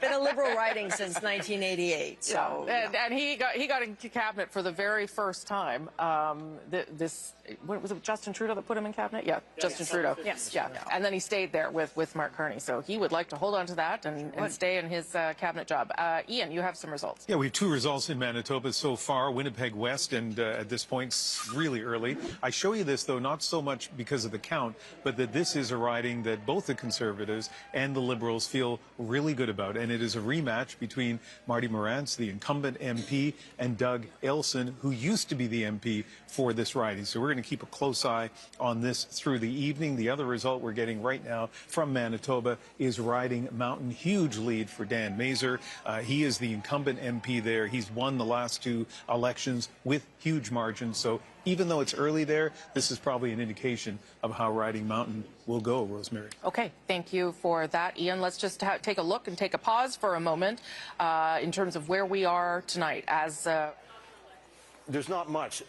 been a Liberal riding since 1988. So, and he got into cabinet for the very first time. What was it, Justin Trudeau that put him in cabinet? Yeah, Justin Trudeau. Yes. Yeah. And then he stayed there with Mark Carney. So he would like to hold on to that and stay in his cabinet job. Ian, you have some results. Yeah, we have 2 results in Manitoba so far, Winnipeg West, and at this point, it's really early. I show you this, though, not so much because of the count, but that this is a riding that both the Conservatives and the Liberals feel really good about. And it is a rematch between Marty Morantz, the incumbent MP, and Doug Elson, who used to be the MP for this riding. So we're going to keep a close eye on this through the evening. The other result we're getting right now from Manitoba is riding Mountain. Huge lead for Dan Mazur. He is the incumbent MP there. He's won the last 2 elections with huge margins. So even though it's early there, this is probably an indication of how riding Mountain will go, Rosemary. Okay, thank you for that, Ian. Let's just take a look and take a pause for a moment in terms of where we are tonight as... There's not much.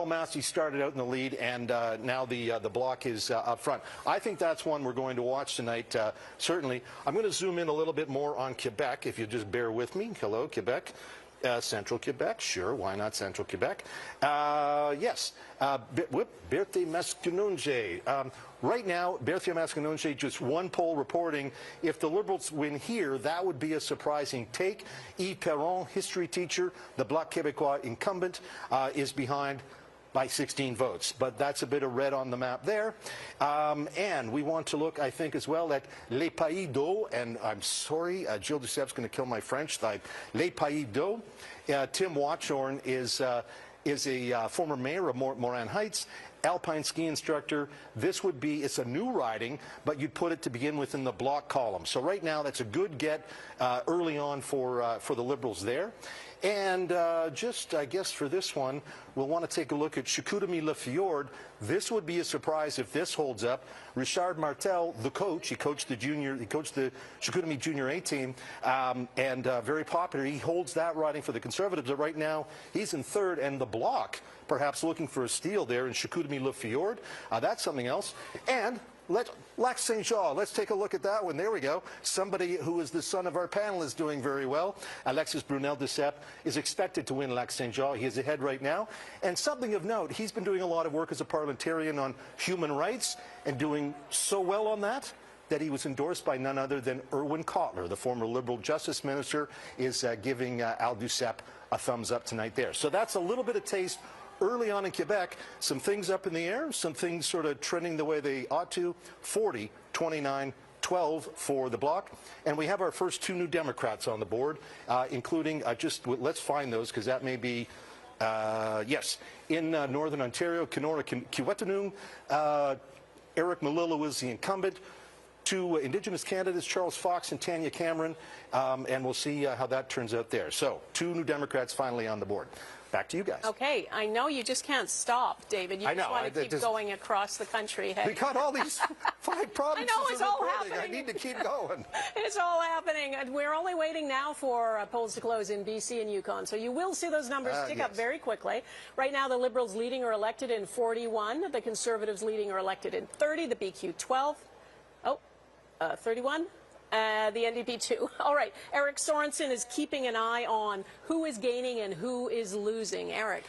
Massey started out in the lead, and now the block is up front. I think that's one we're going to watch tonight, certainly. I'm going to zoom in a little bit more on Quebec, if you just bear with me. Hello, Quebec. Central Quebec, sure, why not Central Quebec? Yes, Berthe Masquinonge. Right now, Berthe Masquinonge, just one poll reporting, if the Liberals win here, that would be a surprising take. Yves Perron, history teacher, the Bloc Québécois incumbent, is behind by 16 votes. But that's a bit of red on the map there. And we want to look, I think, as well at Les Pays d'Eau. And I'm sorry, Gilles Ducep's going to kill my French. Like Les Pays d'Eau. Tim Watchorn is a former mayor of Morin Heights, alpine ski instructor. This would be, it's a new riding, but you'd put it to begin with in the block column. So right now, that's a good get early on for the Liberals there. And just, I guess, for this one, we'll want to take a look at Chicoutimi-Le-Fjord. This would be a surprise if this holds up. Richard Martel, the coach, he coached the Chicoutimi Junior A team, and very popular. He holds that riding for the Conservatives. But right now, he's in third, and the block perhaps looking for a steal there in Chicoutimi-Le-Fjord. That's something else. And Lac Saint-Jean, let's take a look at that one. There we go. Somebody who is the son of our panel is doing very well. Alexis Brunel-Duceppe is expected to win Lac Saint-Jean. He is ahead right now. And something of note, he's been doing a lot of work as a parliamentarian on human rights and doing so well on that he was endorsed by none other than Erwin Kotler, the former Liberal Justice Minister, is giving Al Duceppe a thumbs up tonight there. So that's a little bit of taste early on in Quebec. Some things up in the air, some things sort of trending the way they ought to. 40, 29, 12 for the bloc. And we have our first 2 new Democrats on the board, including, let's find those, because that may be, yes, in Northern Ontario, Kenora Kiwetanung, Eric Malillo is the incumbent. 2 Indigenous candidates, Charles Fox and Tanya Cameron, and we'll see how that turns out there. So 2 new Democrats finally on the board. Back to you guys. Okay, I know you just can't stop, David. You just want to keep going across the country. Hey? We got all these 5 provinces. I know, it's all happening. I need to keep going. It's all happening. We're only waiting now for polls to close in BC and Yukon, so you will see those numbers tick up very quickly. Right now, the Liberals leading or elected in 41, the Conservatives leading or elected in 30, the BQ 12, 31. The NDP 2. All right, Eric Sorensen is keeping an eye on who is gaining and who is losing. Eric.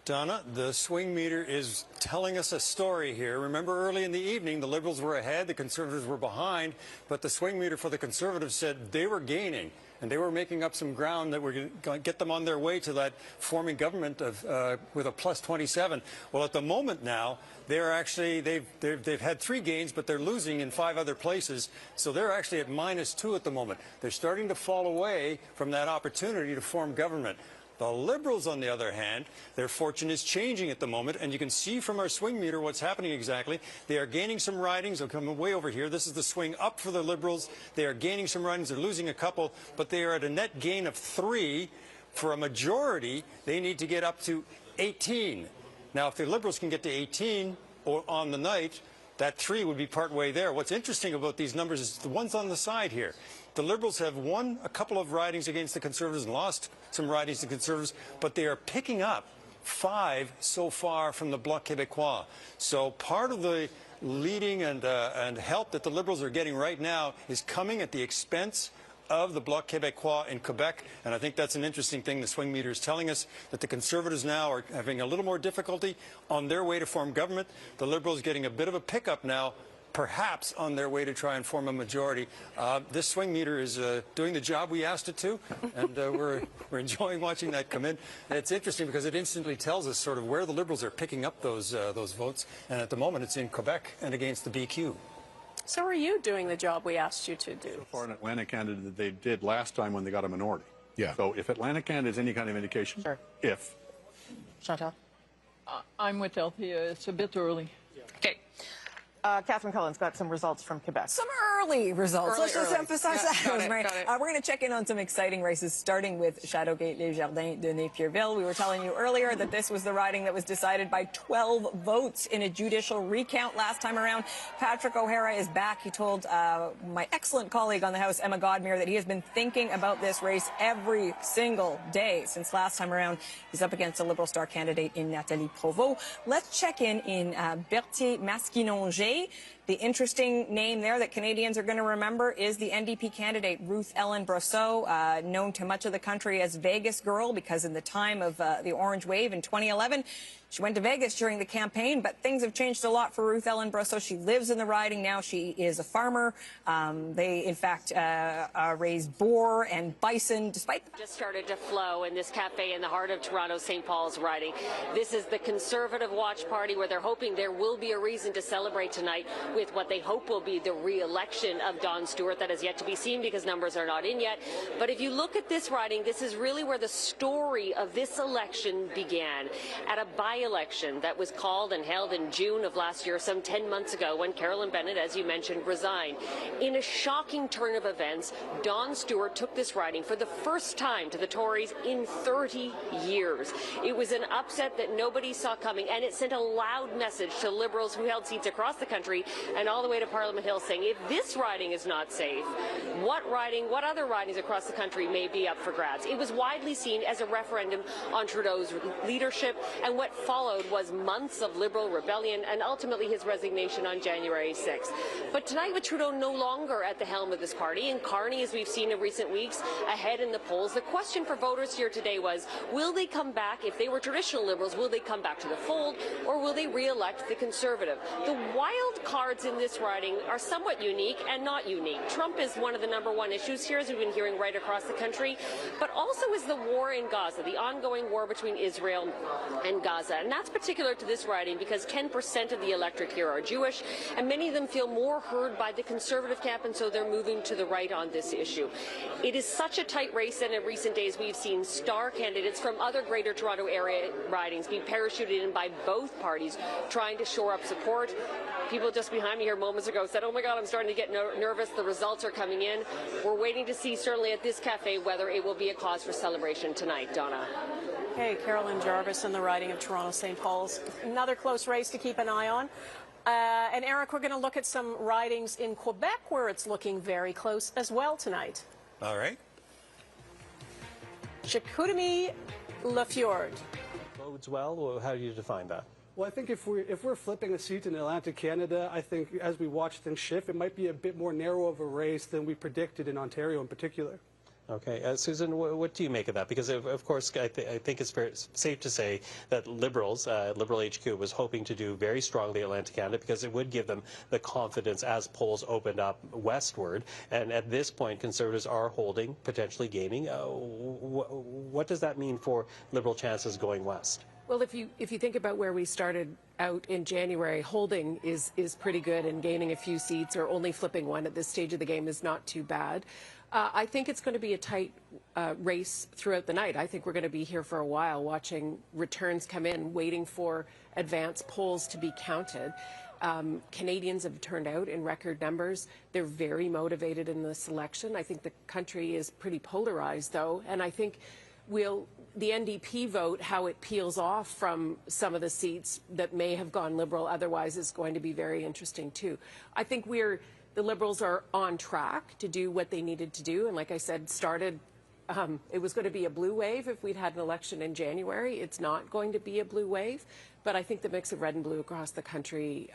Donna, the swing meter is telling us a story here. Remember, early in the evening, the Liberals were ahead, the Conservatives were behind, but the swing meter for the Conservatives said they were gaining, and they were making up some ground that were going to get them on their way to that forming government of with a plus 27. Well, at the moment now, they're actually they've had 3 gains, but they're losing in 5 other places, so they're actually at -2 at the moment. They're starting to fall away from that opportunity to form government. The Liberals, on the other hand, their fortune is changing at the moment, and you can see from our swing meter what's happening exactly. They are gaining some ridings. They're coming way over here. This is the swing up for the Liberals. They are gaining some ridings. They're losing a couple, but they are at a net gain of 3. For a majority, they need to get up to 18. Now, if the Liberals can get to 18 or on the night, that 3 would be part way there. What's interesting about these numbers is the ones on the side here. The Liberals have won a couple of ridings against the Conservatives and lost some ridings to Conservatives, but they are picking up 5 so far from the Bloc Québécois. So part of the leading and help that the Liberals are getting right now is coming at the expense of the Bloc Québécois in Quebec, and I think that's an interesting thing the swing meter is telling us, that the Conservatives now are having a little more difficulty on their way to form government. The Liberals getting a bit of a pickup now, perhaps on their way to try and form a majority. This swing meter is doing the job we asked it to, and we're enjoying watching that come in. And it's interesting because it instantly tells us sort of where the Liberals are picking up those votes, and at the moment it's in Quebec and against the BQ. So are you doing the job we asked you to do? For an Atlantic candidate that they did last time when they got a minority. Yeah. So if Atlantic Canada is any kind of indication, Sure. if. Chantal? I'm with Althea. It's a bit early. Okay. Catherine Cullen's got some results from Quebec. Some early results. Let's just emphasize that. Got it, Right. got it. We're going to check in on some exciting races, starting with Châteauguay-les-Jardins de Napierville. We were telling you earlier that this was the riding that was decided by 12 votes in a judicial recount last time around. Patrick O'Hara is back. He told my excellent colleague on the House, Emma Godmere, that he has been thinking about this race every single day since last time around. He's up against a Liberal star candidate in Nathalie Provost. Let's check in Berthier-Maskinongé. The interesting name there that Canadians are going to remember is the NDP candidate, Ruth Ellen Brosseau, known to much of the country as Vegas Girl, because in the time of the Orange Wave in 2011, she went to Vegas during the campaign, but things have changed a lot for Ruth Ellen Brosseau. She lives in the riding now. She is a farmer. They, in fact, raise boar and bison, despite just started to flow in this cafe in the heart of Toronto, St. Paul's riding. This is the Conservative Watch Party, where they're hoping there will be a reason to celebrate tonight with what they hope will be the re-election of Don Stewart. That is yet to be seen because numbers are not in yet. But if you look at this riding, this is really where the story of this election began. At a by-election that was called and held in June of last year, some 10 months ago, when Carolyn Bennett, as you mentioned, resigned. In a shocking turn of events, Don Stewart took this riding for the first time to the Tories in 30 years. It was an upset that nobody saw coming, and it sent a loud message to Liberals who held seats across the country and all the way to Parliament Hill, saying if this riding is not safe, what other ridings across the country may be up for grabs. It was widely seen as a referendum on Trudeau's leadership, and what followed was months of Liberal rebellion and ultimately his resignation on January 6th. But tonight, with Trudeau no longer at the helm of this party, and Carney, as we've seen in recent weeks, ahead in the polls, the question for voters here today was, will they come back, if they were traditional Liberals, will they come back to the fold, or will they re-elect the Conservative? The wild cards in this riding are somewhat unique and not unique. Trump is one of the #1 issues here, as we've been hearing right across the country, but also is the war in Gaza, the ongoing war between Israel and Gaza. And that's particular to this riding because 10% of the electorate here are Jewish, and many of them feel more heard by the Conservative camp, and so they're moving to the right on this issue. It is such a tight race that in recent days we've seen star candidates from other Greater Toronto Area ridings be parachuted in by both parties, trying to shore up support. People just behind me here moments ago said, oh my God, I'm starting to get nervous. The results are coming in. We're waiting to see, certainly at this cafe, whether it will be a cause for celebration tonight. Donna. Hey, Carolyn Jarvis in the riding of Toronto St. Paul's. Another close race to keep an eye on. And Eric, we're going to look at some ridings in Quebec where it's looking very close as well tonight. All right. Chicoutimi-Lafjord. Bodes well, or how do you define that? Well, I think if we're flipping a seat in Atlantic Canada, I think as we watch things shift, it might be a bit more narrow of a race than we predicted in Ontario in particular. Okay, Susan, what do you make of that? Because of course, I think it's safe to say that Liberals, Liberal HQ, was hoping to do very strongly Atlantic Canada because it would give them the confidence as polls opened up westward. And at this point, Conservatives are holding, potentially gaining. What does that mean for Liberal chances going west? Well, if you think about where we started out in January, holding is pretty good, and gaining a few seats or only flipping one at this stage of the game is not too bad. I think it's going to be a tight race throughout the night. I think we're going to be here for a while watching returns come in, waiting for advance polls to be counted. Canadians have turned out in record numbers. They're very motivated in this election. I think the country is pretty polarized, though, and I think the NDP vote, how it peels off from some of the seats that may have gone Liberal otherwise, is going to be very interesting too. I think the Liberals are on track to do what they needed to do, and like I said, it was going to be a blue wave if we'd had an election in January. It's not going to be a blue wave, but I think the mix of red and blue across the country,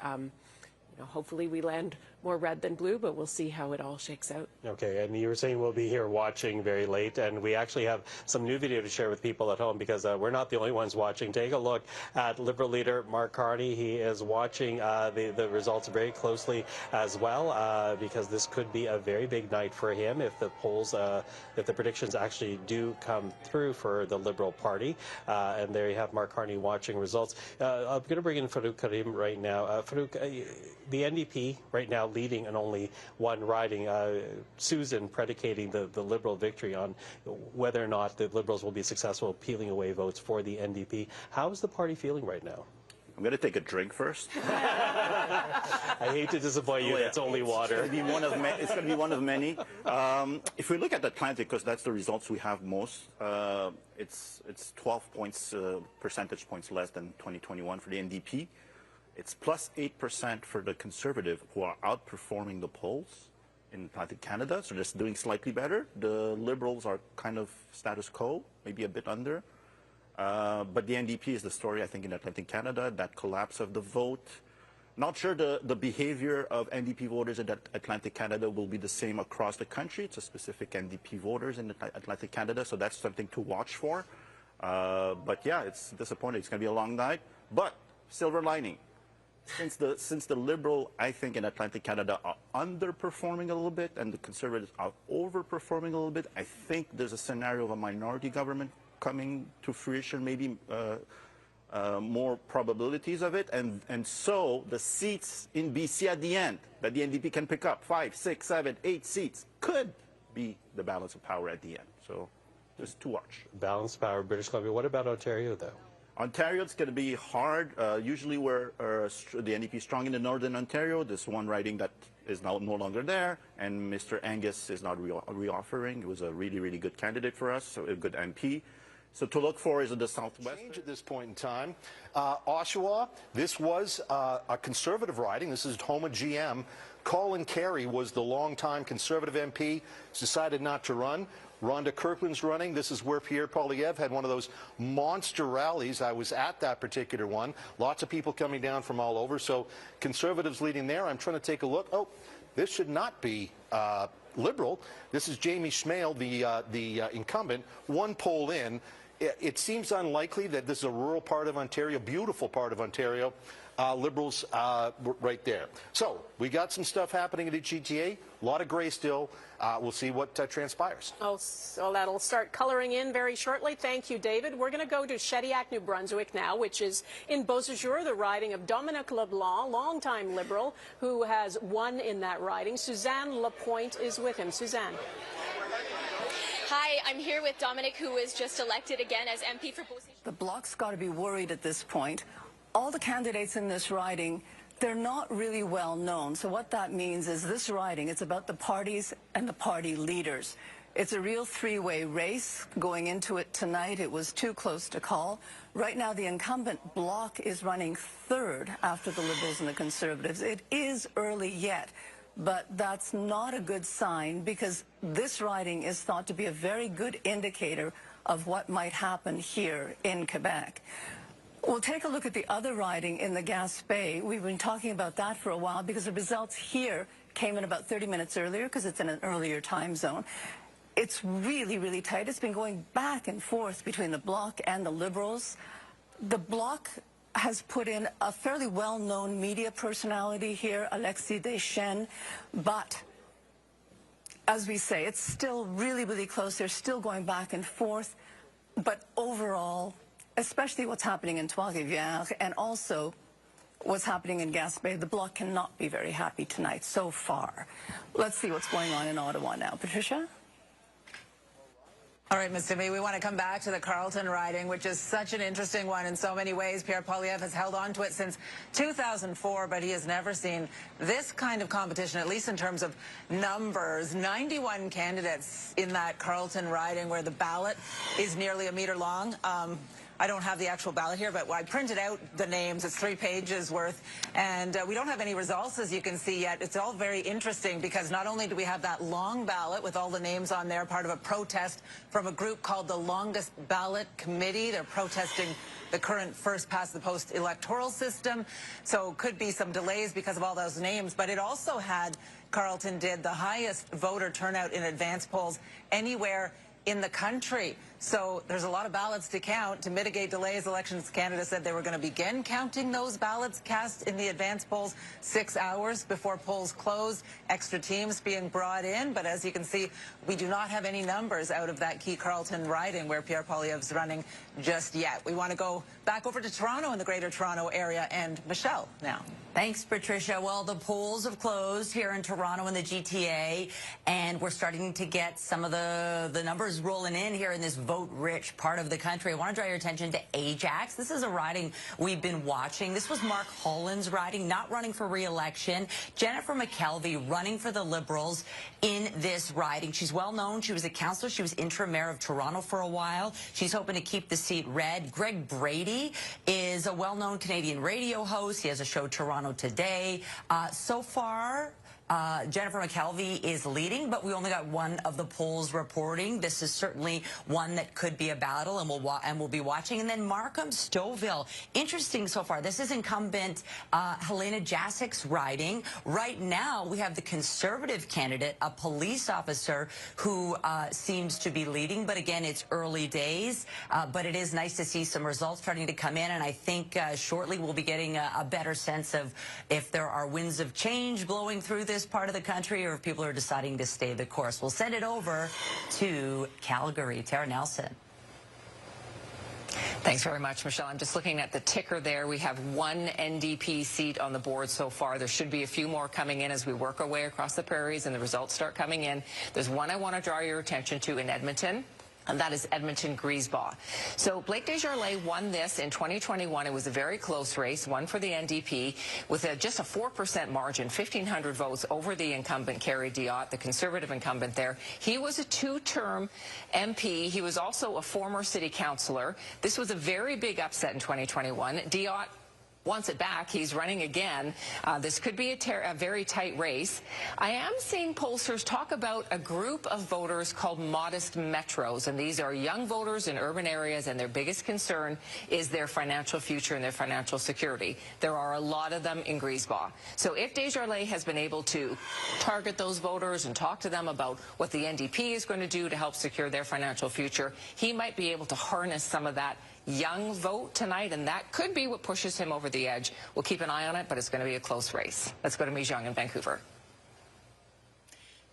hopefully we land more red than blue, but we'll see how it all shakes out. Okay, and you were saying we'll be here watching very late, and we actually have some new video to share with people at home because we're not the only ones watching. Take a look at Liberal leader Mark Carney. He is watching the results very closely as well because this could be a very big night for him if the polls, if the predictions actually do come through for the Liberal Party. And there you have Mark Carney watching results. I'm going to bring in Farouk Karim right now. Farouk, the NDP right now leading in only one riding. Susan predicating the Liberal victory on whether or not the Liberals will be successful peeling away votes for the NDP. How is the party feeling right now? I'm going to take a drink first. I hate to disappoint you. That's only water. It's going to be one of many. If we look at Atlantic, because that's the results we have most, it's 12 points, percentage points less than 2021 for the NDP. It's plus 8% for the Conservative, who are outperforming the polls in Atlantic Canada, so just doing slightly better. The Liberals are kind of status quo, maybe a bit under. But the NDP is the story, I think, in Atlantic Canada, that collapse of the vote. Not sure the behavior of NDP voters in Atlantic Canada will be the same across the country. It's a specific NDP voters in Atlantic Canada, so that's something to watch for. But yeah, it's disappointing. It's going to be a long night. But silver lining. Since the Liberal, I think, in Atlantic Canada are underperforming a little bit and the Conservatives are overperforming a little bit, I think there's a scenario of a minority government coming to fruition, maybe more probabilities of it. And so the seats in BC at the end that the NDP can pick up, 5, 6, 7, 8 seats, could be the balance of power at the end. So just to watch. Balance of power, British Columbia. What about Ontario, though? Ontario, it's going to be hard. Usually we're the NDP is strong in the Northern Ontario. This one riding that is now no longer there, and Mr. Angus is not reoffering. He was a really, really good candidate for us, so a good MP. So to look for is in the Southwest. Change at this point in time. Oshawa, this was a Conservative riding. This is home of GM. Colin Carey was the longtime Conservative MP. He's decided not to run. Rhonda Kirkland's running. This is where Pierre Poilievre had one of those monster rallies. I was at that particular one. Lots of people coming down from all over. So Conservatives leading there. I'm trying to take a look. Oh, this should not be Liberal. This is Jamie Schmale, the incumbent. One poll in. It seems unlikely that this is a rural part of Ontario, beautiful part of Ontario. Liberals right there. So we got some stuff happening in the GTA. A lot of gray still. We'll see what transpires. Oh, so that'll start coloring in very shortly. Thank you, David. We're going to go to Shediac, New Brunswick now, which is in Beausejour, the riding of Dominic LeBlanc, longtime Liberal, who has won in that riding. Suzanne Lapointe is with him. Suzanne. Hi, I'm here with Dominic, who was just elected again as MP for Beausejour. The Bloc's got to be worried at this point. All the candidates in this riding, they're not really well known. So what that means is this riding, it's about the parties and the party leaders. It's a real three-way race. Going into it tonight, it was too close to call. Right now, the incumbent Bloc is running third after the Liberals and the Conservatives. It is early yet, but that's not a good sign because this riding is thought to be a very good indicator of what might happen here in Quebec. We'll take a look at the other riding in the Gaspé. We've been talking about that for a while because the results here came in about 30 minutes earlier because it's in an earlier time zone. It's really, really tight. It's been going back and forth between the Bloc and the Liberals. The Bloc has put in a fairly well-known media personality here, Alexis Deschênes, but as we say, it's still really, really close. They're still going back and forth, but overall, especially what's happening in Trois-Rivières and also what's happening in Gaspé, the Bloc cannot be very happy tonight so far. Let's see what's going on in Ottawa now. Patricia? All right, Ms. Timmy, we want to come back to the Carlton riding, which is such an interesting one in so many ways. Pierre Poilievre has held on to it since 2004, but he has never seen this kind of competition, at least in terms of numbers. 91 candidates in that Carlton riding where the ballot is nearly a meter long. I don't have the actual ballot here, but I printed out the names. It's 3 pages worth, and we don't have any results, as you can see, yet. It's all very interesting because not only do we have that long ballot with all the names on there, part of a protest from a group called the Longest Ballot Committee. They're protesting the current first-past-the-post electoral system, so could be some delays because of all those names. But it also had, Carlton did, the highest voter turnout in advance polls anywhere in the country. So there's a lot of ballots to count. To mitigate delays, Elections Canada said they were going to begin counting those ballots cast in the advance polls 6 hours before polls close. Extra teams being brought in, but as you can see, we do not have any numbers out of that key Carlton riding where Pierre Poilievre's running just yet. We want to go back over to Toronto in the Greater Toronto Area, and Michelle now. Thanks, Patricia. Well, the polls have closed here in Toronto and the GTA, and we're starting to get some of the numbers rolling in here in this vote-rich part of the country. I want to draw your attention to Ajax. This is a riding we've been watching. This was Mark Holland's riding, not running for re-election. Jennifer McKelvey running for the Liberals in this riding. She's well known. She was a councillor. She was interim mayor of Toronto for a while. She's hoping to keep the seat red. Greg Brady is a well-known Canadian radio host. He has a show, Toronto Today. So far, Jennifer McKelvey is leading, but we only got one of the polls reporting. This is certainly one that could be a battle, and we'll be watching. And then Markham Stouffville, interesting so far. This is incumbent Helena Jasek's riding. Right now, we have the Conservative candidate, a police officer, who seems to be leading. But again, it's early days. But it is nice to see some results starting to come in, and I think shortly we'll be getting a better sense of if there are winds of change blowing through this part of the country or if people are deciding to stay the course. We'll send it over to Calgary. Tara Nelson. Thanks very much, Michelle. I'm just looking at the ticker there. We have one NDP seat on the board so far. There should be a few more coming in as we work our way across the prairies and the results start coming in. There's one I want to draw your attention to in Edmonton, and that is Edmonton-Griesbach. So Blake Desjardins won this in 2021. It was a very close race, one for the NDP, with just a 4% margin, 1,500 votes over the incumbent Kerry Diot, the Conservative incumbent there. He was a 2-term MP. He was also a former city councillor. This was a very big upset in 2021. Diot wants it back. He's running again. This could be a very tight race. I am seeing pollsters talk about a group of voters called modest metros, and these are young voters in urban areas, and their biggest concern is their financial future and their financial security. There are a lot of them in Griesbach. So if Desjardins has been able to target those voters and talk to them about what the NDP is going to do to help secure their financial future, he might be able to harness some of that young vote tonight, and that could be what pushes him over the edge. We'll keep an eye on it, but it's going to be a close race. Let's go to Mijong in Vancouver.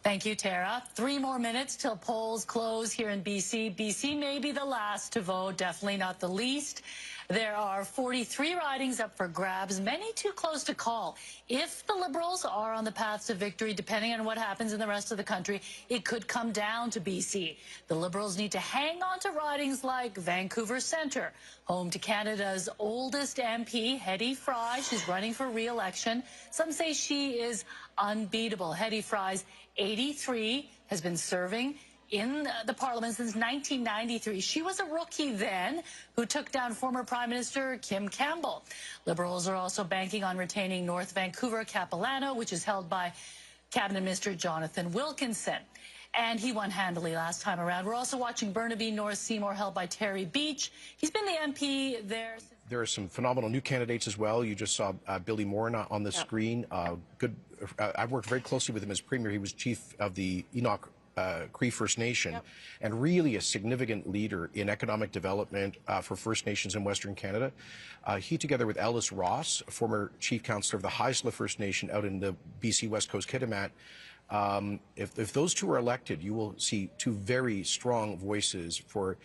Thank you, Tara. 3 more minutes till polls close here in BC. BC may be the last to vote, definitely not the least. There are 43 ridings up for grabs, many too close to call. If the Liberals are on the path to victory, depending on what happens in the rest of the country, it could come down to BC. The Liberals need to hang on to ridings like Vancouver Centre, home to Canada's oldest MP, Hedy Fry. She's running for re-election. Some say she is unbeatable. Hedy Fry's 83, has been serving in the Parliament since 1993. She was a rookie then who took down former Prime Minister Kim Campbell. Liberals are also banking on retaining North Vancouver Capilano, which is held by Cabinet Minister Jonathan Wilkinson. And he won handily last time around. We're also watching Burnaby North Seymour, held by Terry Beach. He's been the MP there since... There are some phenomenal new candidates as well. You just saw Billy Moore on the screen. I've worked very closely with him as Premier. He was chief of the Enoch Cree First Nation, and really a significant leader in economic development for First Nations in Western Canada. He, together with Ellis Ross, a former chief councillor of the Haisla First Nation out in the BC West Coast Kitimat, if those two are elected, you will see two very strong voices for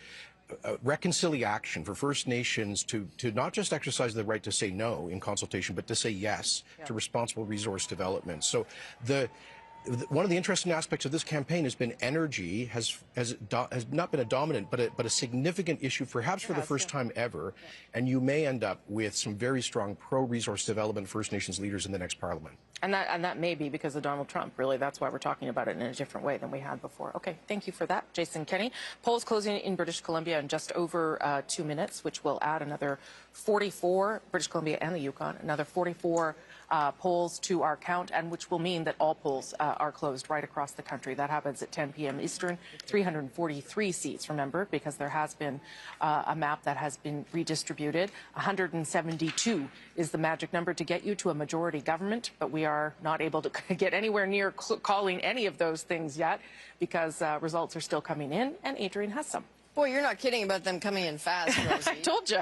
reconciliation, for First Nations to not just exercise the right to say no in consultation, but to say yes to responsible resource development. So one of the interesting aspects of this campaign has been energy has not been a dominant, but a significant issue, perhaps for the first time ever. And you may end up with some very strong pro-resource development First Nations leaders in the next parliament. And that may be because of Donald Trump. Really, that's why we're talking about it in a different way than we had before. Okay, thank you for that, Jason Kenney. Polls closing in British Columbia in just over 2 minutes, which will add another 44, British Columbia and the Yukon, another 44 polls to our count, and which will mean that all polls are closed right across the country. That happens at 10 p.m. Eastern. 343 seats, remember, because there has been a map that has been redistributed. 172 is the magic number to get you to a majority government, but we are not able to get anywhere near calling any of those things yet because results are still coming in, and Adrian has some. Boy, you're not kidding about them coming in fast, Rosie. I told you.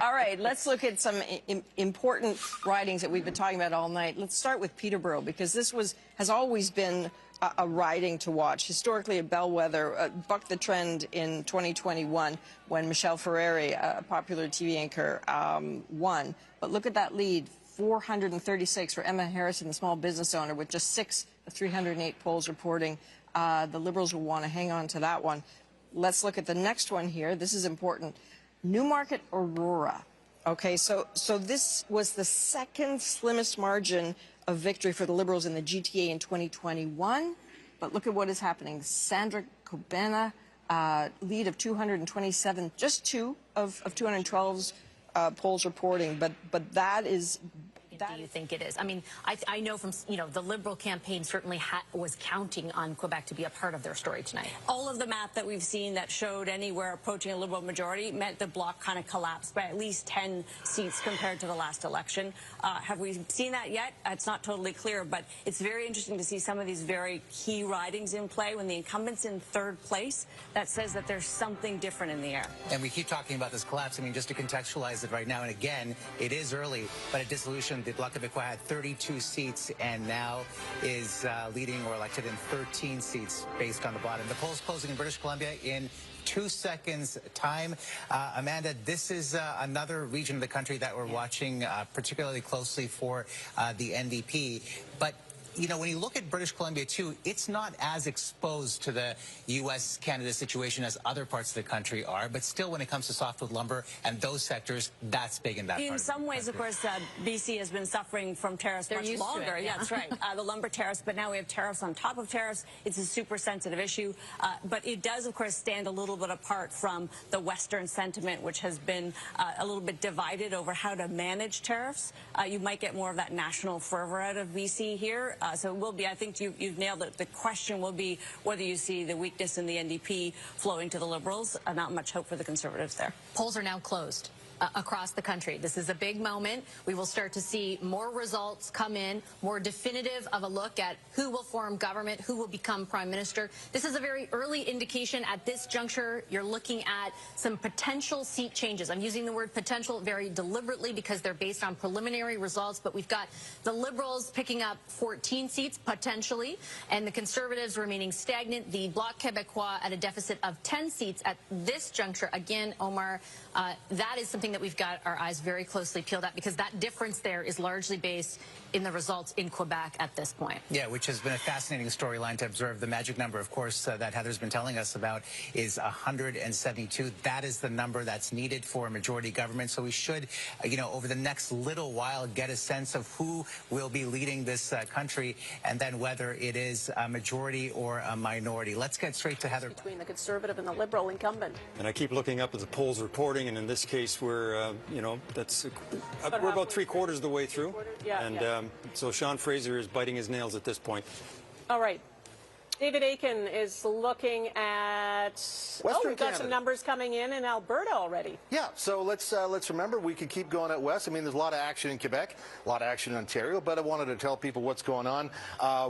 All right, let's look at some important ridings that we've been talking about all night. Let's start with Peterborough, because this has always been a riding to watch. Historically, a bellwether, bucked the trend in 2021 when Michelle Ferreri, a popular TV anchor, won. But look at that lead, 436 for Emma Harrison, the small business owner, with just 6 of 308 polls reporting. The Liberals will want to hang on to that one. Let's look at the next one here. This is important. Newmarket Aurora. Okay, so this was the second slimmest margin of victory for the Liberals in the GTA in 2021. But look at what is happening. Sandra Kobena, lead of 227, just 2 of 212's polls reporting. But that is... Do you think it is? I mean, I know from, the Liberal campaign certainly was counting on Quebec to be a part of their story tonight. All of the map that we've seen that showed anywhere approaching a Liberal majority meant the bloc kind of collapsed by at least 10 seats compared to the last election. Have we seen that yet? It's not totally clear, but it's very interesting to see some of these very key ridings in play when the incumbent's in third place. That says that there's something different in the air. And we keep talking about this collapse. I mean, just to contextualize it right now, and again, it is early, but a dissolution, the Bloc Québécois had 32 seats and now is leading or elected in 13 seats based on the bottom. The polls closing in British Columbia in 2 seconds time. Amanda, this is another region of the country that we're watching particularly closely for the NDP. But when you look at British Columbia, too, it's not as exposed to the U.S.-Canada situation as other parts of the country are. But still, when it comes to softwood lumber and those sectors, that's big in that part. In some ways, of course, BC has been suffering from tariffs much longer. Yeah, that's right. The lumber tariffs, but now we have tariffs on top of tariffs. It's a super sensitive issue. But it does, of course, stand a little bit apart from the Western sentiment, which has been a little bit divided over how to manage tariffs. You might get more of that national fervor out of BC here. So it will be, I think you've nailed it. The question will be whether you see the weakness in the NDP flowing to the Liberals. Not much hope for the Conservatives there. Polls are now closed across the country. This is a big moment. We will start to see more results come in, more definitive of a look at who will form government, who will become prime minister. This is a very early indication at this juncture. You're looking at some potential seat changes. I'm using the word potential very deliberately because they're based on preliminary results, but we've got the Liberals picking up 14 seats potentially, and the Conservatives remaining stagnant. The Bloc Québécois at a deficit of 10 seats at this juncture. Again, Omar, that is something that we've got our eyes very closely peeled at because that difference there is largely based in the results in Quebec at this point. Yeah, which has been a fascinating storyline to observe. The magic number, of course, that Heather's been telling us about is 172. That is the number that's needed for a majority government. So we should, over the next little while, get a sense of who will be leading this country and then whether it is a majority or a minority. Let's get straight to Heather. Between the Conservative and the Liberal incumbent. And I keep looking up at the polls reporting, and in this case, we're that's we're about 3/4 of the way through, so Sean Fraser is biting his nails at this point. All right. David Aiken is looking at... we've got some numbers coming in Alberta already. Yeah, so let's remember we could keep going out west. I mean, there's a lot of action in Quebec, a lot of action in Ontario, but I wanted to tell people what's going on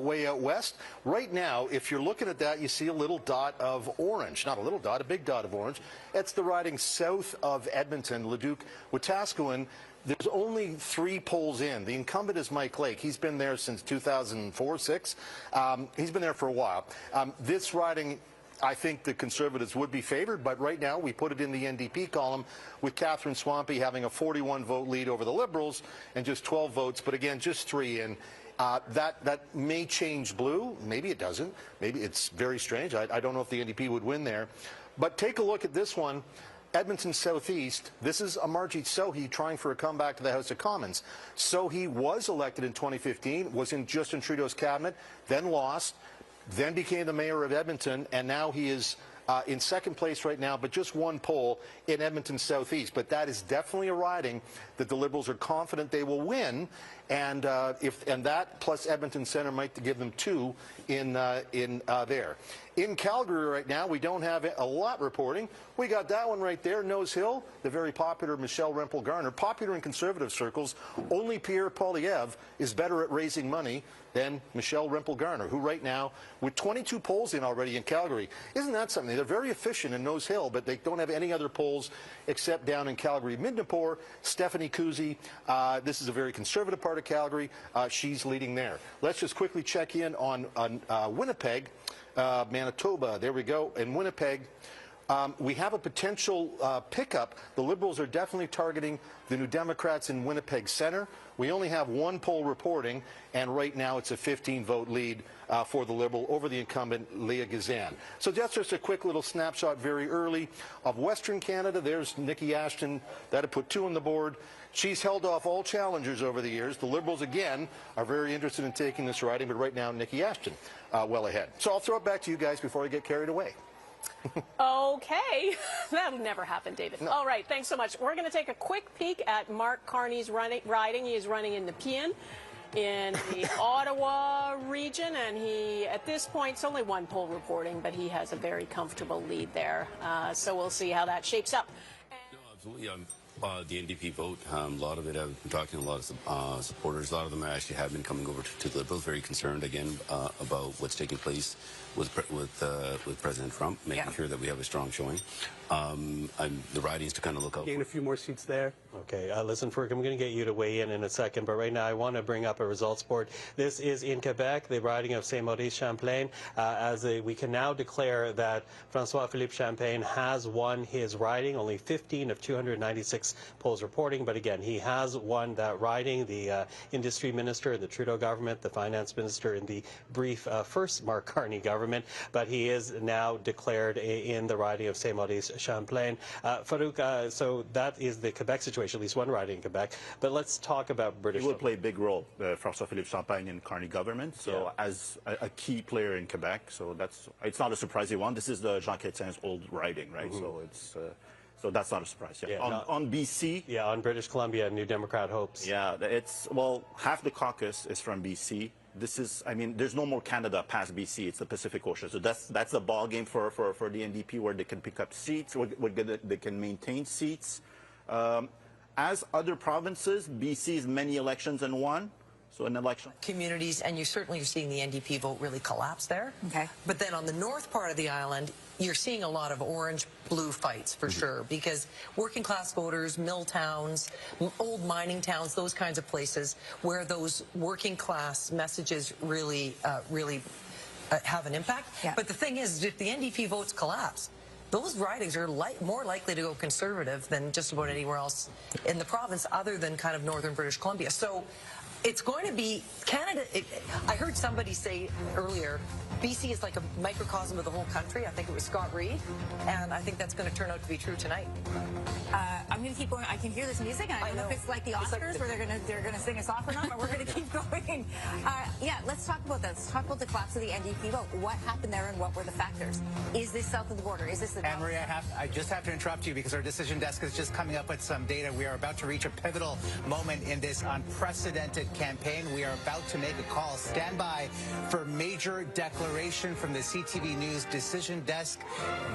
way out west. Right now, if you're looking at that, you see a little dot of orange. Not a little dot, a big dot of orange. It's the riding south of Edmonton, Leduc, Wetaskiwin. There's only 3 polls in. The incumbent is Mike Lake. He's been there since 2004-06. He's been there for a while. This riding, I think the Conservatives would be favored, but right now we put it in the NDP column with Catherine Swampy having a 41-vote lead over the Liberals and just 12 votes, but again, just 3 in. That may change blue. Maybe it doesn't. Maybe it's very strange. I don't know if the NDP would win there. But take a look at this one. Edmonton Southeast, this is Amarjeet Sohi trying for a comeback to the House of Commons. Sohi was elected in 2015, was in Justin Trudeau's cabinet, then lost, then became the mayor of Edmonton, and now he is in second place right now, but just one poll in Edmonton Southeast. But that is definitely a riding that the Liberals are confident they will win, and that plus Edmonton Centre might give them 2 in there. In Calgary right now, we don't have a lot reporting. We got that one right there, Nose Hill, the very popular Michelle Rempel-Garner. Popular in Conservative circles, only Pierre Poilievre is better at raising money than Michelle Rempel-Garner, who right now, with 22 polls in already in Calgary, isn't that something? They're very efficient in Nose Hill, but they don't have any other polls except down in Calgary. Midnapore, Stephanie Kuzy, this is a very conservative part of Calgary. She's leading there. Let's just quickly check in on Winnipeg, Manitoba. There we go. In Winnipeg, we have a potential pickup. The Liberals are definitely targeting the New Democrats in Winnipeg Centre. We only have one poll reporting, and right now it's a 15-vote lead for the Liberal over the incumbent Leah Gazan. So that's just a quick little snapshot very early of Western Canada. There's Nikki Ashton. That had put 2 on the board. She's held off all challengers over the years. The Liberals, again, are very interested in taking this riding, but right now, Nikki Ashton well ahead. So I'll throw it back to you guys before I get carried away. Okay. That'll never happen, David. No. All right, thanks so much. We're going to take a quick peek at Mark Carney's riding. He is running in Nepean in the Ottawa region, and he, at this point, it's only one poll reporting, but he has a very comfortable lead there. So we'll see how that shapes up. No, absolutely. The NDP vote, a lot of it, I've been talking to a lot of supporters. A lot of them actually have been coming over to the Liberals, very concerned again about what's taking place with President Trump, making sure that we have a strong showing. The ridings to kind of look out. Gain a few more seats there. Okay, listen, Farooq, I'm going to get you to weigh in a second, but right now I want to bring up a results board. This is in Quebec, the riding of Saint-Maurice-Champlain, we can now declare that François-Philippe Champagne has won his riding, only 15 of 296 polls reporting, but again, he has won that riding. The industry minister in the Trudeau government, the finance minister in the brief first Mark Carney government, but he is now declared in the riding of Saint-Maurice-Champlain. Farooq, so that is the Quebec situation, at least one riding in Quebec, but let's talk about British. He will play a big role, François-Philippe Champagne in Carney government, so as a key player in Quebec, so it's not a surprising one. This is the Jean Chrétien's old riding, right? So it's so that's not a surprise. On BC, on British Columbia, New Democrat hopes. Well, half the caucus is from BC. This is, I mean, there's no more Canada past BC. It's the Pacific Ocean. So that's the ball game for the NDP, where they can pick up seats, where they can maintain seats. As other provinces, BC's many elections in one. So an election. Communities, and you certainly are seeing the NDP vote really collapse there. Okay. But then on the north part of the island, you're seeing a lot of orange-blue fights for sure, because working class voters, mill towns, old mining towns, those kinds of places where those working class messages really have an impact. But the thing is, if the NDP votes collapse, those ridings are more likely to go conservative than just about anywhere else in the province, other than kind of northern British Columbia. So it's going to be Canada. I heard somebody say earlier, BC is like a microcosm of the whole country. I think it was Scott Reed, and I think that's going to turn out to be true tonight. I'm going to keep going. I can hear this music. I don't know if it's like the Oscars, where they're going to sing us off or not, but we're going to keep going. Let's talk about that. Let's talk about the collapse of the NDP vote. What happened there, and what were the factors? Is this south of the border? Is this the? Anne-Marie, I just have to interrupt you because our decision desk is just coming up with some data. We are about to reach a pivotal moment in this unprecedented campaign. We are about to make a call. Stand by for major declaration from the CTV News decision desk.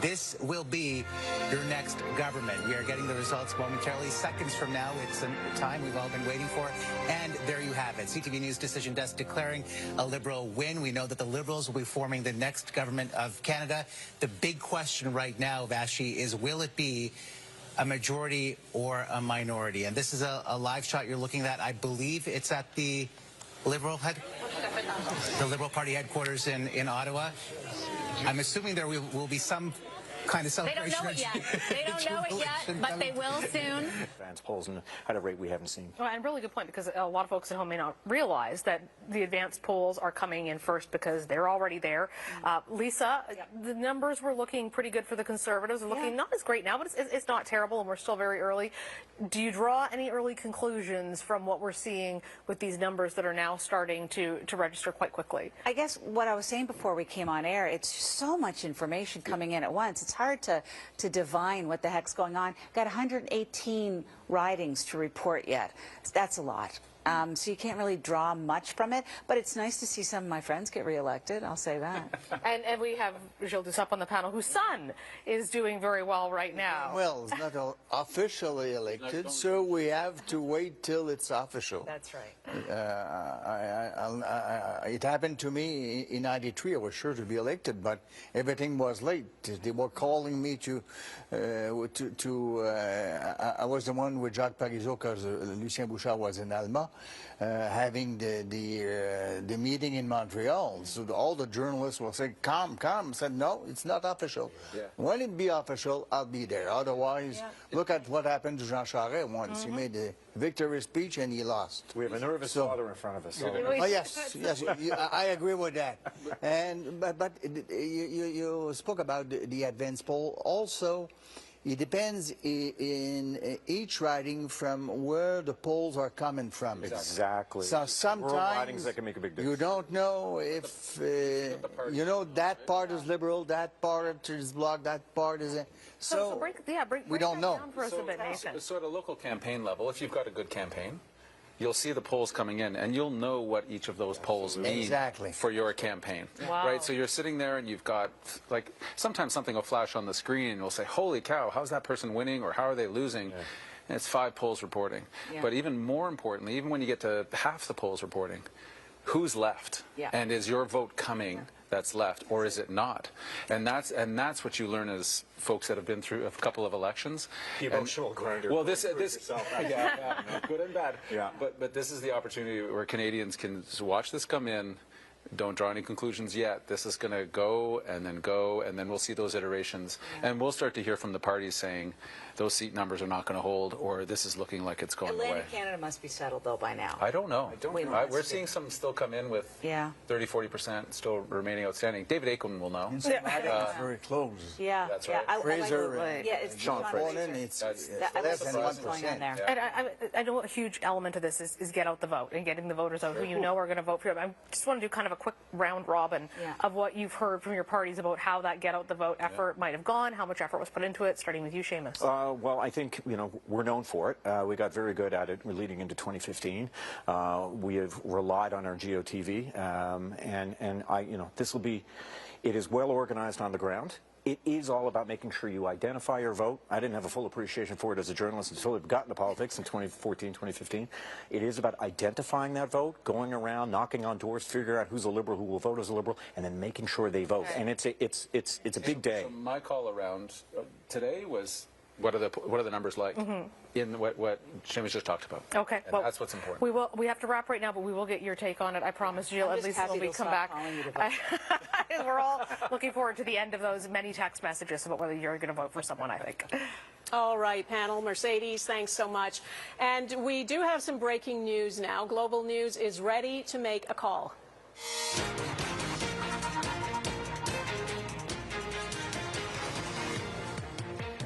This will be your next government. We are getting the results momentarily. Seconds from now, it's a time we've all been waiting for. And there you have it. CTV News decision desk declaring a Liberal win. We know that the Liberals will be forming the next government of Canada. The big question right now, Vashi, is will it be a majority or a minority? And this is a live shot you're looking at. I believe it's at the Liberal Party headquarters in Ottawa. I'm assuming there will be some kind of They don't celebration. know it yet. They don't know it yet, but they will soon. Advance polls and at a rate we haven't seen. Well, and really good point, because a lot of folks at home may not realize that the advanced polls are coming in first because they're already there. Lisa, the numbers were looking pretty good for the Conservatives. They're looking not as great now, but it's not terrible, and we're still very early. Do you draw any early conclusions from what we're seeing with these numbers that are now starting to register quite quickly? I guess what I was saying before we came on air, it's so much information coming in at once. It's hard to divine what the heck's going on. Got 118 ridings to report yet. That's a lot. So you can't really draw much from it, but it's nice to see some of my friends get reelected, I'll say that. and we have Gilles Duceppe on the panel, whose son is doing very well right now. Well, it's not officially elected, so we have to wait till it's official. That's right. It happened to me in '93. I was sure to be elected, but everything was late. They were calling me I was the one with Jacques Parizeau because Lucien Bouchard was in Alma. Having the meeting in Montreal. So all the journalists will say, come. I said, no, it's not official. When it be official, I'll be there. Otherwise, look at what happened to Jean Charest once. He made a victory speech and he lost. We have a nervous father in front of us. Oh, yes, I agree with that. But you spoke about the advance poll. Also, it depends in each riding from where the polls are coming from. Exactly. So sometimes ridings that can make a big difference. You don't know if you know that part is Liberal, that part is Bloc, that part is. So we don't know. So at a local campaign level, if you've got a good campaign, you'll see the polls coming in, and you'll know what each of those polls mean for your campaign. Wow. Right? So you're sitting there, and you've got, like, sometimes something will flash on the screen, and we'll say, holy cow, how's that person winning, or how are they losing? And it's 5 polls reporting. But even more importantly, even when you get to half the polls reporting, who's left? And is your vote coming that's left, or is it not? And that's what you learn as folks that have been through a couple of elections. Emotional grinder. Well, this good and bad. But this is the opportunity where Canadians can watch this come in. Don't draw any conclusions yet. This is going to go, and then we'll see those iterations. And we'll start to hear from the parties saying those seat numbers are not going to hold, or this is looking like it's going away. Atlantic Canada must be settled, though, by now. I don't know. We're seeing some still come in with 30–40% still remaining outstanding. David Aiken will know. Very close. Yeah. That's right. Fraser it's Sean Fraser. It's less than 1%. And I know a huge element of this is get out the vote and getting the voters out who you know are going to vote for you. I just want to do kind of a quick round robin of what you've heard from your parties about how that get out the vote effort might have gone, how much effort was put into it, starting with you, Seamus. Well, I think, we're known for it. We got very good at it. We're leading into 2015. We have relied on our GOTV, and this will be, it is well organized on the ground. It is all about making sure you identify your vote. I didn't have a full appreciation for it as a journalist until I got into politics in 2014, 2015. It is about identifying that vote, going around, knocking on doors, figuring out who's a Liberal, who will vote as a Liberal, and then making sure they vote. And it's a big day. So my call around today was, what are the numbers like in what Seamus just talked about? Okay, and that's what's important. We have to wrap right now, but we will get your take on it. I promise, Jill. At least when we come back, we're all looking forward to the end of those many text messages about whether you're going to vote for someone, I think. All right, panel. Mercedes, thanks so much. And we do have some breaking news now. Global News is ready to make a call.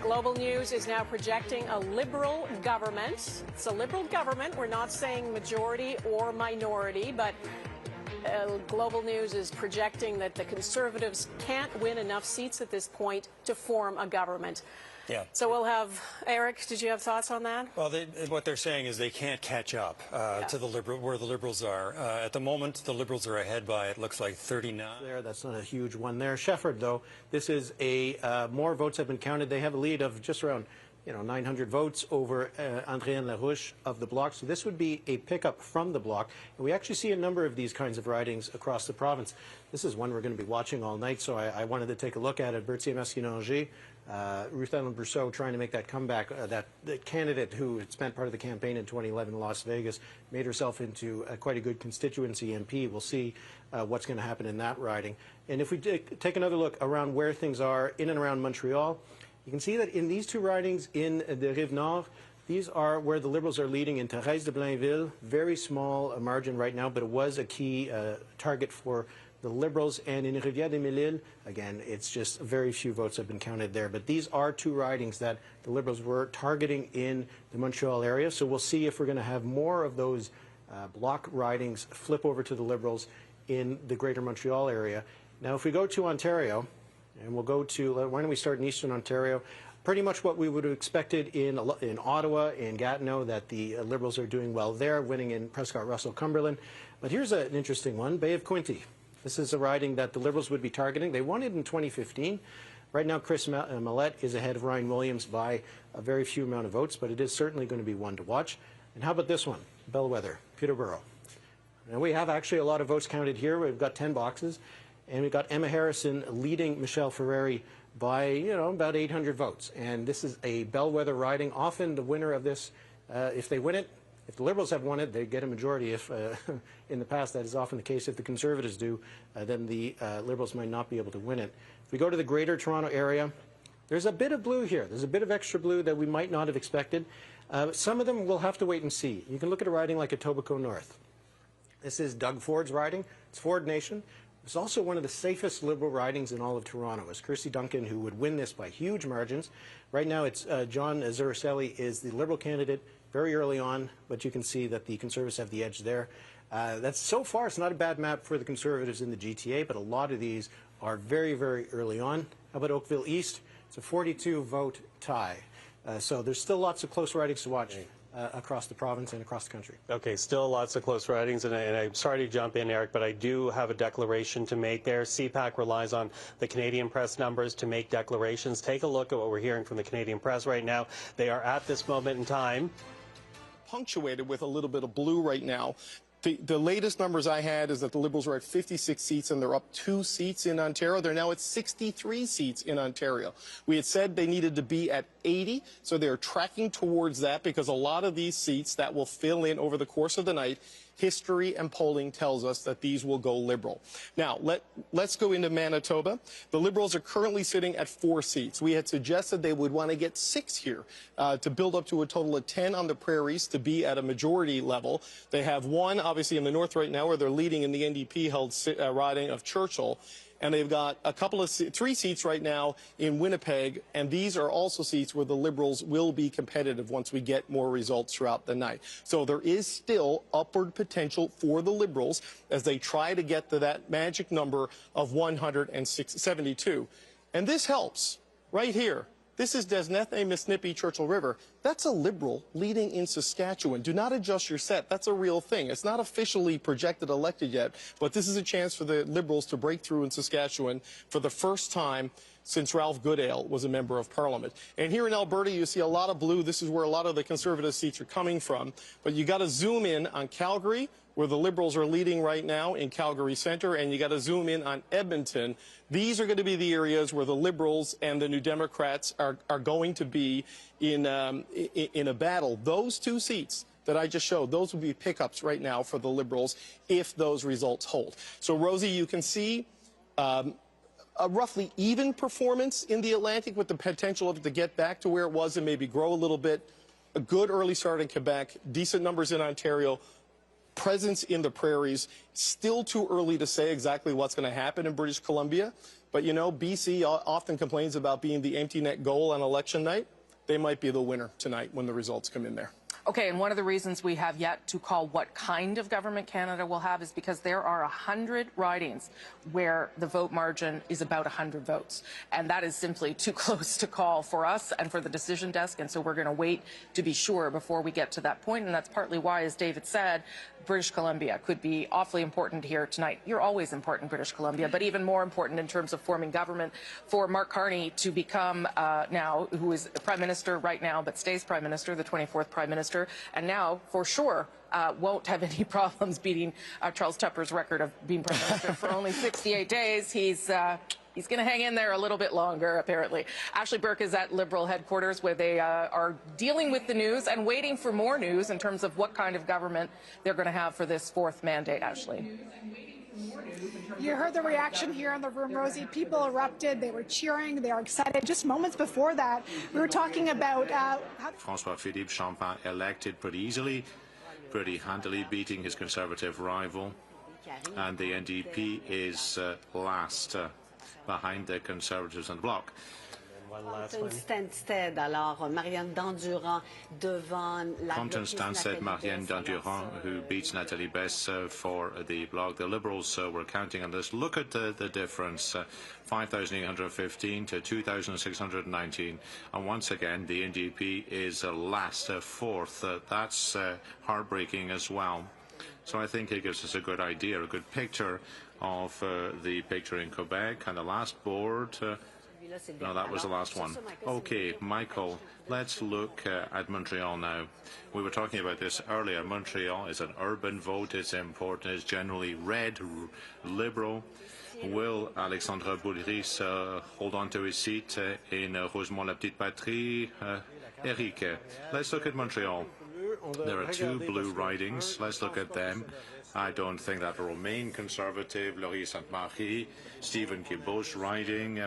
Global News is now projecting a Liberal government. It's a Liberal government. We're not saying majority or minority, but Global News is projecting that the Conservatives can't win enough seats at this point to form a government. Yeah. So we'll have, Eric, did you have thoughts on that? Well, what they're saying is they can't catch up to where the Liberals are. At the moment, the Liberals are ahead by, it looks like, 39. That's not a huge one there. Shefford, though, this is more votes have been counted. They have a lead of just around 900 votes over Andréane Larouche of the Bloc. So this would be a pickup from the Bloc. And we actually see a number of these kinds of ridings across the province. This is one we're going to be watching all night, so I wanted to take a look at it. Berthier-Masquinongé, Ruth Ellen Brousseau trying to make that comeback. That candidate who had spent part of the campaign in 2011 in Las Vegas made herself into quite a good constituency MP. We'll see what's going to happen in that riding. And if we take another look around where things are in and around Montreal, you can see that in these two ridings in the Rive-Nord, these are where the Liberals are leading in Thérèse de Blainville. Very small margin right now, but it was a key target for the Liberals. And in Rivière-des-Mille-Îles, again, it's just very few votes have been counted there. But these are two ridings that the Liberals were targeting in the Montreal area. So we'll see if we're going to have more of those Bloc ridings flip over to the Liberals in the greater Montreal area. Now, if we go to Ontario, and we'll go to, why don't we start in Eastern Ontario? Pretty much what we would have expected in Ottawa and Gatineau, that the Liberals are doing well there, winning in Prescott, Russell, Cumberland. But here's an interesting one, Bay of Quinte. This is a riding that the Liberals would be targeting. They won it in 2015. Right now, Chris Mallette is ahead of Ryan Williams by a very few amount of votes, but it is certainly going to be one to watch. And how about this one, Bellwether, Peterborough? Now, we have actually a lot of votes counted here. We've got 10 boxes. And we've got Emma Harrison leading Michelle Ferreri by, about 800 votes. And this is a bellwether riding. Often the winner of this, if they win it, if the Liberals have won it, they get a majority. If in the past that is often the case. If the Conservatives do, then the Liberals might not be able to win it. If we go to the Greater Toronto Area, there's a bit of blue here. There's a bit of extra blue that we might not have expected. Some of them we'll have to wait and see. You can look at a riding like Etobicoke North. This is Doug Ford's riding. It's Ford Nation. It's also one of the safest Liberal ridings in all of Toronto. It's Kirsty Duncan who would win this by huge margins. Right now, it's John Zuricelli is the Liberal candidate very early on, but you can see that the Conservatives have the edge there. That's so far, it's not a bad map for the Conservatives in the GTA, but a lot of these are very, very early on. How about Oakville East? It's a 42-vote tie. So there's still lots of close ridings to watch. Across the province and across the country. Okay, still lots of close ridings, and I'm sorry to jump in, Eric, but I do have a declaration to make there. CPAC relies on the Canadian press numbers to make declarations. Take a look at what we're hearing from the Canadian press right now. They are at this moment in time punctuated with a little bit of blue right now. The latest numbers I had is that the Liberals were at 56 seats and they're up 2 seats in Ontario. They're now at 63 seats in Ontario. We had said they needed to be at 80, so they're tracking towards that because a lot of these seats that will fill in over the course of the night, history and polling tells us that these will go Liberal. Now, let's go into Manitoba. The Liberals are currently sitting at 4 seats. We had suggested they would want to get 6 here to build up to a total of 10 on the prairies to be at a majority level. They have 1, obviously, in the north right now where they're leading in the NDP-held riding of Churchill. And they've got a couple of 3 seats right now in Winnipeg, and these are also seats where the Liberals will be competitive once we get more results throughout the night. So there is still upward potential for the Liberals as they try to get to that magic number of 172. And this helps right here. This is Desnethé, Misnippy, Churchill River. That's a Liberal leading in Saskatchewan. Do not adjust your set. That's a real thing. It's not officially projected elected yet, but this is a chance for the Liberals to break through in Saskatchewan for the first time since Ralph Goodale was a member of Parliament. And here in Alberta, you see a lot of blue. This is where a lot of the Conservative seats are coming from. But you got to zoom in on Calgary, where the Liberals are leading right now in Calgary Centre, and you got to zoom in on Edmonton. These are going to be the areas where the Liberals and the New Democrats are going to be in a battle. Those 2 seats that I just showed, those would be pickups right now for the Liberals if those results hold. So, Rosie, you can see a roughly even performance in the Atlantic with the potential of it to get back to where it was and maybe grow a little bit. A good early start in Quebec, decent numbers in Ontario, presence in the prairies. Still too early to say exactly what's going to happen in British Columbia. But, you know, BC often complains about being the empty net goal on election night. They might be the winner tonight when the results come in there. Okay, and one of the reasons we have yet to call what kind of government Canada will have is because there are 100 ridings where the vote margin is about 100 votes. And that is simply too close to call for us and for the decision desk. And so we're going to wait to be sure before we get to that point. And that's partly why, as David said, British Columbia could be awfully important here tonight. You're always important, British Columbia, but even more important in terms of forming government for Mark Carney to become now, who is Prime Minister right now, but stays Prime Minister, the 24th Prime Minister, and now, for sure, won't have any problems beating Charles Tupper's record of being Prime Minister for only 68 days. He's going to hang in there a little bit longer, apparently. Ashley Burke is at Liberal headquarters, where they are dealing with the news and waiting for more news in terms of what kind of government they're going to have for this fourth mandate. Ashley. You heard the reaction here in the room, Rosie. People erupted. They were cheering. They were excited. Just moments before that, we were talking about François-Philippe Champagne elected pretty easily, pretty handily, beating his Conservative rival. And the NDP is last behind the Conservatives and Bloc. Carlton Stansted, alors Marianne Dandurand devant la Carlton Stansted, Marianne Dandurand, who beats Nathalie Bess for the Bloc. The Liberals were counting on this. Look at the difference, 5,815 to 2,619. And once again, the NDP is last, fourth. That's heartbreaking as well. So I think it gives us a good idea, a good picture of the picture in Quebec. And the last board... no, that was the last one. Okay, Michael, let's look at Montreal now. We were talking about this earlier. Montreal is an urban vote. It's important. It's generally red, Liberal. Will Alexandre Boulris hold on to his seat in Rosemont-la-Petite-Patrie? Eric, let's look at Montreal. There are two blue ridings. Let's look at them. I don't think that will remain Conservative. Laurier Sainte-Marie, Stephen Guilbeault's riding.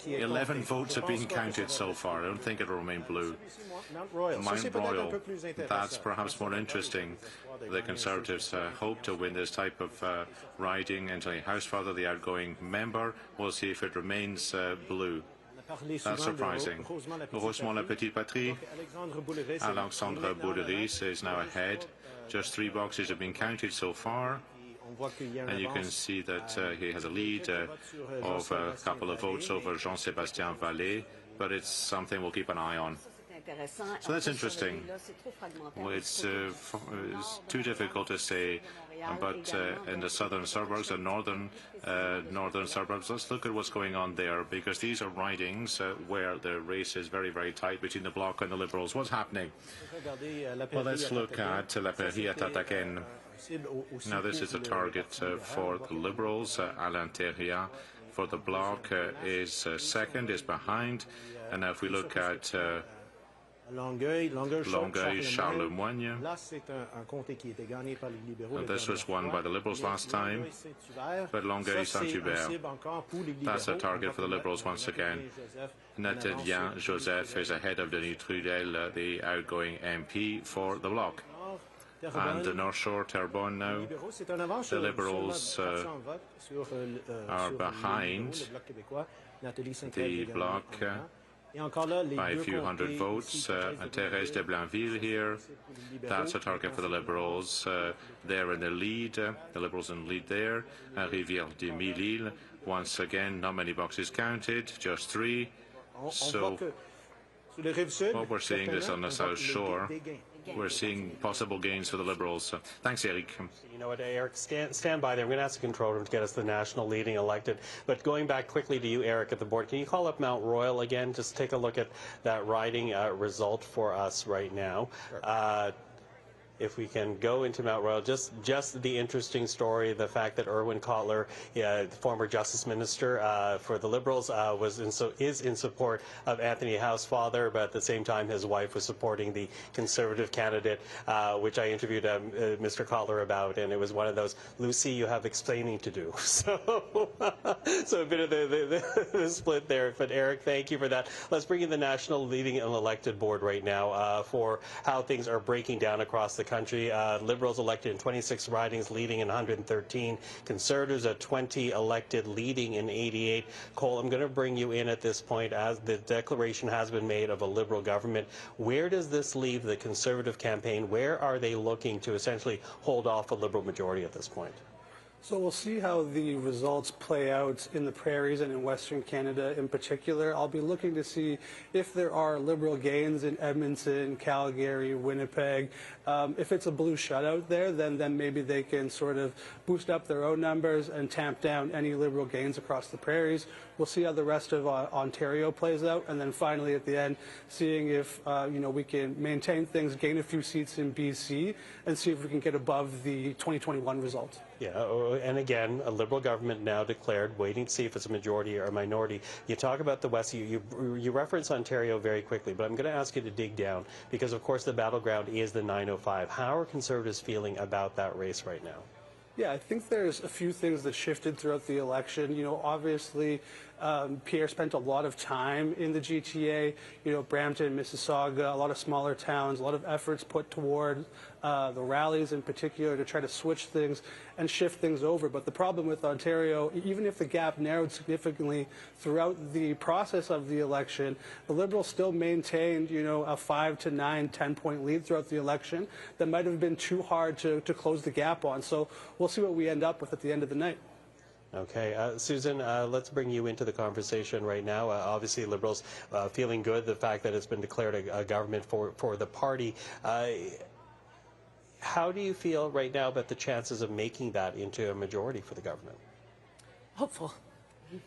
11 votes have been counted so far. I don't think it will remain blue. Mount Royal, that's perhaps more interesting. The Conservatives hope to win this type of riding. Anthony Housefather, the outgoing member, we'll see if it remains blue. That's surprising. Rosemont-la-Petite-Patrie, Alexandre Boulris is now ahead. Just 3 boxes have been counted so far. And you can see that he has a lead of a couple of votes over Jean-Sébastien Vallée, but it's something we'll keep an eye on. So that's interesting. Well, it's too difficult to say, but in the southern suburbs, the northern suburbs, let's look at what's going on there, because these are ridings where the race is very, very tight between the Bloc and the Liberals. What's happening? Well, let's look at La Prairie à Tataken. Now, this is a target for the Liberals. Alain Thériat for the Bloc is second, is behind. And now if we look at Longueuil, Charlemagne. This was won by the Liberals last time, but Longueuil, Saint-Hubert. That's a target for the Liberals once again. Nathan Joseph is ahead of Denis Trudel, the outgoing MP for the Bloc. And the North Shore, Terrebonne now, the Liberals are behind the Bloc by a few hundred votes. Thérèse de Blainville here, that's a target for the Liberals. They're in the lead, the Liberals in the lead there. Rivière-du-Mille, once again, not many boxes counted, just 3. So what we're seeing is on the South Shore. We're seeing possible gains for the Liberals. Thanks, Eric. You know what, Eric, stand by there. I'm going to ask the control room to get us the national leading elected. But going back quickly to you, Eric, at the board, can you call up Mount Royal again? Just take a look at that riding result for us right now. Sure. If we can go into Mount Royal, just the interesting story, the fact that Irwin Cotler, the former Justice Minister for the Liberals, is in support of Anthony Housefather, but at the same time his wife was supporting the Conservative candidate, which I interviewed Mr. Cotler about, and it was one of those, Lucy, you have explaining to do. So a bit of the split there. But Eric, thank you for that. Let's bring in the national leading and elected board right now for how things are breaking down across the country. Liberals elected in 26 ridings, leading in 113. Conservatives at 20 elected, leading in 88. Cole, I'm going to bring you in at this point as the declaration has been made of a Liberal government. Where does this leave the Conservative campaign? Where are they looking to essentially hold off a Liberal majority at this point? So we'll see how the results play out in the prairies and in Western Canada in particular. I'll be looking to see if there are Liberal gains in Edmonton, Calgary, Winnipeg. If it's a blue shutout there, then maybe they can sort of boost up their own numbers and tamp down any Liberal gains across the prairies. We'll see how the rest of Ontario plays out, and then finally at the end, seeing if we can maintain things, gain a few seats in BC, and see if we can get above the 2021 results. Yeah, and again, a Liberal government now declared, waiting to see if it's a majority or a minority. You talk about the West, you reference Ontario very quickly, but I'm going to ask you to dig down, because of course the battleground is the 905. How are Conservatives feeling about that race right now? Yeah, I think there's a few things that shifted throughout the election. Obviously, Pierre spent a lot of time in the GTA, Brampton, Mississauga, a lot of smaller towns, a lot of efforts put toward the rallies in particular to try to switch things and shift things over. But the problem with Ontario, even if the gap narrowed significantly throughout the process of the election, the Liberals still maintained, a 5 to 9, 10-point lead throughout the election that might have been too hard to close the gap on. So we'll see what we end up with at the end of the night. Okay, Susan, let's bring you into the conversation right now. Obviously, Liberals feeling good, the fact that it's been declared a government for the party. How do you feel right now about the chances of making that into a majority for the government? Hopeful.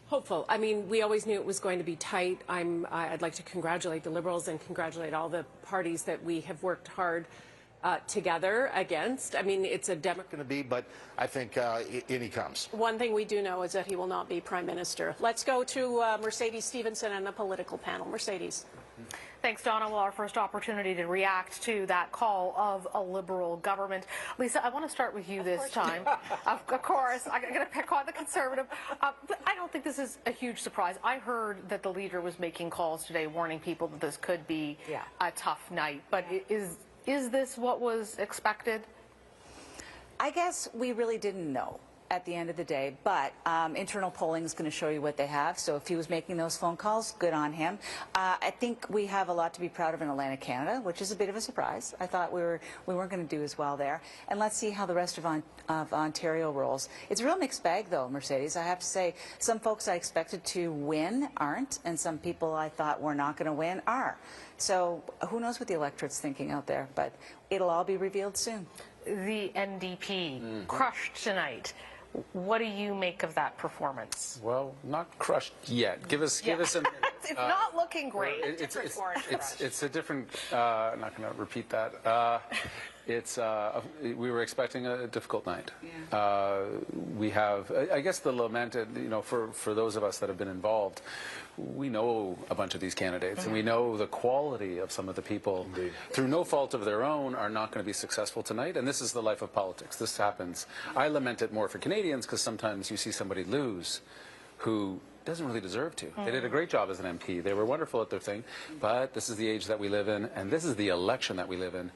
Hopeful. I mean, we always knew it was going to be tight. I'd like to congratulate the Liberals and congratulate all the parties that we have worked hard together against. I mean, it's a Democrat going to be, but I think in he comes. One thing we do know is that he will not be Prime Minister. Let's go to Mercedes Stevenson and the political panel. Mercedes. Thanks, Donna. Well, our first opportunity to react to that call of a Liberal government. Lisa, I want to start with you this time. Of course, I'm going to pick on the Conservative. But I don't think this is a huge surprise. I heard that the leader was making calls today warning people that this could be a tough night. But is this what was expected? I guess we really didn't know at the end of the day, but internal polling is going to show you what they have. So if he was making those phone calls, good on him. I think we have a lot to be proud of in Atlantic Canada, which is a bit of a surprise. I thought we weren't going to do as well there. And let's see how the rest of Ontario rolls. It's a real mixed bag, though, Mercedes. I have to say, some folks I expected to win aren't, and some people I thought were not going to win are. So who knows what the electorate's thinking out there, but it'll all be revealed soon. The NDP crushed tonight. What do you make of that performance? Well, not crushed yet. Give us a minute. It's not looking great. It's a different. I'm not going to repeat that. We were expecting a difficult night. Yeah. We have, I guess, the lamented. For those of us that have been involved, we know a bunch of these candidates, and we know the quality of some of the people, through no fault of their own, are not going to be successful tonight. And this is the life of politics. This happens. I lament it more for Canadians because sometimes you see somebody lose who doesn't really deserve to. They did a great job as an MP. They were wonderful at their thing. But this is the age that we live in, and this is the election that we live in.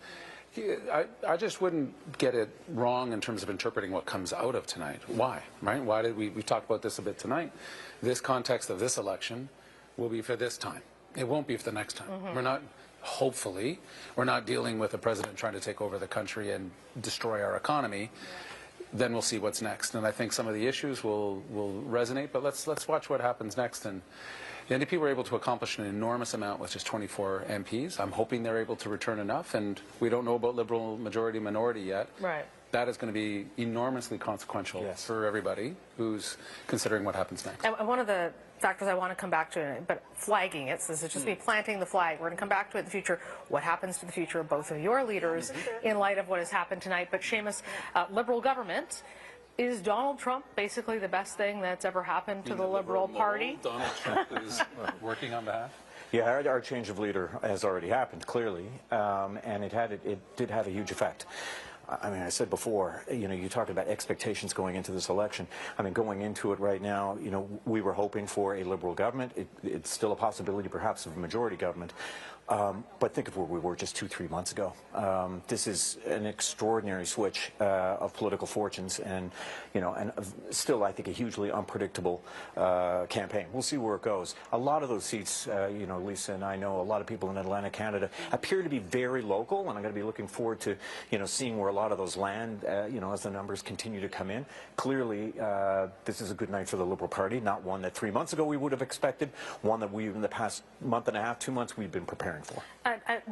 I just wouldn't get it wrong in terms of interpreting what comes out of tonight. Why? Right? Why did we talked about this a bit tonight? This context of this election will be for this time. It won't be for the next time. We're not, hopefully, we're not dealing with a president trying to take over the country and destroy our economy. Then we'll see what's next. And I think some of the issues will resonate, but let's watch what happens next. And the NDP were able to accomplish an enormous amount with just 24 MPs. I'm hoping they're able to return enough, and we don't know about Liberal majority minority yet. Right. That is going to be enormously consequential for everybody who's considering what happens next. And one of the factors I want to come back to, but flagging it, so this is just me planting the flag. We're going to come back to it in the future. What happens to the future of both of your leaders in light of what has happened tonight? But Seamus, Liberal government. Is Donald Trump basically the best thing that's ever happened to the Liberal Party? Donald Trump is working on behalf? Yeah, our change of leader has already happened, clearly, and it did have a huge effect. I mean, I said before, you talked about expectations going into this election. I mean, going into it right now, we were hoping for a Liberal government. It's still a possibility, perhaps, of a majority government. But think of where we were just 2-3 months ago. This is an extraordinary switch of political fortunes, and still, I think, a hugely unpredictable campaign. We'll see where it goes. A lot of those seats, Lisa and I know a lot of people in Atlantic Canada appear to be very local, and I'm going to be looking forward to seeing where a lot of those land, as the numbers continue to come in. Clearly, this is a good night for the Liberal Party, not one that 3 months ago we would have expected, one that we, in the past month and a half, 2 months, we've been preparing for.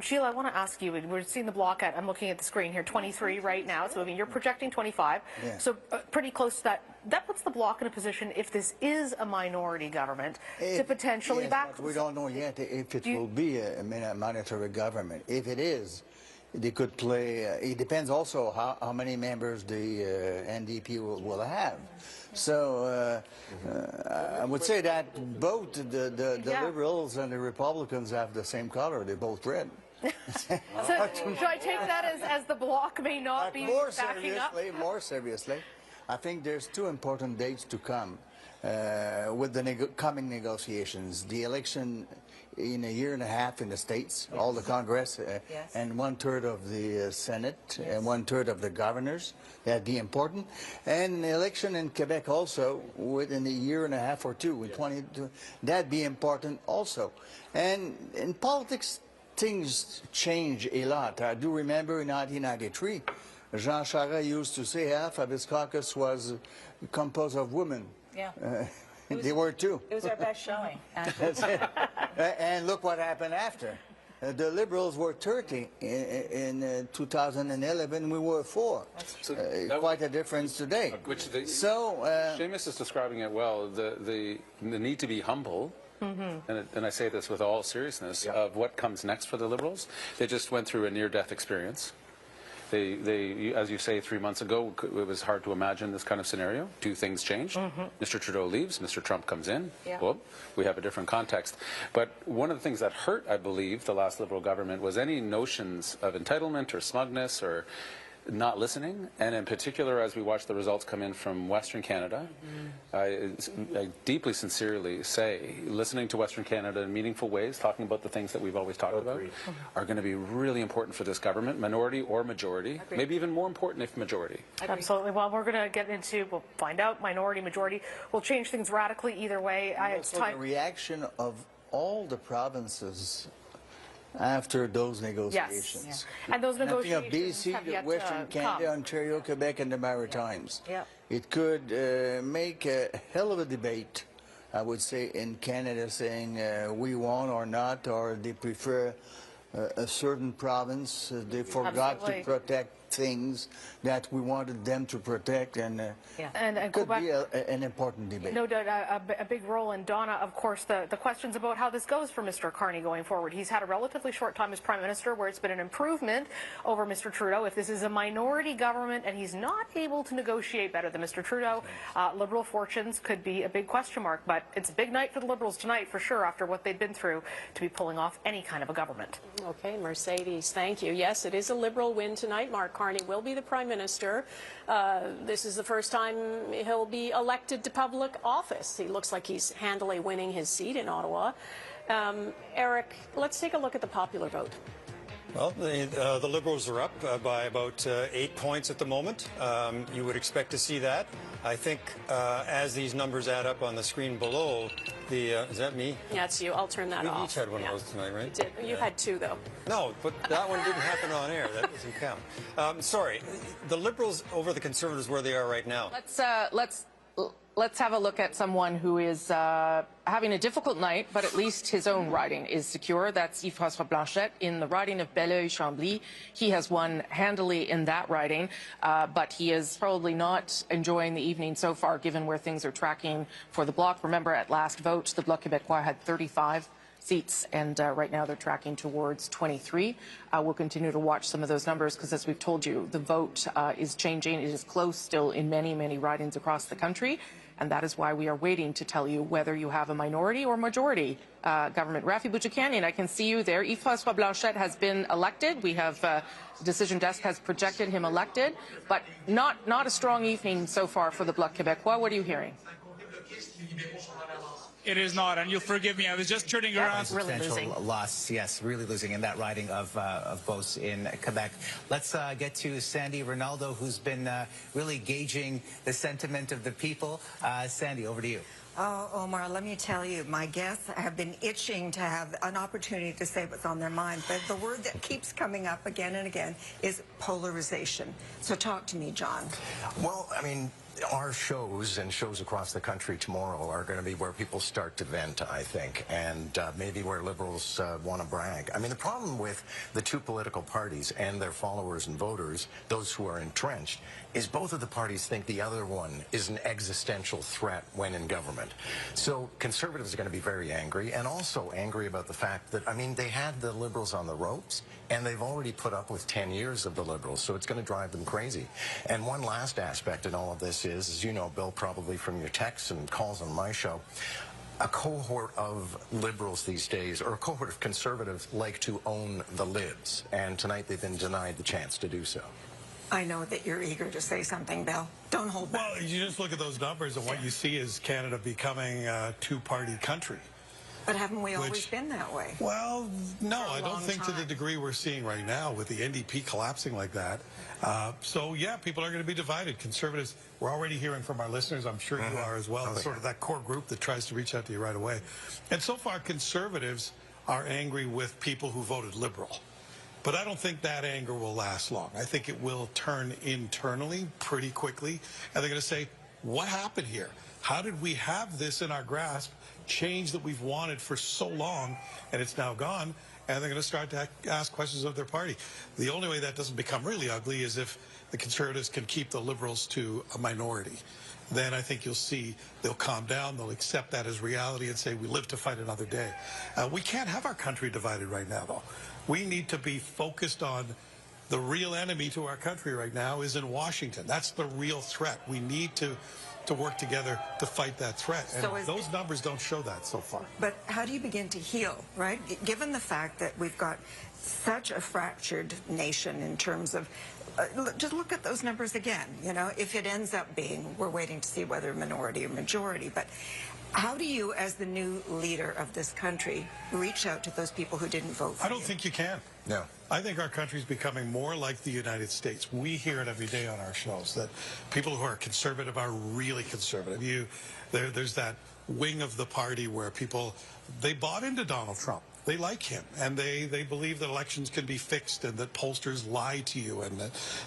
Gilles, I want to ask you, we're seeing the block at, I'm looking at the screen here, 23 right now. It's moving. You're projecting 25. Yeah. So pretty close to that. That puts the bloc in a position, if this is a minority government, to potentially back. We don't know yet if it will be a minority government. If it is, they could play. It depends also how many members the NDP will have. So I would say that both the Liberals and the Republicans have the same color. They're both red. So should I take that as the bloc may not be backing up? More seriously, I think there's 2 important dates to come with the coming negotiations. The election in a year and a half in the States, all the Congress, and 1/3 of the Senate, and 1/3 of the governors. That'd be important. And the election in Quebec also within a year and a half or 2, in 22. That'd be important also. And in politics, things change a lot. I do remember in 1993, Jean Charest used to say half of his caucus was composed of women. Yeah. They were too. It was our best showing. That's it. And look what happened after. The Liberals were 30 in 2011. We were 4. Quite a difference today. Seamus is describing it well. The need to be humble. And I say this with all seriousness of what comes next for the Liberals. They just went through a near-death experience. They, as you say, 3 months ago, it was hard to imagine this kind of scenario. 2 things changed. Mr. Trudeau leaves. Mr. Trump comes in. Whoop, we have a different context. But one of the things that hurt, I believe, the last Liberal government was any notions of entitlement or smugness or not listening, and in particular, as we watch the results come in from Western Canada, I deeply sincerely say listening to Western Canada in meaningful ways, talking about the things that we've always talked about, are going to be really important for this government, minority or majority, maybe even more important if majority. Absolutely. Well, we're going to get into, we'll find out, minority, majority. We'll change things radically either way. The reaction of all the provinces after those negotiations. Yes. And those negotiations of BC, Western Canada, Ontario, Quebec, and the Maritimes. It could make a hell of a debate, I would say, in Canada, saying we won or not, or they prefer a certain province. They forgot to protect things that we wanted them to protect, and it could be an important debate. No doubt a big role. And Donna, of course, the questions about how this goes for Mr. Carney going forward. He's had a relatively short time as Prime Minister where it's been an improvement over Mr. Trudeau. If this is a minority government and he's not able to negotiate better than Mr. Trudeau, Liberal fortunes could be a big question mark. But it's a big night for the Liberals tonight, for sure, after what they've been through, to be pulling off any kind of a government. Okay, Mercedes, thank you. Yes, it is a Liberal win tonight. Mark Carney will be the Prime Minister. This is the first time he'll be elected to public office. He looks like he's handily winning his seat in Ottawa. Eric, let's take a look at the popular vote. Well, the Liberals are up by about 8 points at the moment. You would expect to see that. I think as these numbers add up on the screen below, is that me? Yeah, it's you. I'll turn that off. We each had one of those tonight, right? You had 2, though. No, but that one didn't happen on air. That doesn't count. Sorry. The Liberals over the Conservatives where they are right now. Let's have a look at someone who is having a difficult night, but at least his own riding is secure. That's Yves-François Blanchet in the riding of Belleuil-Chambly. He has won handily in that riding, but he is probably not enjoying the evening so far, given where things are tracking for the Bloc. Remember, at last vote, the Bloc Québécois had 35 seats, and right now they're tracking towards 23. We'll continue to watch some of those numbers because, as we've told you, the vote is changing. It is close still in many, many ridings across the country. and that is why we are waiting to tell you whether you have a minority or majority government. Rafi Bouchikanian, I can see you there. Yves-François Blanchet has been elected. We have Decision Desk has projected him elected, but not a strong evening so far for the Bloc Québécois. What are you hearing? It is not, and you'll forgive me, I was just turning around. Really losing. Loss, yes, really losing in that riding of votes in Quebec. Let's get to Sandy Ronaldo, who's been really gauging the sentiment of the people. Sandy, over to you. Oh, Omar, let me tell you, my guests have been itching to have an opportunity to say what's on their mind, but the word that keeps coming up again and again is polarization. So talk to me, John. Well, I mean, our shows and shows across the country tomorrow are going to be where people start to vent, I think, and maybe where Liberals want to brag. I mean, the problem with the two political parties and their followers and voters, those who are entrenched, is both of the parties think the other one is an existential threat when in government. So Conservatives are going to be very angry, and also angry about the fact that, I mean, they had the Liberals on the ropes, and they've already put up with 10 years of the Liberals, so it's going to drive them crazy. And one last aspect in all of this is, as you know, Bill, probably from your texts and calls on my show, a cohort of Liberals these days, or a cohort of Conservatives, like to own the libs, and tonight they've been denied the chance to do so. I know that you're eager to say something, Bill. Don't hold back. Well, you just look at those numbers, and what you see is Canada becoming a two-party country. But haven't we always been that way? Well, no, I don't think time. to the degree we're seeing right now with the NDP collapsing like that. So, yeah, people are going to be divided. Conservatives, we're already hearing from our listeners, I'm sure you are as well, sort of that core group that tries to reach out to you right away. And so far, Conservatives are angry with people who voted Liberal. But I don't think that anger will last long. I think it will turn internally pretty quickly. And they're going to say, what happened here? How did we have this in our grasp, change that we've wanted for so long, and it's now gone? And they're going to start to ask questions of their party. The only way that doesn't become really ugly is if the Conservatives can keep the Liberals to a minority. Then I think you'll see they'll calm down, they'll accept that as reality and say, we live to fight another day. We can't have our country divided right now, though. We need to be focused on the real enemy to our country right now is in Washington. That's the real threat. We need to work together to fight that threat. And so those numbers don't show that so far. But how do you begin to heal, right? Given the fact that we've got such a fractured nation in terms of just look at those numbers again. You know, if it ends up being, we're waiting to see whether minority or majority, but how do you, as the new leader of this country, reach out to those people who didn't vote for you? I don't think you can. No. I think our country's becoming more like the United States. We hear it every day on our shows that people who are conservative are really conservative. There's that wing of the party where people, they bought into Donald Trump. They like him, and they believe that elections can be fixed and that pollsters lie to you and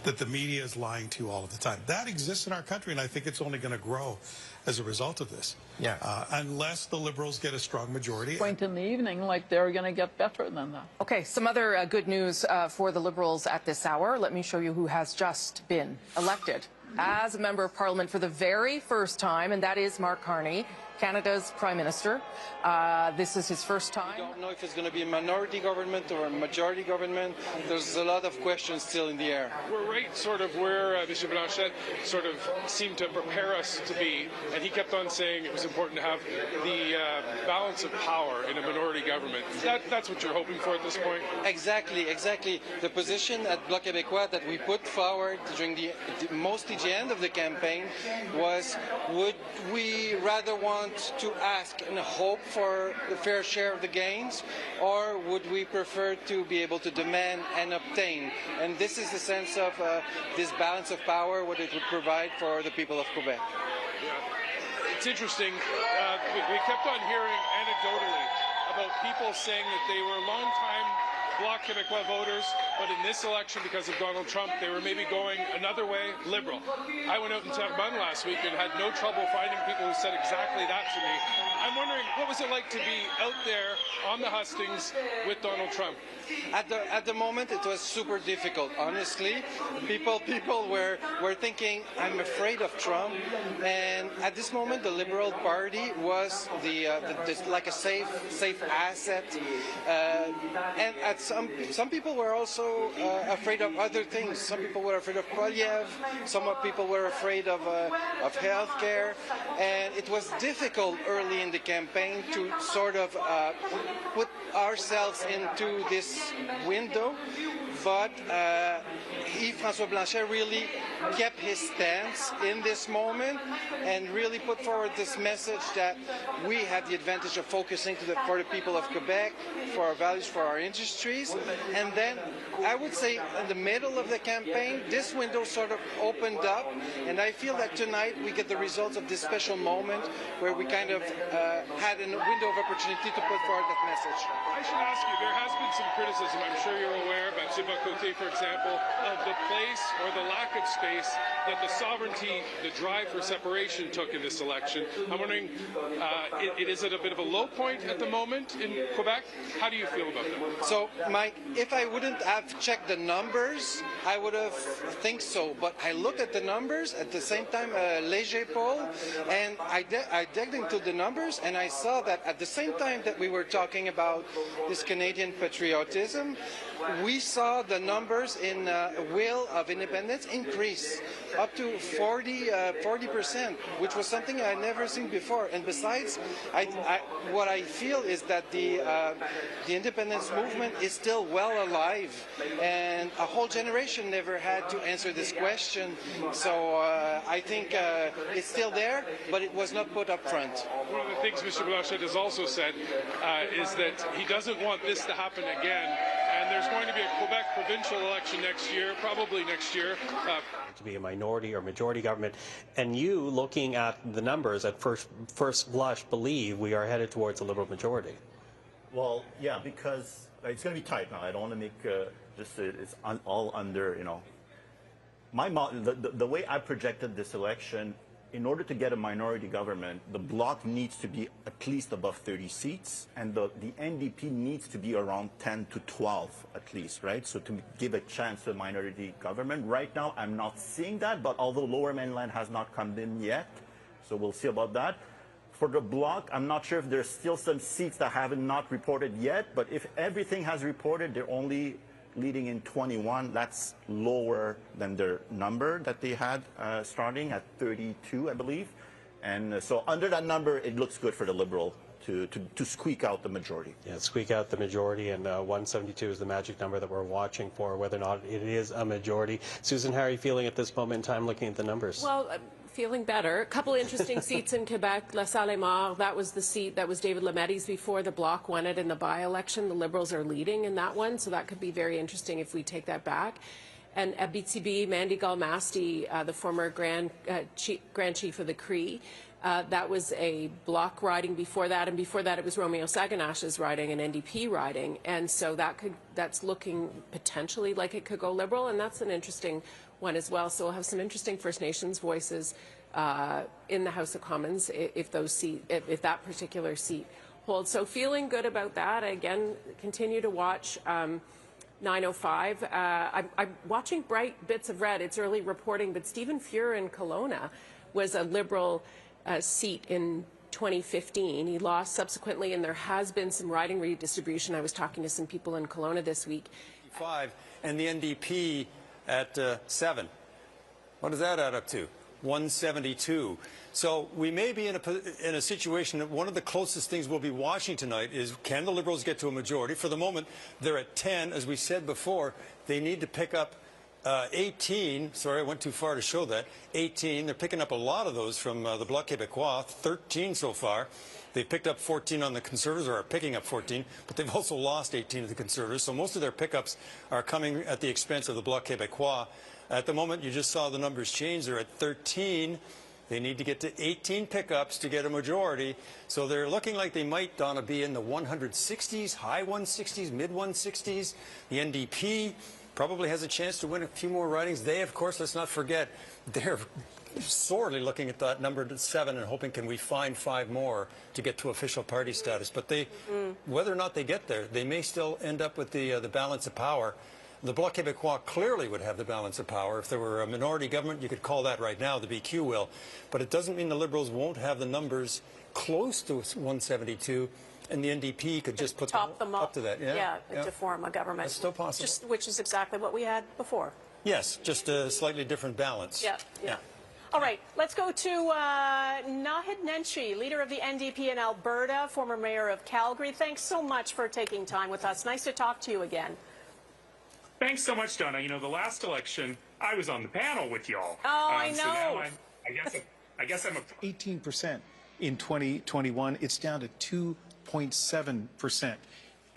that the media is lying to you all of the time. That exists in our country, and I think it's only going to grow as a result of this. Yeah. Unless the Liberals get a strong majority. Point in the evening like they're going to get better than that. Okay, some other good news for the Liberals at this hour. Let me show you who has just been elected as a member of Parliament for the very first time, and that is Mark Carney, Canada's Prime Minister. This is his first time. We don't know if it's going to be a minority government or a majority government. There's a lot of questions still in the air. We're right sort of where Mr. Blanchet sort of seemed to prepare us to be, and he kept on saying it was important to have the balance of power in a minority government. That's what you're hoping for at this point? Exactly, exactly. The position at Bloc Québécois that we put forward during mostly the end of the campaign was, would we rather want to ask and hope for the fair share of the gains, or would we prefer to be able to demand and obtain? And this is the sense of this balance of power, what it would provide for the people of Quebec. Yeah. It's interesting. We kept on hearing anecdotally about people saying that they were long-time Bloc Québécois voters, but in this election, because of Donald Trump, they were maybe going another way, Liberal. I went out in Terrebonne last week and had no trouble finding people who said exactly that to me. I I'm wondering, what was it like to be out there on the hustings with Donald Trump? At the moment, it was super difficult. Honestly, people were thinking, I'm afraid of Trump, and at this moment, the Liberal Party was like a safe asset, and at some people were also afraid of other things. Some people were afraid of Poilievre. Some people were afraid of healthcare, and it was difficult early in the campaign to sort of put ourselves into this window, but Yves-François Blanchet really kept his stance in this moment and really put forward this message that we have the advantage of focusing for the people of Quebec, for our values, for our industries. And then I would say in the middle of the campaign, this window sort of opened up, and I feel that tonight we get the results of this special moment where we kind of had a window of opportunity to put forward that message. I should ask you, there has been some criticism, I'm sure you're aware, about Côté, for example, of the place or the lack of space that the sovereignty, the drive for separation took in this election. I'm wondering, is it a bit of a low point at the moment in Quebec? How do you feel about that? So, Mike, if I wouldn't have checked the numbers, I would have think so. But I looked at the numbers at the same time, Léger poll, and I dug into the numbers, and I saw that at the same time that we were talking about this Canadian patriotism, we saw the numbers in will of independence increase up to 40%, which was something I'd never seen before. And besides, what I feel is that the independence movement is still well alive, and a whole generation never had to answer this question. So I think it's still there, but it was not put up front. One of the things Mr. Blanchet has also said is that he doesn't want this to happen again. And there's going to be a Quebec provincial election next year, probably next year. To be a minority or majority government, and you, looking at the numbers at first blush, believe we are headed towards a Liberal majority. Well, yeah, because it's going to be tight now. I don't want to make it's all under, you know. The way I projected this election, in order to get a minority government, the bloc needs to be at least above 30 seats, and the NDP needs to be around 10 to 12 at least, right? So to give a chance to a minority government. Right now, I'm not seeing that, but although Lower Mainland has not come in yet, so we'll see about that. For the bloc, I'm not sure if there's still some seats that haven't not reported yet, but if everything has reported, they're only leading in 21. That's lower than their number that they had starting at 32, I believe. And so under that number, it looks good for the Liberal to squeak out the majority. Yeah, squeak out the majority, and 172 is the magic number that we're watching for, whether or not it is a majority. Susan, how are you feeling at this moment in time looking at the numbers? Well, feeling better. A couple of interesting seats in Quebec. La Salle-et-Mort, that was the seat that was David Lamette's before. The Bloc won it in the by-election. The Liberals are leading in that one, so that could be very interesting if we take that back. And Abitibi, Mandy Galmasti, the former Grand Chief of the Cree, that was a Bloc riding before that, and before that it was Romeo Saganash's riding, an NDP riding, and so that's looking potentially like it could go Liberal, and that's an interesting one as well. So we'll have some interesting First Nations voices in the House of Commons if that particular seat holds. So feeling good about that. Again, continue to watch 905. I'm watching Bright Bits of Red. It's early reporting, but Stephen Fuhr in Kelowna was a Liberal seat in 2015. He lost subsequently, and there has been some riding redistribution. I was talking to some people in Kelowna this week. 5 and the NDP at 7. What does that add up to? 172. So we may be in a situation that one of the closest things we'll be watching tonight is, can the Liberals get to a majority? For the moment, they're at 10. As we said before, they need to pick up 18. Sorry, I went too far to show that. 18. They're picking up a lot of those from the Bloc Québécois, 13 so far. They've picked up 14 on the Conservatives, or are picking up 14, but they've also lost 18 of the Conservatives. So most of their pickups are coming at the expense of the Bloc Québécois. At the moment, you just saw the numbers change. They're at 13. They need to get to 18 pickups to get a majority. So they're looking like they might, Donna, be in the 160s, high 160s, mid 160s. The NDP probably has a chance to win a few more ridings. They, of course, let's not forget, they're sorely looking at that number 7 and hoping, can we find 5 more to get to official party status? But they, whether or not they get there, they may still end up with the balance of power. The Bloc Québécois clearly would have the balance of power. If there were a minority government, you could call that right now, the BQ will. But it doesn't mean the Liberals won't have the numbers close to 172, and the NDP could just put them up to that. Yeah, to form a government. It's still possible. Which is exactly what we had before. Yes, just a slightly different balance. Yeah. All right, let's go to Nahid Nenshi, leader of the NDP in Alberta, former mayor of Calgary. Thanks so much for taking time with us. Nice to talk to you again. Thanks so much, Donna. You know, the last election, I was on the panel with y'all. Oh, I know. So now I guess I'm 18% in 2021. It's down to 2.7%.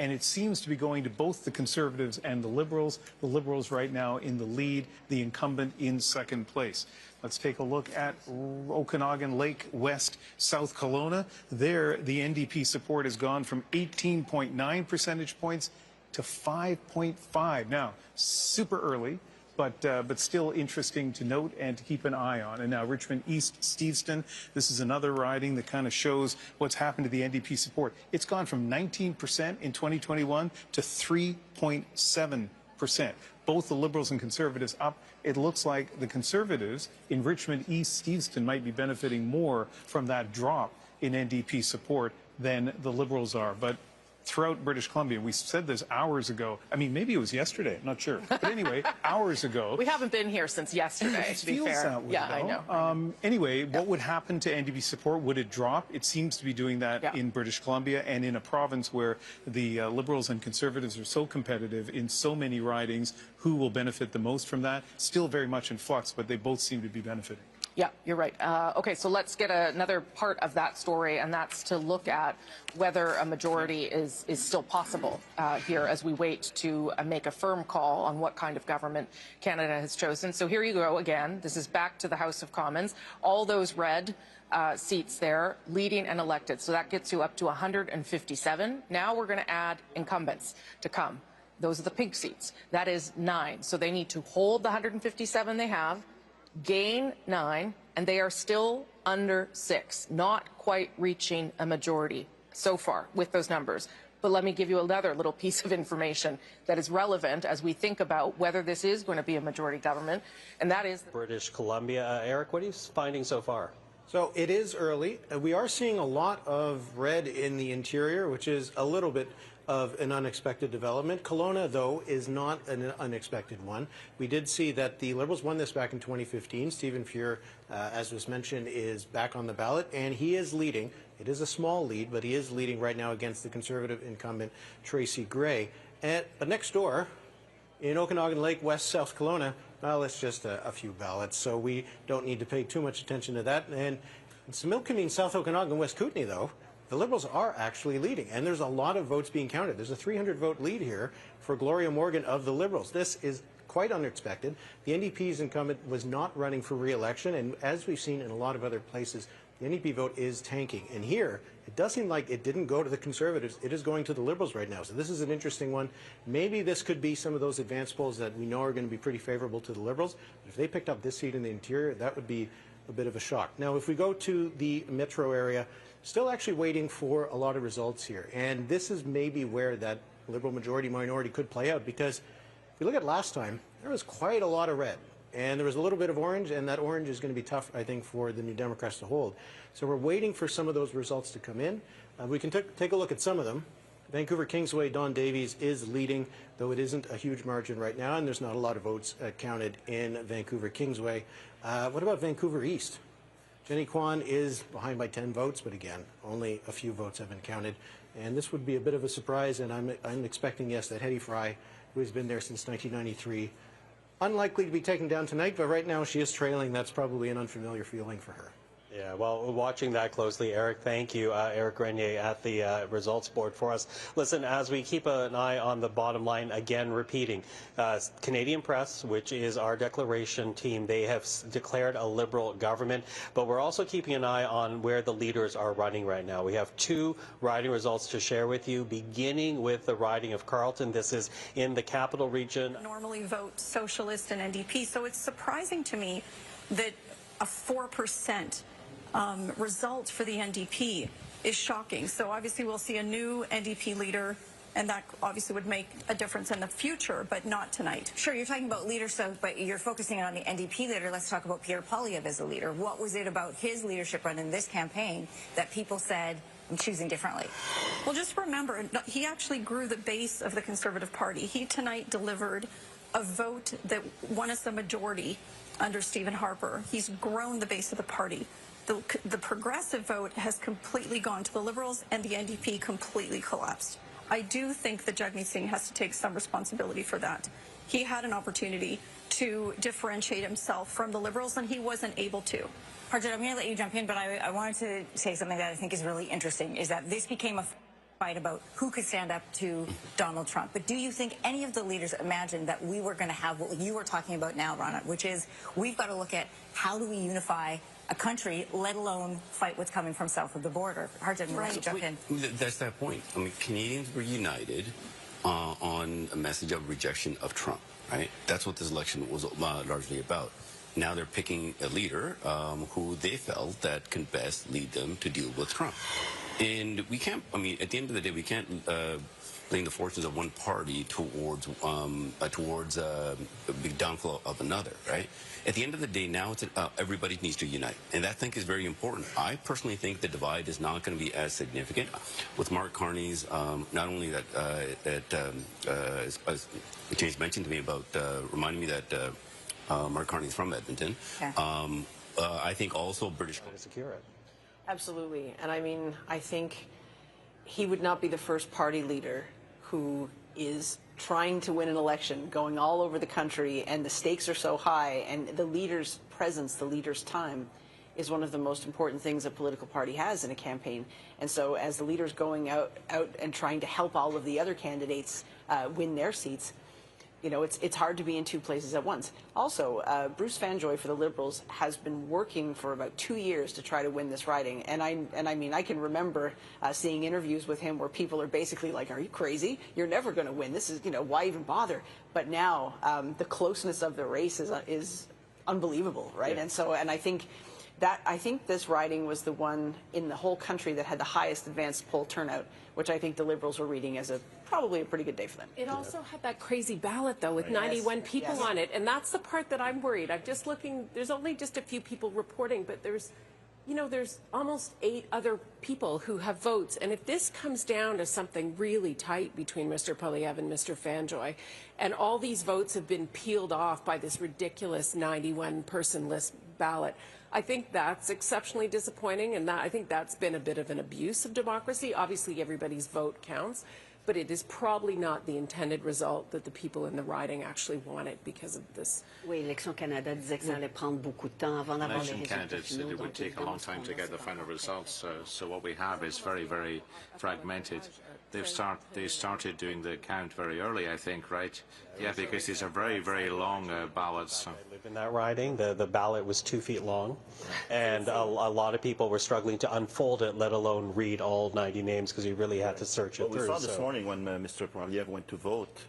And it seems to be going to both the Conservatives and the Liberals. The Liberals right now in the lead, the incumbent in second place. Let's take a look at Okanagan Lake West, South Kelowna. There, the NDP support has gone from 18.9 percentage points to 5.5. Now, super early, but still interesting to note and to keep an eye on. And now Richmond East Steveston, this is another riding that kind of shows what's happened to the NDP support. It's gone from 19% in 2021 to 3.7%. Both the Liberals and Conservatives up. It looks like the Conservatives in Richmond East Steveston might be benefiting more from that drop in NDP support than the Liberals are. But throughout British Columbia, we said this hours ago. I mean, maybe it was yesterday. I'm not sure. But anyway, hours ago. We haven't been here since yesterday, to be fair. It feels that way, yeah, though. I know. Anyway, what would happen to NDP support? Would it drop? It seems to be doing that in British Columbia and in a province where the Liberals and Conservatives are so competitive in so many ridings. Who will benefit the most from that? Still very much in flux, but they both seem to be benefiting. Yeah, you're right. Okay, so let's get another part of that story, and that's to look at whether a majority is still possible here as we wait to make a firm call on what kind of government Canada has chosen. So here you go again. This is back to the House of Commons. All those red seats there, leading and elected. So that gets you up to 157. Now we're going to add incumbents to come. Those are the pink seats. That is 9. So they need to hold the 157 they have, gain 9, and they are still under 6, not quite reaching a majority so far with those numbers. But let me give you another little piece of information that is relevant as we think about whether this is going to be a majority government, and that is British Columbia. Eric, what are you finding so far? So it is early. We are seeing a lot of red in the interior, which is a little bit of an unexpected development. Kelowna, though, is not an unexpected one. We did see that the Liberals won this back in 2015. Stephen Fuhr, as was mentioned, is back on the ballot, and he is leading. It is a small lead, but he is leading right now against the Conservative incumbent, Tracy Gray. But next door, in Okanagan Lake, West South Kelowna, well, it's just a few ballots, so we don't need to pay too much attention to that. And in Similkameen, South Okanagan, West Kootenay, though, the Liberals are actually leading, and there's a lot of votes being counted. There's a 300-vote lead here for Gloria Morgan of the Liberals. This is quite unexpected. The NDP's incumbent was not running for re-election, and as we've seen in a lot of other places, the NDP vote is tanking. And here, it does seem like it didn't go to the Conservatives. It is going to the Liberals right now. So this is an interesting one. Maybe this could be some of those advance polls that we know are going to be pretty favorable to the Liberals. But if they picked up this seat in the interior, that would be a bit of a shock. Now, if we go to the metro area, still actually waiting for a lot of results here. And this is maybe where that Liberal majority-minority could play out, because if you look at last time, there was quite a lot of red. And there was a little bit of orange, and that orange is going to be tough, I think, for the New Democrats to hold. So we're waiting for some of those results to come in. We can take a look at some of them. Vancouver Kingsway, Don Davies is leading, though it isn't a huge margin right now, and there's not a lot of votes counted in Vancouver Kingsway. What about Vancouver East? Jenny Kwan is behind by 10 votes, but again, only a few votes have been counted. And this would be a bit of a surprise, and I'm expecting, yes, that Hetty Fry, who has been there since 1993, unlikely to be taken down tonight, but right now she is trailing. That's probably an unfamiliar feeling for her. Yeah, well, watching that closely, Eric, thank you. Eric Grenier at the results board for us. Listen, as we keep an eye on the bottom line, again, repeating, Canadian Press, which is our declaration team, they have declared a Liberal government, but we're also keeping an eye on where the leaders are running right now. We have 2 riding results to share with you, beginning with the riding of Carlton. This is in the capital region. Normally vote Socialist and NDP, so it's surprising to me that a 4% result for the NDP is shocking. So obviously we'll see a new NDP leader, and that obviously would make a difference in the future, but not tonight. Sure, you're talking about leadership, but you're focusing on the NDP leader. Let's talk about Pierre Poilievre as a leader. What was it about his leadership run in this campaign that people said, I'm choosing differently? Well, just remember, he actually grew the base of the Conservative Party. He tonight delivered a vote that won us a majority under Stephen Harper. He's grown the base of the party. The progressive vote has completely gone to the Liberals, and the NDP completely collapsed. I do think that Jagmeet Singh has to take some responsibility for that. He had an opportunity to differentiate himself from the Liberals, and he wasn't able to. Harjit, I'm going to let you jump in, but I wanted to say something that I think is really interesting, is that this became a fight about who could stand up to Donald Trump. But do you think any of the leaders imagined that we were going to have what you were talking about now, Rana, which is we've got to look at how do we unify a country, let alone fight what's coming from south of the border? Harjit, I'm going to let you jump in. That's that point. I mean, Canadians were united on a message of rejection of Trump, right? That's what this election was largely about. Now they're picking a leader who they felt that can best lead them to deal with Trump. And we can't, I mean, at the end of the day, we can't blame the fortunes of one party towards the big downfall of another, right? At the end of the day, now it's everybody needs to unite, and that I think is very important. I personally think the divide is not going to be as significant with Mark Carney's, not only that, James mentioned to me about, reminding me that Mark Carney's from Edmonton. Okay. I think also British secure it. Absolutely. And I mean, I think he would not be the first party leader who is trying to win an election, going all over the country, and the stakes are so high, and the leader's presence, the leader's time, is one of the most important things a political party has in a campaign. And so as the leader's going out and trying to help all of the other candidates win their seats, you know, it's hard to be in two places at once. Also, Bruce Fanjoy for the Liberals has been working for about 2 years to try to win this riding. And I mean, I can remember seeing interviews with him where people are basically like, are you crazy? You're never going to win. This is, you know, why even bother? But now the closeness of the race is unbelievable, right? Yeah. And so, and I think this riding was the one in the whole country that had the highest advanced poll turnout, which I think the Liberals were reading as probably a pretty good day for them. It also had that crazy ballot, though, with 91 people on it, and that's the part that I'm worried. I'm just looking, there's only just a few people reporting, but there's almost 8 other people who have votes, and if this comes down to something really tight between Mr. Poilievre and Mr. Fanjoy, and all these votes have been peeled off by this ridiculous 91-person list ballot, I think that's exceptionally disappointing, and I think that's been a bit of an abuse of democracy. Obviously, everybody's vote counts, but it is probably not the intended result that the people in the riding actually wanted because of this. Oui, Élections Canada disait que ça allait prendre beaucoup de temps avant d'avoir les Election résultats candidates said finaux. it would take a long time to get the final results. So what we have is very, very fragmented. They started doing the count very early, I think, right? Yeah, because these are very, very long ballots. I live in that riding. The ballot was 2 feet long, and a lot of people were struggling to unfold it, let alone read all 90 names, because you really had to search it through. We saw this morning when Mr. Poilievre went to vote.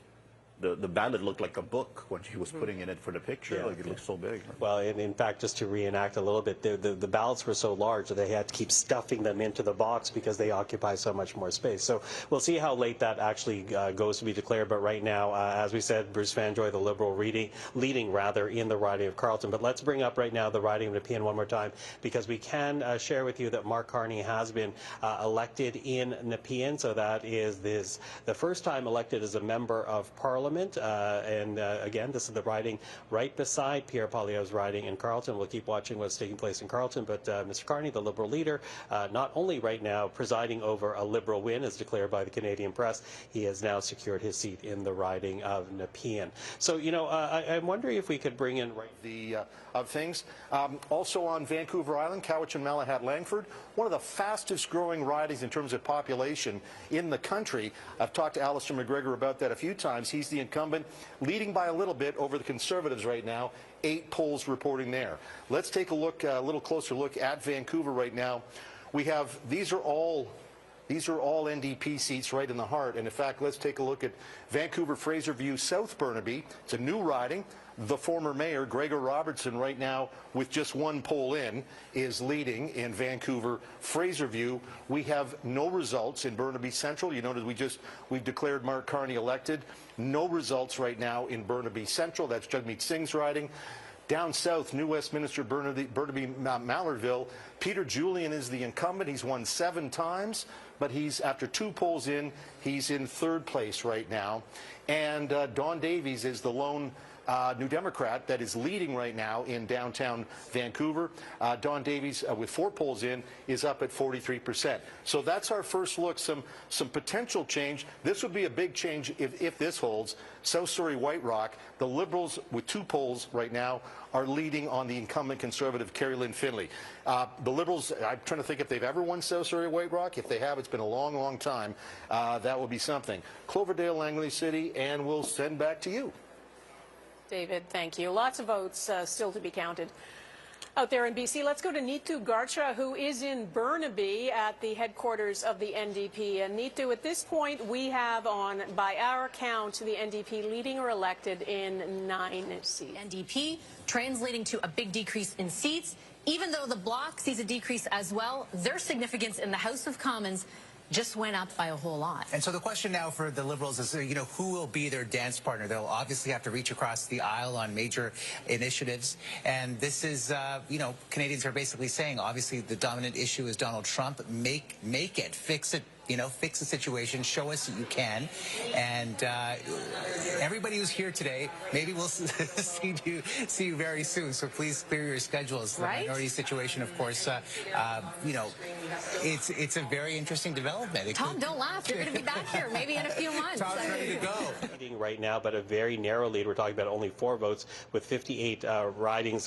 The ballot looked like a book when he was putting it in for the picture. Yeah. Like it looked so big. Well, in fact, just to reenact a little bit, the ballots were so large that they had to keep stuffing them into the box because they occupy so much more space. So we'll see how late that actually goes to be declared. But right now, as we said, Bruce Fanjoy, the Liberal, leading in the riding of Carlton. But let's bring up right now the riding of Nepean one more time, because we can share with you that Mark Carney has been elected in Nepean. So that is the first time elected as a member of Parliament. Again, this is the riding right beside Pierre Poilievre's riding in Carlton. We'll keep watching what's taking place in Carlton. But Mr. Carney, the Liberal leader, not only right now presiding over a Liberal win as declared by the Canadian press, he has now secured his seat in the riding of Nepean. So, you know, I'm wondering if we could bring in of things. Also on Vancouver Island, Cowichan, Malahat, Langford, one of the fastest growing ridings in terms of population in the country. I've talked to Alistair McGregor about that a few times. He's the incumbent, leading by a little bit over the Conservatives right now. 8 polls reporting there. Let's take a look, a little closer look at Vancouver right now. We have, these are all These are all NDP seats right in the heart. And in fact, let's take a look at Vancouver, Fraserview, South Burnaby. It's a new riding. The former mayor, Gregor Robertson, right now, with just one poll in, is leading in Vancouver, Fraserview. We have no results in Burnaby Central. You noted we've declared Mark Carney elected. No results right now in Burnaby Central. That's Jagmeet Singh's riding. Down south, New Westminster, Burnaby, Mallardville, Peter Julian is the incumbent. He's won 7 times, but he's, after 2 polls in, he's in 3rd place right now. And Don Davies is the lone New Democrat that is leading right now in downtown Vancouver. Don Davies, with 4 polls in, is up at 43%. So that's our first look, some potential change. This would be a big change if this holds. South Surrey White Rock, the Liberals, with 2 polls right now, are leading on the incumbent Conservative Kerry Lynn Finlay. The Liberals, I'm trying to think if they've ever won South Surrey White Rock. If they have, it's been a long, long time. That would be something. Cloverdale, Langley City, and we'll send back to you. David, thank you. Lots of votes still to be counted out there in BC. Let's go to Neetu Garcha, who is in Burnaby at the headquarters of the NDP. And Neetu, at this point, we have on, by our count, the NDP leading or elected in 9 seats. NDP translating to a big decrease in seats. Even though the Bloc sees a decrease as well, their significance in the House of Commons just went up by a whole lot. And so the question now for the Liberals is, who will be their dance partner? They'll obviously have to reach across the aisle on major initiatives. And this is, Canadians are basically saying, obviously, the dominant issue is Donald Trump. Make it, fix it. Fix the situation, show us that you can. And everybody who's here today, maybe we'll see you very soon. So please clear your schedules. The minority situation, of course, it's a very interesting development. Tom, don't laugh. You're going to be back here maybe in a few months. Tom's ready to go. Leading right now, but a very narrow lead. We're talking about only 4 votes with 58 riding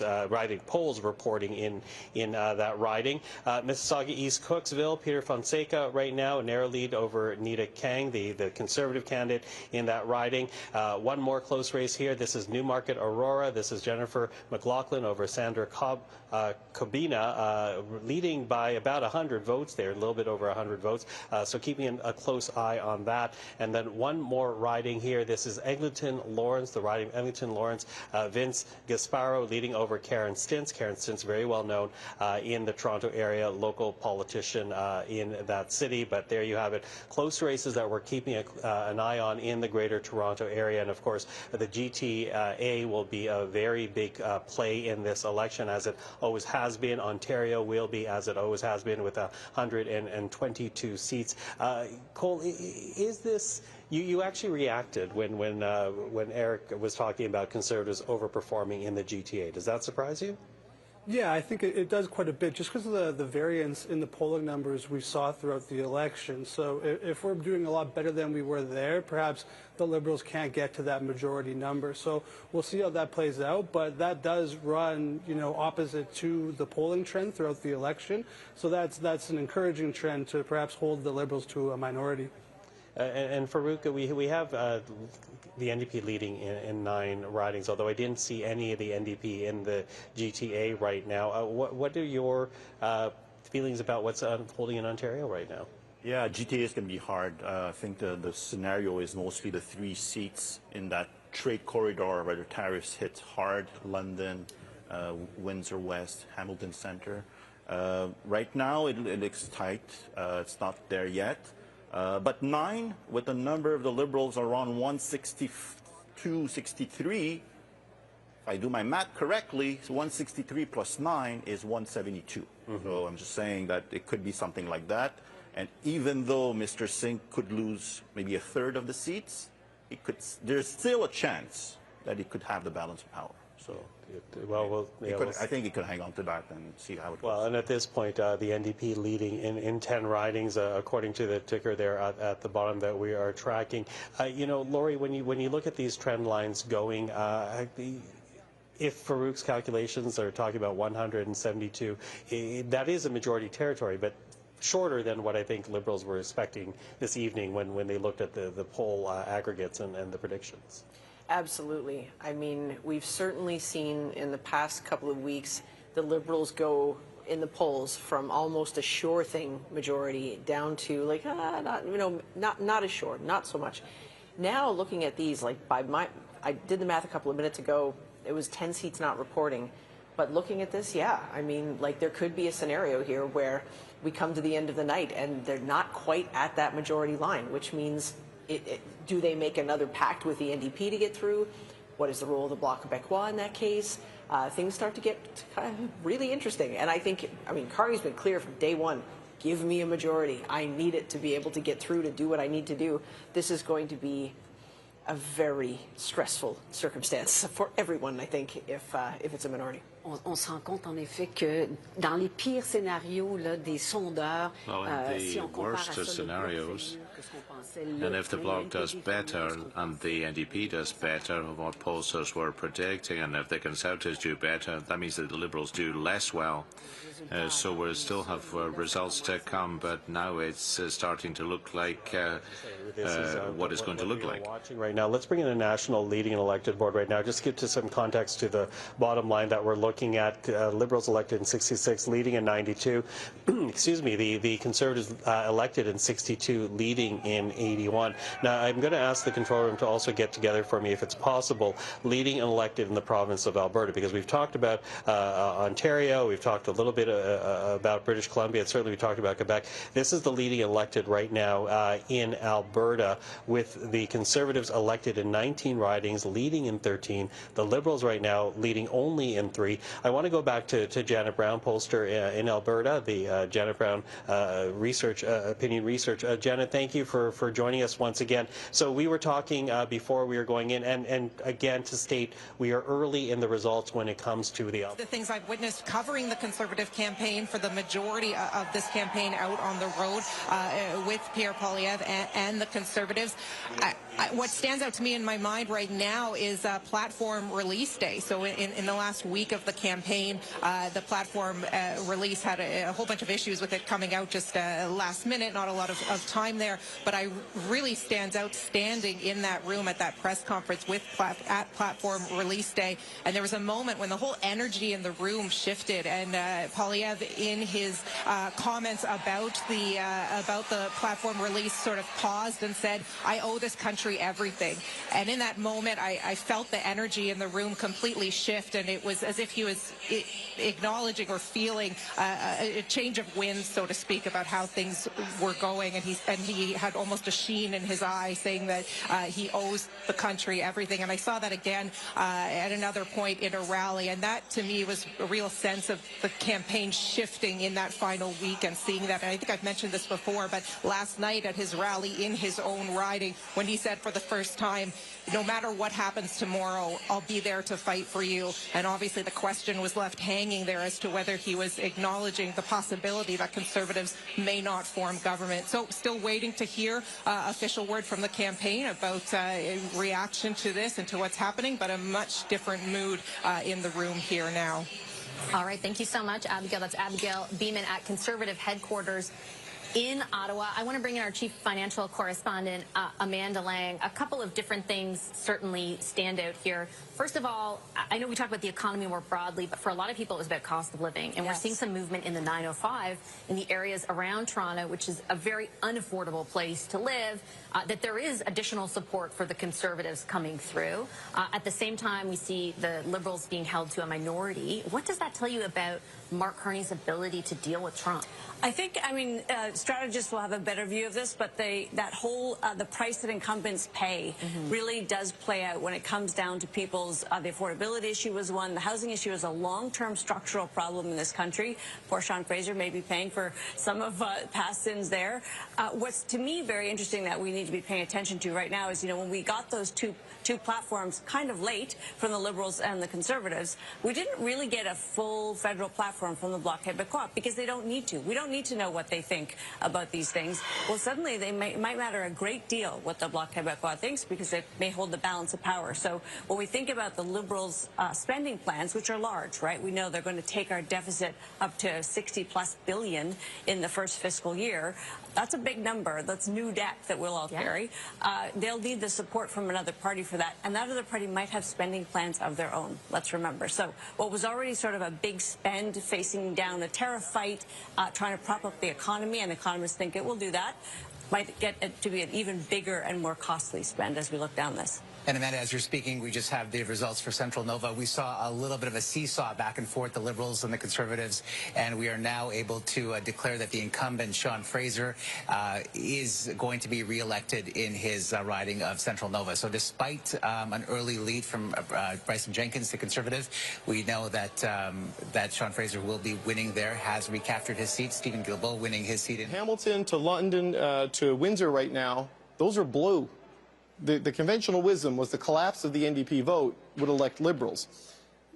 polls reporting in that riding. Mississauga East Cooksville, Peter Fonseca right now, narrow lead over Nita Kang, the Conservative candidate in that riding. One more close race here. This is Newmarket Aurora. This is Jennifer McLaughlin over Sandra Kobina, leading by about 100 votes there, a little bit over 100 votes. So keeping a close eye on that. And then one more riding here. This is Eglinton Lawrence, the riding Eglinton Lawrence. Vince Gasparo leading over Karen Stintz. Karen Stintz, very well known in the Toronto area, local politician in that city. But there you have it. Close races that we're keeping an eye on in the Greater Toronto area. And of course, the GTA will be a very big play in this election, as it always has been. Ontario will be, as it always has been, with 122 seats. Cole, is this... You actually reacted when Eric was talking about Conservatives overperforming in the GTA. Does that surprise you? Yeah, I think it does quite a bit, just because of the variance in the polling numbers we saw throughout the election. So if we're doing a lot better than we were there, perhaps the Liberals can't get to that majority number. So we'll see how that plays out, but that does run, opposite to the polling trend throughout the election. So that's an encouraging trend to perhaps hold the Liberals to a minority. And Farouk, we have the NDP leading in 9 ridings, although I didn't see any of the NDP in the GTA right now. What are your feelings about what's unfolding in Ontario right now? Yeah, GTA is going to be hard. I think the scenario is mostly the 3 seats in that trade corridor where the tariffs hit hard: London, Windsor West, Hamilton Centre. Right now it looks tight. It's not there yet. But 9, with the number of the Liberals around 162, 63, if I do my math correctly, 163 plus 9 is 172. So I'm just saying that it could be something like that. And even though Mr. Singh could lose maybe a third of the seats, there's still a chance that he could have the balance of power. So. I think he could hang on to that and see how it goes. Well, and at this point, the NDP leading in 10 ridings, according to the ticker there at the bottom that we are tracking. Laurie, when you look at these trend lines going, if Farouk's calculations are talking about 172, that is a majority territory, but shorter than what I think Liberals were expecting this evening when they looked at the poll aggregates and the predictions. Absolutely. I mean, we've certainly seen in the past couple of weeks the Liberals go in the polls from almost a sure thing majority down to like not as sure, not so much. Now looking at these, like I did the math a couple of minutes ago. It was 10 seats not reporting, but looking at this, yeah, I mean, like there could be a scenario here where we come to the end of the night and they're not quite at that majority line, which means do they make another pact with the NDP to get through? What is the role of the Bloc Québécois in that case? Things start to get kind of really interesting. And I mean, Carney's been clear from day one, give me a majority. I need it to be able to get through to do what I need to do. This is going to be a very stressful circumstance for everyone, I think, if it's a minority. On se rend compte en effet que dans les pires scénarios là, des sondeurs, si on compare à ça, scenarios, and if the Bloc does better and the NDP does better than what pollsters were predicting, and if the Conservatives do better, that means that the Liberals do less well. So we'll still have results to come, but now it's starting to look like what it's going to look like. Watching right now, let's bring in a national leading and elected board right now. Just give to some context to the bottom line that we're looking at. Liberals elected in 66, leading in 92. Excuse me, the Conservatives elected in 62, leading in 81. Now, I'm going to ask the control room to also get together for me, if it's possible, leading and elected in the province of Alberta, because we've talked about Ontario, we've talked a little bit about British Columbia, and certainly we talked about Quebec. This is the leading elected right now in Alberta, with the Conservatives elected in 19 ridings, leading in 13. The Liberals right now leading only in 3. I want to go back to Janet Brown, pollster in Alberta, the Janet Brown opinion research. Janet, thank you for joining us once again. So we were talking before we were going in, and again to state, we are early in the results when it comes to the things I've witnessed covering the Conservative campaign for the majority of this campaign out on the road with Pierre Poilievre and the Conservatives. What stands out to me in my mind right now is platform release day. So in the last week of the campaign, the platform release had a whole bunch of issues with it coming out just last minute, not a lot of time there. But I really stands out standing in that room at that press conference with at platform release day. And there was a moment when the whole energy in the room shifted, and Poilievre, in his comments about the platform release, sort of paused and said, "I owe this country everything." And in that moment, I felt the energy in the room completely shift, and it was as if he was acknowledging or feeling a change of winds, so to speak, about how things were going, and he had almost a sheen in his eye, saying that he owes the country everything. And I saw that again at another point in a rally, and that to me was a real sense of the campaign shifting in that final week, and seeing that. And I think I've mentioned this before, but last night at his rally in his own riding, when he said for the first time, no matter what happens tomorrow, I'll be there to fight for you. And obviously the question was left hanging there as to whether he was acknowledging the possibility that Conservatives may not form government. So still waiting to hear official word from the campaign about reaction to this and to what's happening, but a much different mood in the room here now. All right, thank you so much, Abigail. That's Abigail Beeman at Conservative headquarters in Ottawa. I want to bring in our chief financial correspondent, Amanda Lang. A couple of different things certainly stand out here. First of all, I know we talk about the economy more broadly, but for a lot of people it was about cost of living. And we're seeing some movement in the 905 in the areas around Toronto, which is a very unaffordable place to live, that there is additional support for the Conservatives coming through. At the same time, we see the Liberals being held to a minority. What does that tell you about Mark Carney's ability to deal with Trump? I think, strategists will have a better view of this, but that whole, the price that incumbents pay really does play out when it comes down to people's, the affordability issue was one. The housing issue is a long-term structural problem in this country. Poor Sean Fraser may be paying for some of past sins there. What's, to me, very interesting that we need to be paying attention to right now is, when we got those two platforms kind of late from the Liberals and the Conservatives, we didn't really get a full federal platform from the Bloc Québécois, because they don't need to. We don't need to know what they think about these things. Well, suddenly they might matter a great deal what the Bloc Québécois thinks, because it may hold the balance of power. So when we think about the Liberals' spending plans, which are large, right? We know they're going to take our deficit up to $60+ billion in the first fiscal year. That's a big number. That's new debt that we'll all carry. They'll need the support from another party for that, and that other party might have spending plans of their own, let's remember. So what was already sort of a big spend facing down a tariff fight, trying to prop up the economy, and economists think it will do that, might get it to be an even bigger and more costly spend as we look down this. And Amanda, as you're speaking, we just have the results for Central Nova. We saw a little bit of a seesaw back and forth, the Liberals and the Conservatives, and we are now able to declare that the incumbent, Sean Fraser, is going to be re-elected in his riding of Central Nova. So despite an early lead from Bryson Jenkins, the Conservative, we know that that Sean Fraser will be winning there, has recaptured his seat. Stephen Guilbeault winning his seat in Hamilton to London to Windsor right now. Those are blue. The conventional wisdom was the collapse of the NDP vote would elect Liberals.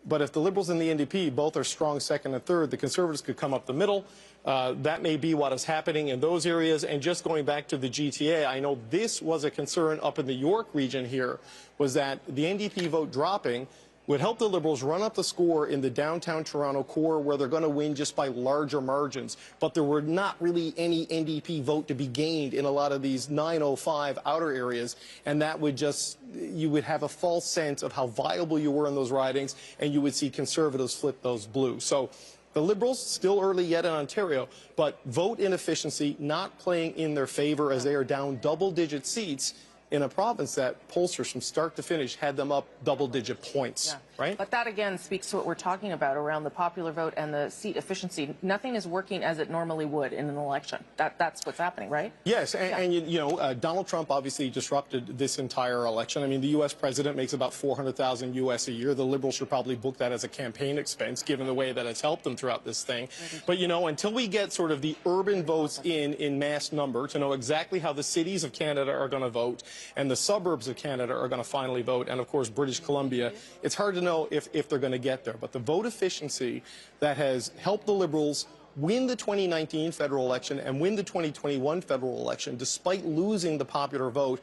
But if the Liberals and the NDP both are strong second and third, the Conservatives could come up the middle. That may be what is happening in those areas. And just going back to the GTA, I know this was a concern up in the York region here, was that the NDP vote dropping would help the Liberals run up the score in the downtown Toronto core, where they're going to win just by larger margins. But there were not really any NDP vote to be gained in a lot of these 905 outer areas, and that would just, you would have a false sense of how viable you were in those ridings, and you would see Conservatives flip those blue. So the Liberals, still early yet in Ontario, but vote inefficiency not playing in their favor as they are down double-digit seats in a province that pollsters from start to finish had them up double-digit points, right? But that, again, speaks to what we're talking about around the popular vote and the seat efficiency. Nothing is working as it normally would in an election. That's what's happening, right? Yes, and you know, Donald Trump obviously disrupted this entire election. I mean, the U.S. president makes about $400,000 U.S. a year. The Liberals should probably book that as a campaign expense, given the way that it's helped them throughout this thing. But, you know, until we get sort of the urban votes in mass number to know exactly how the cities of Canada are going to vote, and the suburbs of Canada are going to finally vote, and of course British Columbia, it's hard to know if they're going to get there. But the vote efficiency that has helped the Liberals win the 2019 federal election and win the 2021 federal election, despite losing the popular vote,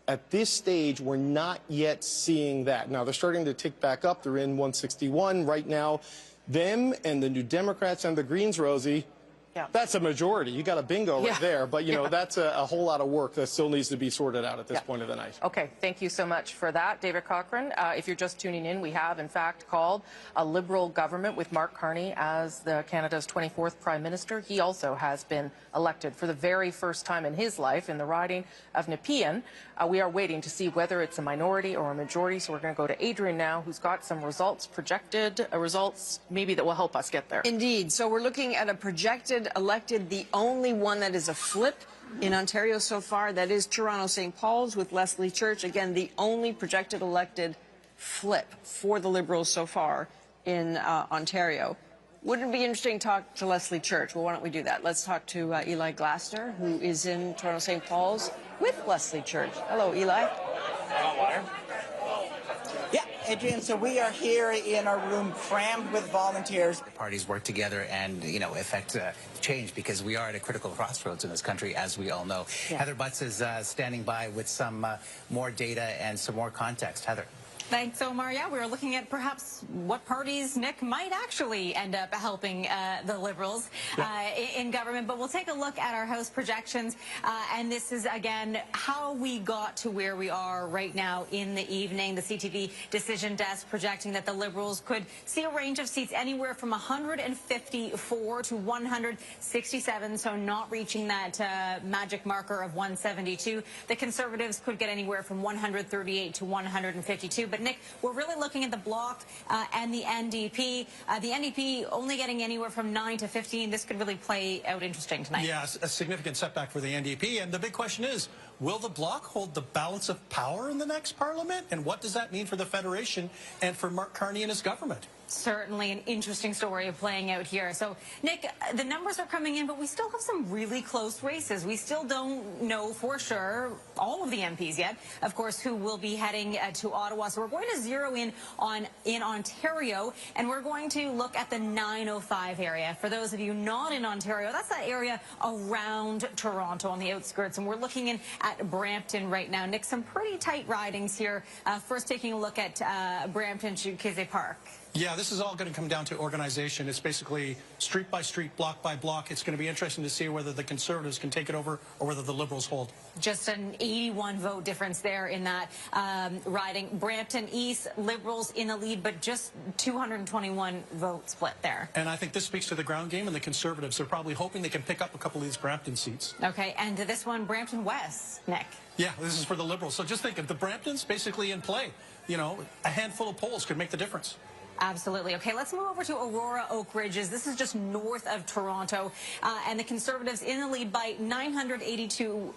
at this stage, we're not yet seeing that. Now, they're starting to tick back up. They're in 161 right now. Them and the New Democrats and the Greens, Rosie, that's a majority. You got a bingo right there. But, you know, that's a whole lot of work that still needs to be sorted out at this point of the night. Okay, thank you so much for that, David Cochrane. If you're just tuning in, we have, in fact, called a Liberal government with Mark Carney as Canada's 24th Prime Minister. He also has been elected for the very first time in his life in the riding of Nepean. We are waiting to see whether it's a minority or a majority, so we're going to go to Adrian now, who's got some results, projected results, maybe that will help us get there. Indeed. So we're looking at a projected elected, the only one that is a flip in Ontario so far. That is Toronto St. Paul's with Leslie Church. Again, the only projected elected flip for the Liberals so far in Ontario. Wouldn't it be interesting to talk to Leslie Church? Well, why don't we do that? Let's talk to Eli Glasner, who is in Toronto St. Paul's with Leslie Church. Hello, Eli. Yeah, Adrian, so we are here in our room crammed with volunteers. Parties work together and, you know, affect change, because we are at a critical crossroads in this country, as we all know. Heather Butts is standing by with some more data and some more context. Heather. Thanks, Omar. Yeah, we were looking at perhaps what parties, Nick, might actually end up helping the Liberals in government. But we'll take a look at our House projections. And this is, again, how we got to where we are right now in the evening. The CTV decision desk projecting that the Liberals could see a range of seats anywhere from 154 to 167, so not reaching that magic marker of 172. The Conservatives could get anywhere from 138 to 152. But, Nick, we're really looking at the Bloc and the NDP. The NDP only getting anywhere from 9 to 15. This could really play out interesting tonight. Yeah, a significant setback for the NDP. And the big question is, will the Bloc hold the balance of power in the next Parliament? And what does that mean for the Federation and for Mark Carney and his government? Certainly an interesting story playing out here. So, Nick, the numbers are coming in, but we still have some really close races. We still don't know for sure all of the MPs yet, of course, who will be heading to Ottawa. So we're going to zero in on Ontario, and we're going to look at the 905 area. For those of you not in Ontario, that's that area around Toronto on the outskirts, and we're looking in at Brampton right now. Nick, some pretty tight ridings here. First, taking a look at Brampton to Kesey Park. Yeah, this is all going to come down to organization. It's basically street by street, block by block. It's going to be interesting to see whether the Conservatives can take it over or whether the Liberals hold. Just an 81 vote difference there in that riding. Brampton East, Liberals in the lead, but just 221 vote split there. And I think this speaks to the ground game and the Conservatives. They're probably hoping they can pick up a couple of these Brampton seats. Okay, and this one, Brampton West, Nick. Yeah, this is for the Liberals. So just think, if the Brampton's basically in play, you know, a handful of polls could make the difference. Absolutely. Okay, let's move over to Aurora Oak Ridges. This is just north of Toronto, and the Conservatives in the lead by 982,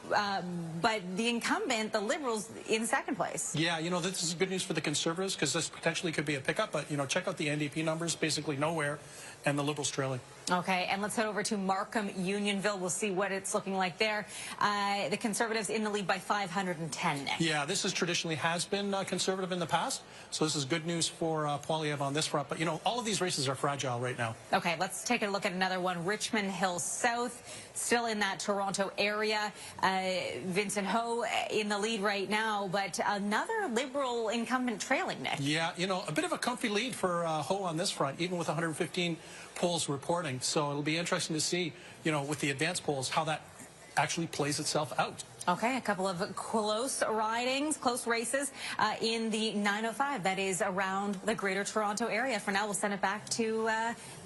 but the incumbent, the Liberals, in second place. Yeah, you know, this is good news for the Conservatives because this potentially could be a pickup, but, you know, check out the NDP numbers, basically nowhere, and the Liberals trailing. Okay, and let's head over to Markham, Unionville. We'll see what it's looking like there. The Conservatives in the lead by 510, Nick. Yeah, this is traditionally has been Conservative in the past, so this is good news for Poilievre on this front. But, you know, all of these races are fragile right now. Okay, let's take a look at another one. Richmond Hill South, still in that Toronto area. Vincent Ho in the lead right now, but another Liberal incumbent trailing, Nick. Yeah, you know, a bit of a comfy lead for Ho on this front, even with 115 polls reporting. So it'll be interesting to see, you know, with the advanced polls, how that actually plays itself out. Okay, a couple of close ridings, close races in the 905. That is around the Greater Toronto area. For now, we'll send it back to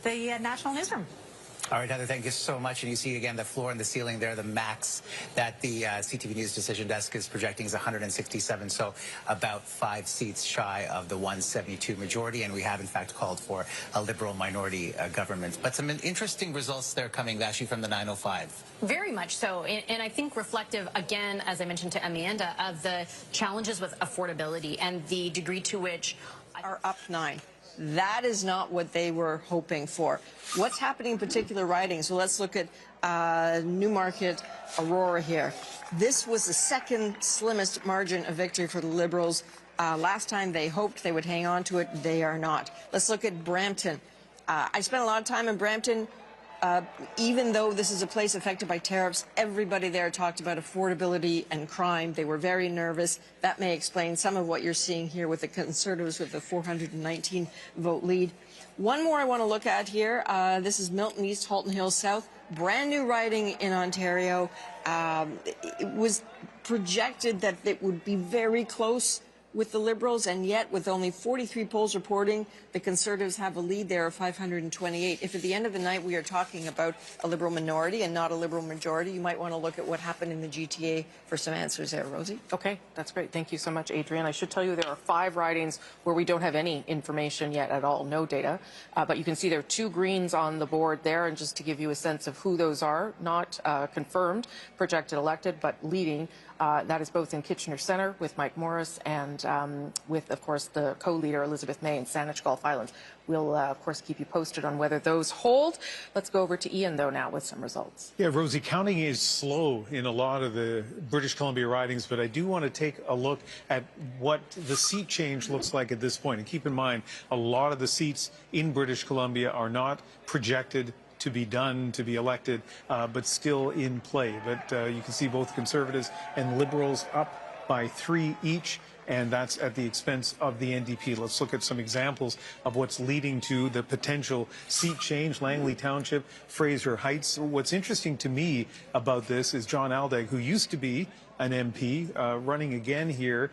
the National Newsroom. All right, Heather, thank you so much. And you see, again, the floor and the ceiling there, the max that the CTV News Decision Desk is projecting is 167, so about 5 seats shy of the 172 majority. And we have, in fact, called for a Liberal minority government. But some interesting results there coming, actually, from the 905. Very much so, and I think reflective, again, as I mentioned to Amanda, of the challenges with affordability and the degree to which are up 9. That is not what they were hoping for. What's happening in particular ridings? So let's look at Newmarket, Aurora here. This was the second slimmest margin of victory for the Liberals. Last time they hoped they would hang on to it. They are not. Let's look at Brampton. I spent a lot of time in Brampton. Even though this is a place affected by tariffs, everybody there talked about affordability and crime. They were very nervous. That may explain some of what you're seeing here with the Conservatives with the 419 vote lead. One more I want to look at here. This is Milton East, Halton Hills South. Brand new riding in Ontario. It was projected that it would be very close with the Liberals, and yet with only 43 polls reporting, the Conservatives have a lead there of 528. If at the end of the night we are talking about a Liberal minority and not a Liberal majority, you might want to look at what happened in the GTA for some answers there, Rosie. Okay, that's great. Thank you so much, Adrienne. I should tell you there are 5 ridings where we don't have any information yet at all, no data. But you can see there are 2 greens on the board there, and just to give you a sense of who those are, not confirmed, projected elected, but leading. That is both in Kitchener Centre with Mike Morris and with, of course, the co-leader Elizabeth May in Saanich Gulf Islands. We'll, of course, keep you posted on whether those hold. Let's go over to Ian, though, now with some results. Yeah, Rosie, counting is slow in a lot of the British Columbia ridings, but I do want to take a look at what the seat change looks like at this point. And keep in mind, a lot of the seats in British Columbia are not projected to be done, to be elected, but still in play. But you can see both Conservatives and Liberals up by 3 each, and that's at the expense of the NDP. Let's look at some examples of what's leading to the potential seat change. Langley Township, Fraser Heights. What's interesting to me about this is John Aldag, who used to be an MP, running again here,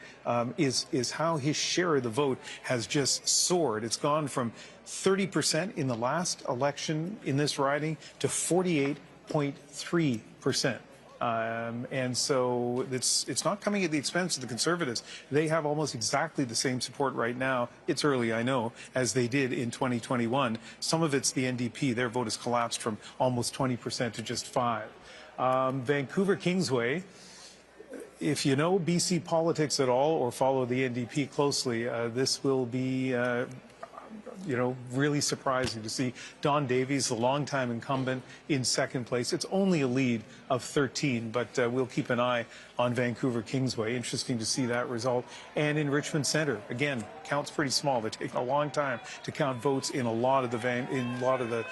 is how his share of the vote has just soared. It's gone from 30% in the last election in this riding to 48.3%. And so it's not coming at the expense of the Conservatives. They have almost exactly the same support right now, it's early, I know, as they did in 2021. Some of it's the NDP. Their vote has collapsed from almost 20% to just 5%. Vancouver Kingsway, if you know BC politics at all or follow the NDP closely, this will be you know, really surprising to see Don Davies, the longtime incumbent, in second place. It's only a lead of 13, but we'll keep an eye on Vancouver Kingsway. Interesting to see that result. And in Richmond Centre, again, counts pretty small. They're taking a long time to count votes in a lot of the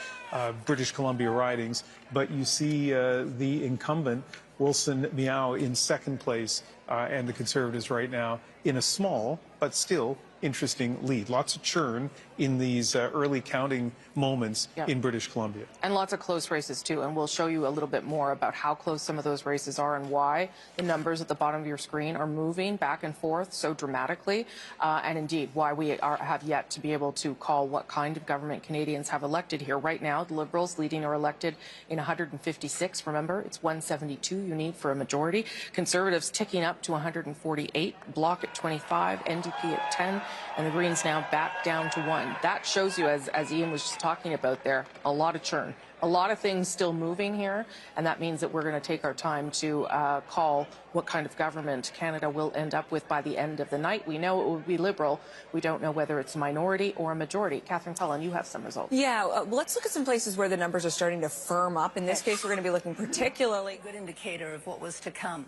British Columbia ridings. But you see the incumbent, Wilson Miao, in second place, and the Conservatives right now in a small but still interesting lead. Lots of churn in these early counting moments in British Columbia. And lots of close races, too. And we'll show you a little bit more about how close some of those races are and why the numbers at the bottom of your screen are moving back and forth so dramatically. And indeed, why we have yet to be able to call what kind of government Canadians have elected here. Right now, the Liberals leading are elected in 156. Remember, it's 172 you need for a majority. Conservatives ticking up to 148. Bloc at 25. NDP at 10. And the Greens now back down to 1. That shows you, as Ian was just talking about there, a lot of churn. A lot of things still moving here, and that means that we're going to take our time to call what kind of government Canada will end up with by the end of the night. We know it will be Liberal. We don't know whether it's a minority or a majority. Catherine Cullen, you have some results. Yeah, let's look at some places where the numbers are starting to firm up. In this case, we're going to be looking particularly... Good indicator of what was to come.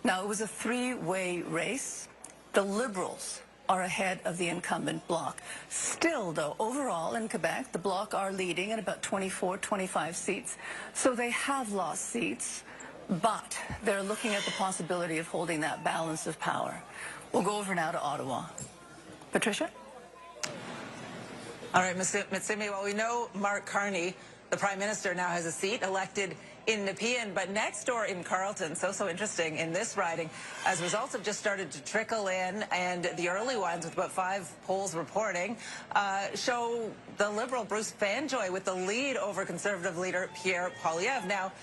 Now, it was a three-way race. The Liberals are ahead of the incumbent Bloc. Still, though, overall in Quebec, the Bloc are leading at about 24, 25 seats. So they have lost seats, but they're looking at the possibility of holding that balance of power. We'll go over now to Ottawa. Patricia? All right, Mitsimi, well, we know Mark Carney, the Prime Minister, now has a seat elected in Nepean, but next door in Carlton, so interesting in this riding, as results have just started to trickle in, and the early ones, with about 5 polls reporting, show the Liberal Bruce Fanjoy with the lead over Conservative leader Pierre Poilievre. Now,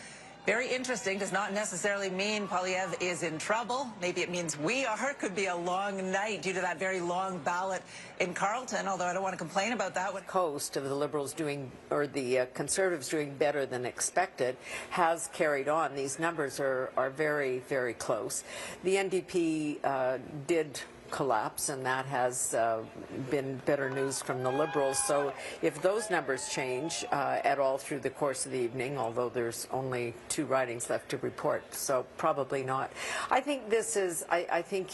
very interesting, does not necessarily mean Poilievre is in trouble. Maybe it means we are. Could be a long night due to that very long ballot in Carlton, although I don't want to complain about that. Coast of the Liberals doing, or the Conservatives doing better than expected has carried on. These numbers are very, very close. The NDP did collapse, and that has been better news from the Liberals. So if those numbers change at all through the course of the evening, although there's only 2 ridings left to report, so probably not. I think this is, I think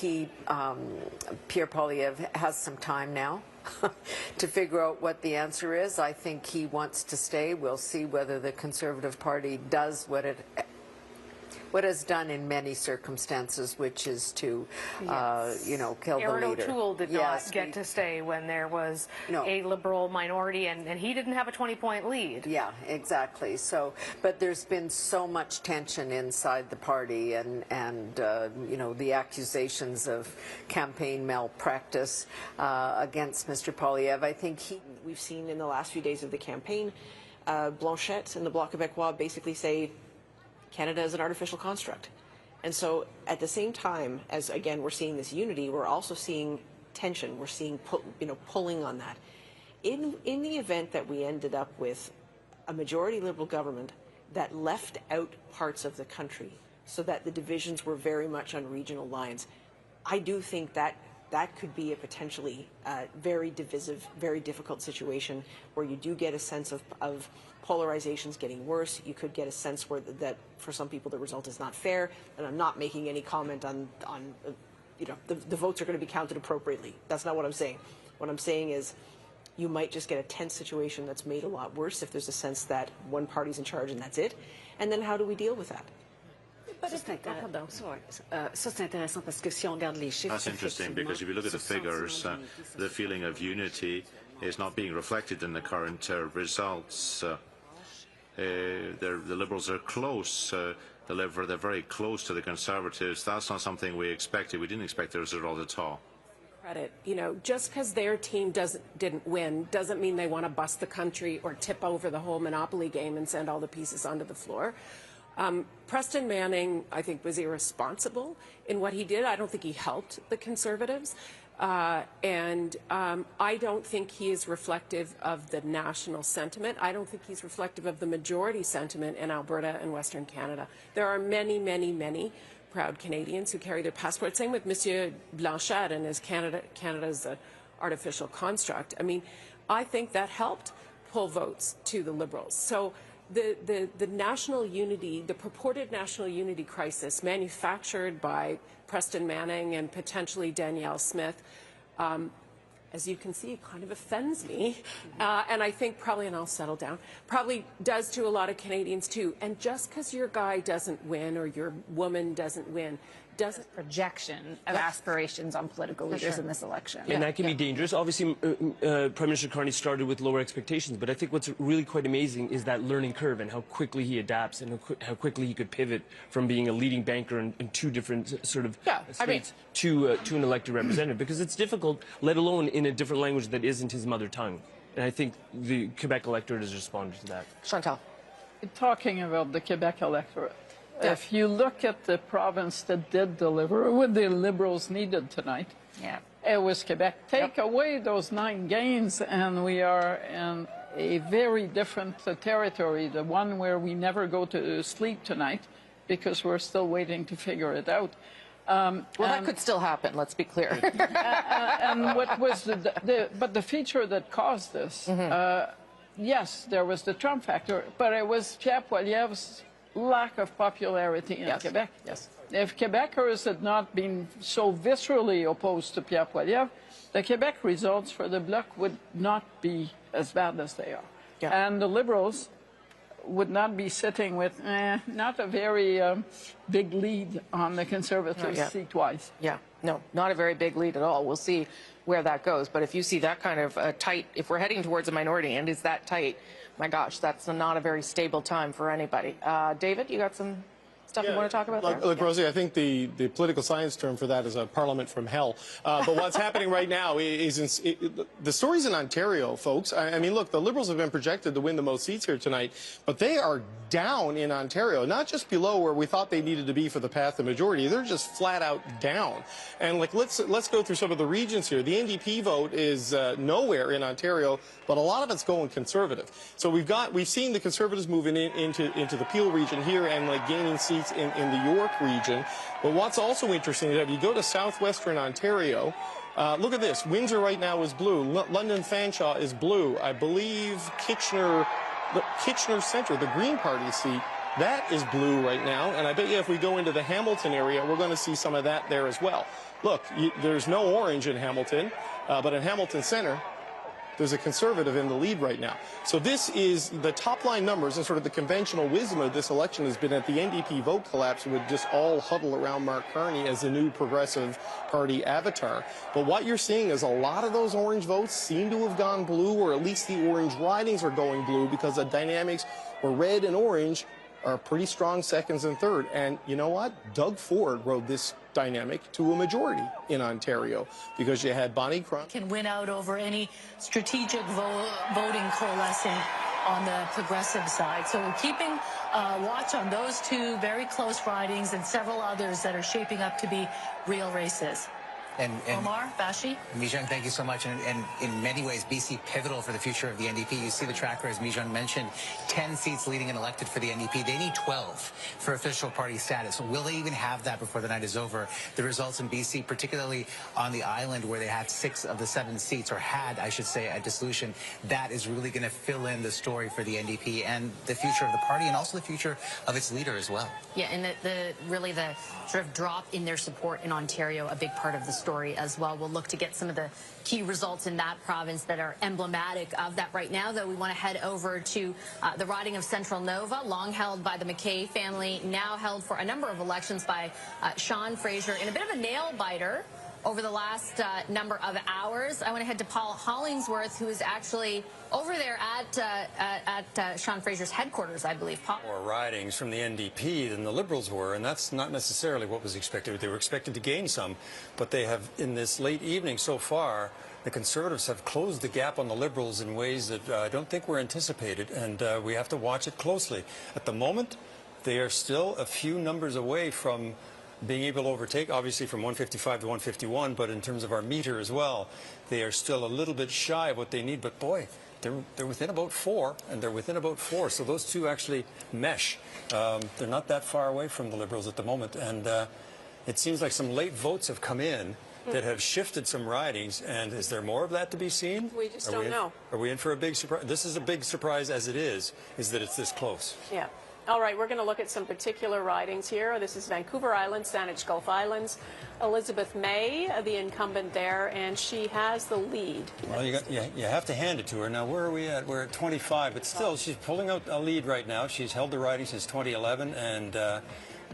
Pierre Poilievre has some time now to figure out what the answer is. I think he wants to stay. We'll see whether the Conservative Party does what it has done in many circumstances, which is to, you know, kill the leader. Erin O'Toole did not get to stay when there was a Liberal minority, and he didn't have a 20-point lead. Yeah, exactly. So, but there's been so much tension inside the party, and you know, the accusations of campaign malpractice against Mr. Poilievre. I think we've seen in the last few days of the campaign, Blanchette and the Bloc Québécois basically say Canada is an artificial construct. And so at the same time as, again, we're seeing this unity, we're also seeing tension. We're seeing, pulling on that. In the event that we ended up with a majority Liberal government that left out parts of the country so that the divisions were very much on regional lines, I do think that that could be a potentially very divisive, very difficult situation where you do get a sense of polarization's getting worse. You could get a sense where that for some people the result is not fair, and I'm not making any comment on you know, the votes are going to be counted appropriately. That's not what I'm saying. What I'm saying is you might just get a tense situation that's made a lot worse if there's a sense that one party's in charge and that's it. And then how do we deal with that? That's interesting because if you look at the figures, the feeling of unity is not being reflected in the current results. The Liberals are close. They're very close to the Conservatives. That's not something we expected. We didn't expect the result at all. Credit, you know, just because their team didn't win doesn't mean they want to bust the country or tip over the whole monopoly game and send all the pieces onto the floor. Preston Manning, I think, was irresponsible in what he did. I don't think he helped the Conservatives. And I don't think he is reflective of the national sentiment. I don't think he's reflective of the majority sentiment in Alberta and Western Canada. There are many, many, many proud Canadians who carry their passport. Same with Monsieur Blanchette and his Canada's artificial construct. I mean, I think that helped pull votes to the Liberals. So the national unity, the purported national unity crisis manufactured by Preston Manning and potentially Danielle Smith, as you can see, it kind of offends me. And I think probably, and I'll settle down, probably does to a lot of Canadians too. And just because your guy doesn't win or your woman doesn't win doesn't projection of aspirations on political leaders in this election. And that can be dangerous. Obviously, Prime Minister Carney started with lower expectations, but I think what's really quite amazing is that learning curve and how quickly he adapts and how quickly he could pivot from being a leading banker in two different sort of states to an elected representative, because it's difficult, let alone in a different language that isn't his mother tongue. And I think the Quebec electorate has responded to that. Chantal. Talking about the Quebec electorate, if you look at the province that did deliver what the Liberals needed tonight, it was Quebec. Take away those 9 gains and we are in a very different territory, the one where we never go to sleep tonight because we're still waiting to figure it out. Well, that could still happen, let's be clear. And what was but the feature that caused this, yes, there was the Trump factor, but it was Pierre Poilievre's lack of popularity in Quebec. If Quebecers had not been so viscerally opposed to Pierre Poilievre, the Quebec results for the Bloc would not be as bad as they are. And the Liberals would not be sitting with not a very big lead on the Conservatives seat-wise. No, not a very big lead at all. We'll see where that goes. But if you see that kind of tight, if we're heading towards a minority and it's that tight, my gosh, that's not a very stable time for anybody. David, you got some stuff you want to talk about there? Look, Rosie, I think the political science term for that is a parliament from hell. But what's happening right now is the stories in Ontario, folks. I mean, look, the Liberals have been projected to win the most seats here tonight, but they are down in Ontario, not just below where we thought they needed to be for the path to majority. They're just flat out down. And like, let's go through some of the regions here. The NDP vote is nowhere in Ontario, but a lot of it's going Conservative. So we've seen the Conservatives moving into the Peel region here and like gaining seats in the York region. But what's also interesting is if you go to southwestern Ontario, look at this. Windsor right now is blue. London Fanshawe is blue. I believe Kitchener Centre, the Green Party seat, that is blue right now. And I bet you if we go into the Hamilton area, we're going to see some of that there as well. Look, there's no orange in Hamilton, but in Hamilton Centre, there's a Conservative in the lead right now. So this is the top line numbers, and sort of the conventional wisdom of this election has been that the NDP vote collapse would just all huddle around Mark Carney as the new Progressive Party avatar. But what you're seeing is a lot of those orange votes seem to have gone blue, or at least the orange ridings are going blue, because the dynamics where red and orange are pretty strong seconds and third. And you know what? Doug Ford rode this dynamic to a majority in Ontario, because you had Bonnie Crump. Can win out over any strategic voting coalescing on the progressive side. So we're keeping watch on those two very close ridings and several others that are shaping up to be real races. And Omar, Bashi? Mijong, thank you so much. And in many ways, BC pivotal for the future of the NDP. You see the tracker, as Mijong mentioned, 10 seats leading and elected for the NDP. They need 12 for official party status. Will they even have that before the night is over? The results in BC, particularly on the island where they had 6 of the 7 seats, or had, I should say, a dissolution, that is really going to fill in the story for the NDP and the future of the party, and also the future of its leader as well. Yeah, and really the sort of drop in their support in Ontario, a big part of the story as well. We'll look to get some of the key results in that province that are emblematic of that. Right now, though, we want to head over to the riding of Central Nova, long held by the McKay family, now held for a number of elections by Sean Fraser in a bit of a nail-biter over the last number of hours. I want to head to Paul Hollingsworth, who is actually over there at Sean Fraser's headquarters, I believe. Paul. More ridings from the NDP than the Liberals were, and that's not necessarily what was expected. They were expected to gain some, but they have, in this late evening so far, the Conservatives have closed the gap on the Liberals in ways that I don't think were anticipated, and we have to watch it closely. At the moment, they are still a few numbers away from being able to overtake, obviously from 155 to 151, but in terms of our meter as well, they are still a little bit shy of what they need. But boy, they're within about 4, and they're within about 4. So those two actually mesh. They're not that far away from the Liberals at the moment, and it seems like some late votes have come in that have shifted some ridings. And is there more of that to be seen? We just don't know. Are we in for a big surprise? This is a big surprise as it is that it's this close. Yeah. All right, we're going to look at some particular ridings here. This is Vancouver Island, Saanich Gulf Islands. Elizabeth May, the incumbent there, and she has the lead. Well, you have to hand it to her. Now, where are we at? We're at 25, but still, she's pulling out a lead right now. She's held the riding since 2011, and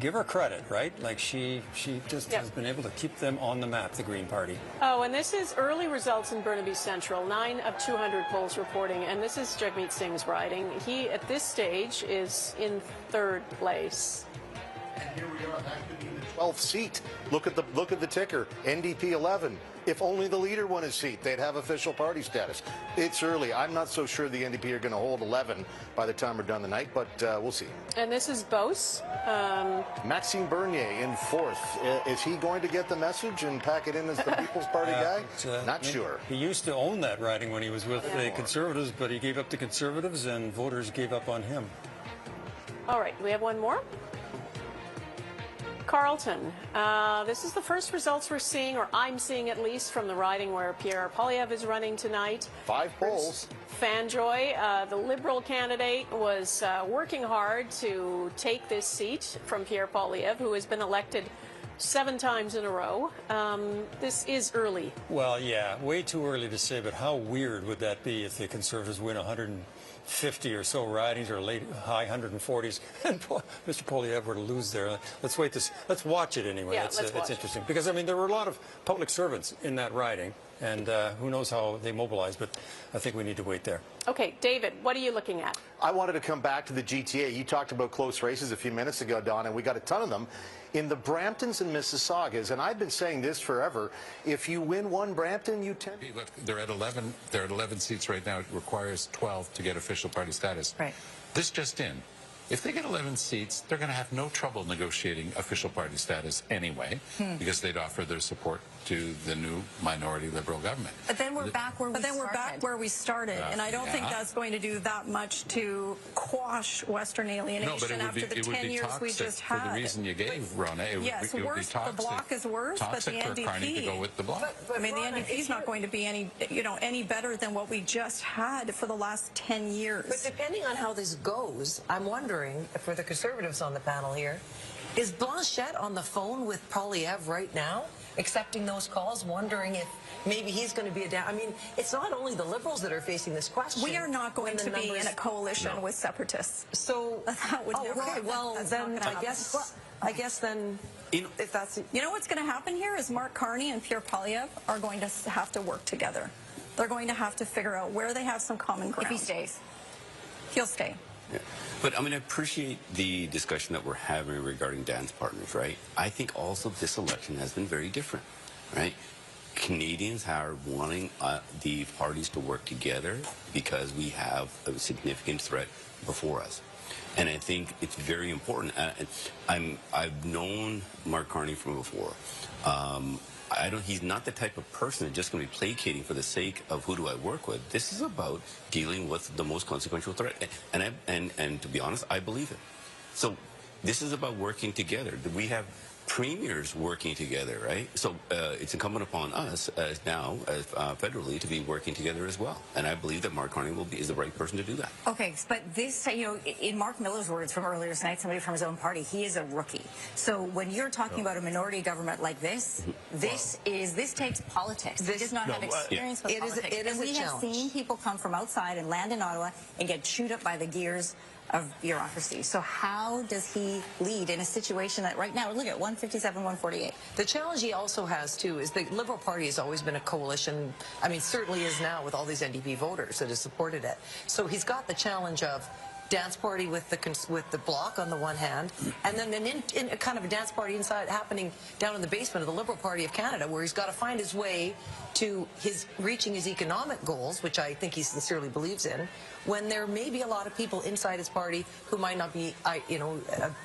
give her credit, right? Like she just has been able to keep them on the map, the Green Party. Oh, and this is early results in Burnaby Central. 9 of 200 polls reporting, and this is Jagmeet Singh's riding. He, at this stage, is in 3rd place. And here we are. That could be the 12th seat. Look at the ticker. NDP 11. If only the leader won his seat, they'd have official party status. It's early. I'm not so sure the NDP are going to hold 11 by the time we're done the night, but we'll see. And this is Beauce. Maxime Bernier in 4th. Is he going to get the message and pack it in as the People's Party guy? Not sure. He used to own that riding when he was with the Conservatives, but he gave up to Conservatives and voters gave up on him. All right, we have one more. Carlton. This is the first results we're seeing, or I'm seeing at least, from the riding where Pierre Poilievre is running tonight. 5 polls. Fanjoy, the Liberal candidate, was working hard to take this seat from Pierre Poilievre, who has been elected 7 times in a row. This is early. Well, yeah, way too early to say, but how weird would that be if the Conservatives win 150 or so ridings, or high 140s, and Mr. Poilievre were to lose there? Let's wait let's watch it anyway. Yeah, it's interesting because I mean there were a lot of public servants in that riding, and who knows how they mobilize, but I think we need to wait there. Okay, David, what are you looking at? I wanted to come back to the GTA. You talked about close races a few minutes ago, Don, and we got a ton of them in the Bramptons and Mississaugas. And I've been saying this forever. If you win one Brampton, you tend. Look, they're at 11. They're at 11 seats right now. It requires 12 to get official party status. Right. This just in. If they get 11 seats, they're going to have no trouble negotiating official party status anyway, because they'd offer their support to the new minority Liberal government. But then we're back where we started. And I don't think that's going to do that much to quash Western alienation after the 10 years we just had. For the reason you gave, Rona, it would be toxic. The bloc is worse, but the NDP to go with the bloc. I mean, the NDP is not going to be any better than what we just had for the last 10 years. But depending on how this goes, I'm wondering, for the Conservatives on the panel here, is Blanchette on the phone with Poilievre right now, accepting those calls, wondering if maybe he's going to be I mean, it's not only the Liberals that are facing this question. We are not going to be in a coalition with separatists. So that would never okay, happen. well, then I guess then, if that's... You know what's going to happen here is Mark Carney and Pierre Poilievre are going to have to work together. They're going to have to figure out where they have some common ground. If he stays. He'll stay. Yeah. But I mean, I appreciate the discussion that we're having regarding dance partners, right? I think also this election has been very different, right? Canadians are wanting the parties to work together because we have a significant threat before us. And I think it's very important. I've known Mark Carney from before. He's not the type of person that's just going to be placating for the sake of who do I work with. This is about dealing with the most consequential threat. And to be honest, I believe it. So this is about working together. We have premiers working together, right? So it's incumbent upon us now, federally, to be working together as well. And I believe that Mark Carney is the right person to do that. Okay, but this, in Mark Miller's words from earlier tonight, somebody from his own party, he is a rookie. So when you're talking about a minority government like this, this takes politics. He does not have experience with politics. It is a challenge. We have seen people come from outside and land in Ottawa and get chewed up by the gears of bureaucracy. So how does he lead in a situation that right now, look at 157, 148. The challenge he also has, too, is the Liberal Party has always been a coalition. I mean, certainly is now with all these NDP voters that have supported it. So he's got the challenge of dance party with the bloc on the one hand, and then in a kind of a dance party inside happening down in the basement of the Liberal Party of Canada, where he's got to find his way to reaching his economic goals, which I think he sincerely believes in, when there may be a lot of people inside his party who might not be,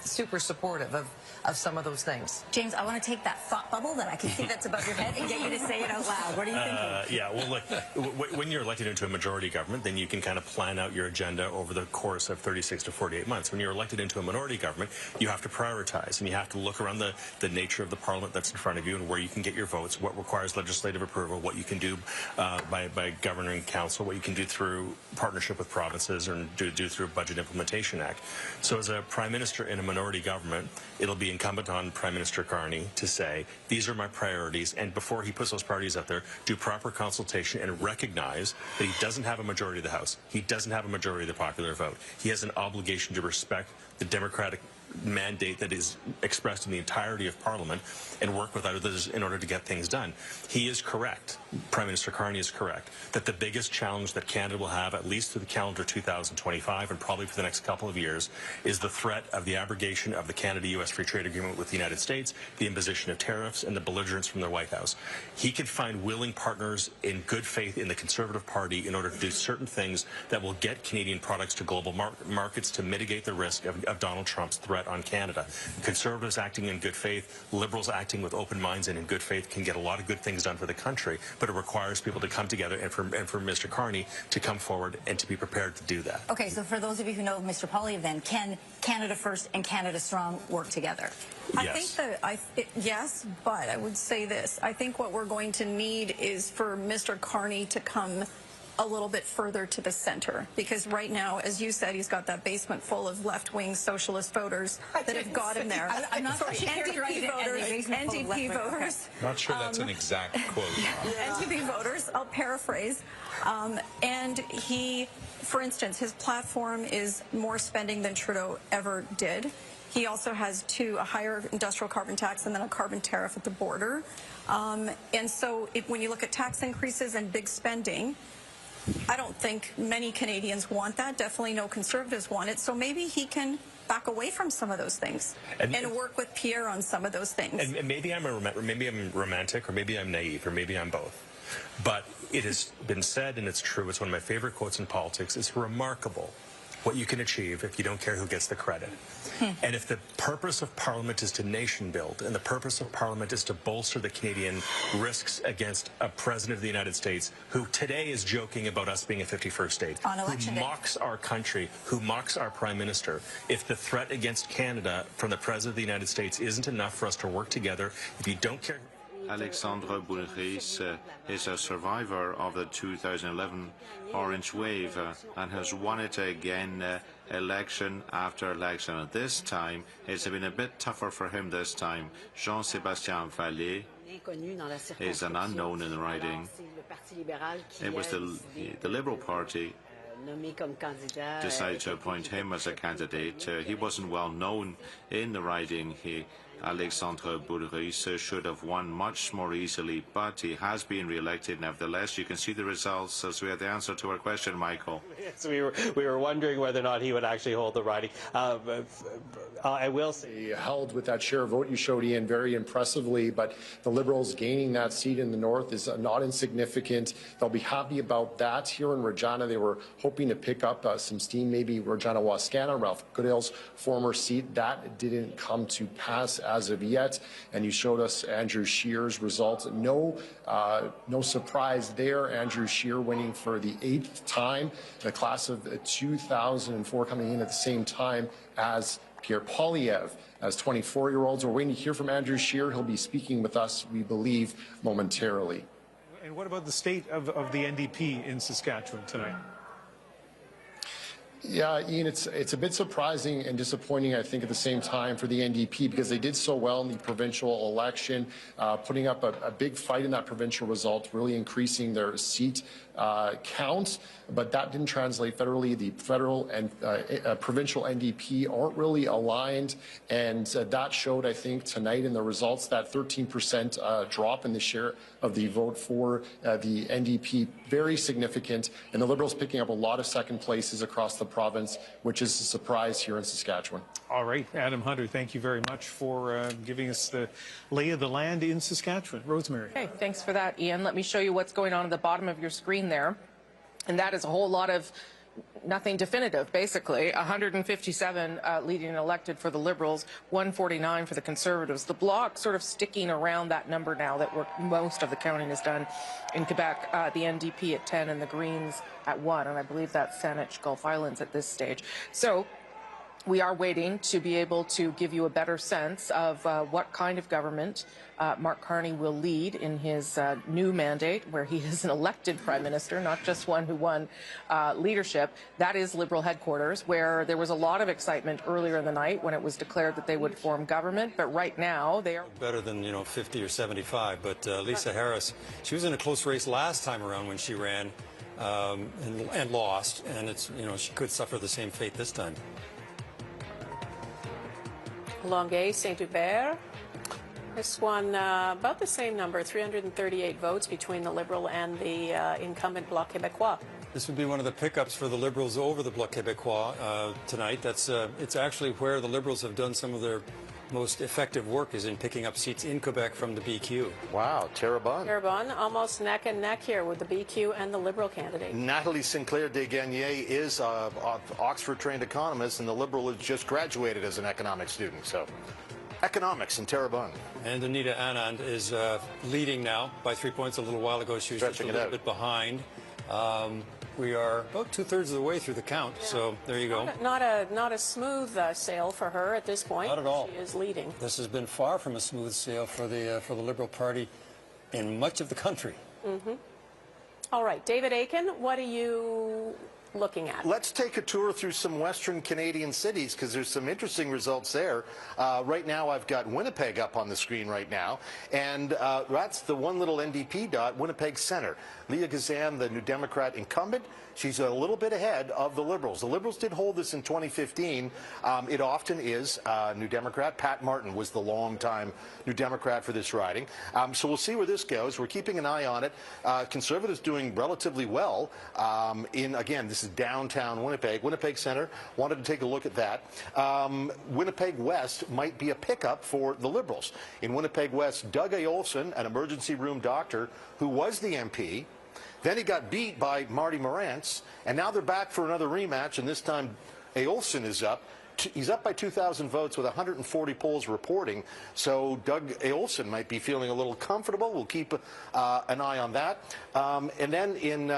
super supportive of some of those things. James, I want to take that thought bubble that I can see that's above your head and get you to say it out loud. What are you thinking? Yeah, well, look, when you're elected into a majority government, then you can kind of plan out your agenda over the course of 36 to 48 months. When you're elected into a minority government, you have to prioritize, and you have to look around the nature of the parliament that's in front of you and where you can get your votes, what requires legislative approval, what you can do by governing council, what you can do through partnership with provinces, or do through Budget Implementation Act. So as a prime minister in a minority government, it'll be incumbent on Prime Minister Carney to say, these are my priorities, and before he puts those priorities out there, do proper consultation and recognize that he doesn't have a majority of the House. He doesn't have a majority of the popular vote. He has an obligation to respect the democratic mandate that is expressed in the entirety of Parliament and work with others in order to get things done. He is correct, Prime Minister Carney is correct, that the biggest challenge that Canada will have, at least through the calendar 2025 and probably for the next couple of years, is the threat of the abrogation of the Canada-U.S. Free Trade Agreement with the United States, the imposition of tariffs, and the belligerence from the White House. He could find willing partners in good faith in the Conservative Party in order to do certain things that will get Canadian products to global markets to mitigate the risk of Donald Trump's threat on Canada. Conservatives acting in good faith, Liberals acting with open minds and in good faith can get a lot of good things done for the country, but it requires people to come together and for Mr. Carney to come forward and to be prepared to do that. Okay, so for those of you who know Mr. Poilievre, then, can Canada First and Canada Strong work together? Yes. I think that, yes, but I would say this. I think what we're going to need is for Mr. Carney to come a little bit further to the center, because right now, as you said, he's got that basement full of left-wing socialist voters that have got him there. I'm not sorry, NDP voters. Not sure that's an exact quote. NDP voters, I'll paraphrase. And he, for instance, his platform is more spending than Trudeau ever did. He also has a higher industrial carbon tax and then a carbon tariff at the border. And so when you look at tax increases and big spending, I don't think many Canadians want that. Definitely no Conservatives want it. So maybe he can back away from some of those things and work with Pierre on some of those things. And maybe I'm romantic, or maybe I'm naive, or maybe I'm both. But it has been said, and it's true, it's one of my favorite quotes in politics, it's remarkable what you can achieve if you don't care who gets the credit. And if the purpose of Parliament is to nation build, and the purpose of Parliament is to bolster the Canadian risks against a President of the United States who today is joking about us being a 51st state, who mocks our country, who mocks our Prime Minister, if the threat against Canada from the President of the United States isn't enough for us to work together, if you don't care... Alexandre Boulris is a survivor of the 2011 Orange Wave and has won it again election after election. And this time, it's been a bit tougher for him this time. Jean-Sébastien Vallée is an unknown in the riding. It was the Liberal Party decided to appoint him as a candidate. He wasn't well known in the riding. Alexandre Boulris should have won much more easily, but he has been re-elected nevertheless. You can see the results as we had the answer to our question, Michael. Yes, we were wondering whether or not he would actually hold the riding. I will say he held with that share of vote you showed, Ian, very impressively, but the Liberals gaining that seat in the north is not insignificant. They'll be happy about that. Here in Regina, they were hoping to pick up some steam, maybe Regina-Wascana, Ralph Goodale's former seat. That didn't come to pass as of yet, and you showed us Andrew Scheer's results. No surprise there. Andrew Scheer winning for the 8th time. The class of 2004 coming in at the same time as Pierre Poilievre. As 24-year-olds, we're waiting to hear from Andrew Scheer. He'll be speaking with us, we believe, momentarily. And what about the state of the NDP in Saskatchewan tonight? Yeah, Ian, it's a bit surprising and disappointing, I think, at the same time for the NDP, because they did so well in the provincial election, putting up a big fight in that provincial result, really increasing their seat count, but that didn't translate federally. The federal and provincial NDP aren't really aligned, and that showed, I think, tonight in the results, that 13% drop in the share of the vote for the NDP, very significant, and the Liberals picking up a lot of second places across the province, which is a surprise here in Saskatchewan. All right, Adam Hunter, thank you very much for giving us the lay of the land in Saskatchewan. Rosemary. Okay, thanks for that, Ian. Let me show you what's going on at the bottom of your screen there. And that is a whole lot of nothing definitive, basically. 157 leading and elected for the Liberals, 149 for the Conservatives. The Bloc sort of sticking around that number now that most of the counting is done in Quebec. The NDP at 10 and the Greens at 1. And I believe that's Saanich Gulf Islands at this stage. So we are waiting to be able to give you a better sense of what kind of government Mark Carney will lead in his new mandate, where he is an elected prime minister, not just one who won leadership. That is Liberal headquarters, where there was a lot of excitement earlier in the night when it was declared that they would form government. But right now they are better than 50 or 75. But Lisa Harris, she was in a close race last time around when she ran and lost, and it's she could suffer the same fate this time. Longueuil, Saint-Hubert. This one, about the same number, 338 votes between the Liberal and the incumbent Bloc Québécois. This would be one of the pickups for the Liberals over the Bloc Québécois tonight. It's actually where the Liberals have done some of their most effective work, is in picking up seats in Quebec from the BQ. Wow, Terrebonne. Terrebonne, almost neck and neck here with the BQ and the Liberal candidate. Natalie Sinclair Desgagnés is an Oxford-trained economist, and the Liberal has just graduated as an economics student. So, economics in Terrebonne. And Anita Anand is leading now by 3 points. A little while ago, she was just a little bit behind. We are about 2/3 of the way through the count, so there you go. Not a smooth sail for her at this point. Not at all. She is leading. This has been far from a smooth sail for the Liberal Party in much of the country. Mm-hmm. All right, David Aiken, what are you looking at? Let's take a tour through some Western Canadian cities, because there's some interesting results there. Right now I've got Winnipeg up on the screen right now, and that's the one little NDP dot, Winnipeg Centre. Leah Gazan, the New Democrat incumbent, she's a little bit ahead of the Liberals. The Liberals did hold this in 2015. It often is New Democrat. Pat Martin was the long-time New Democrat for this riding. So we'll see where this goes. We're keeping an eye on it. Conservatives doing relatively well again, this is downtown Winnipeg. Winnipeg Centre, wanted to take a look at that. Winnipeg West might be a pickup for the Liberals. In Winnipeg West, Doug A. Olson, an emergency room doctor who was the MP, then he got beat by Marty Morantz, and now they're back for another rematch, and this time A. Olson is up. He's up by 2,000 votes with 140 polls reporting, so Doug A. Olson might be feeling a little comfortable. We'll keep an eye on that. And then in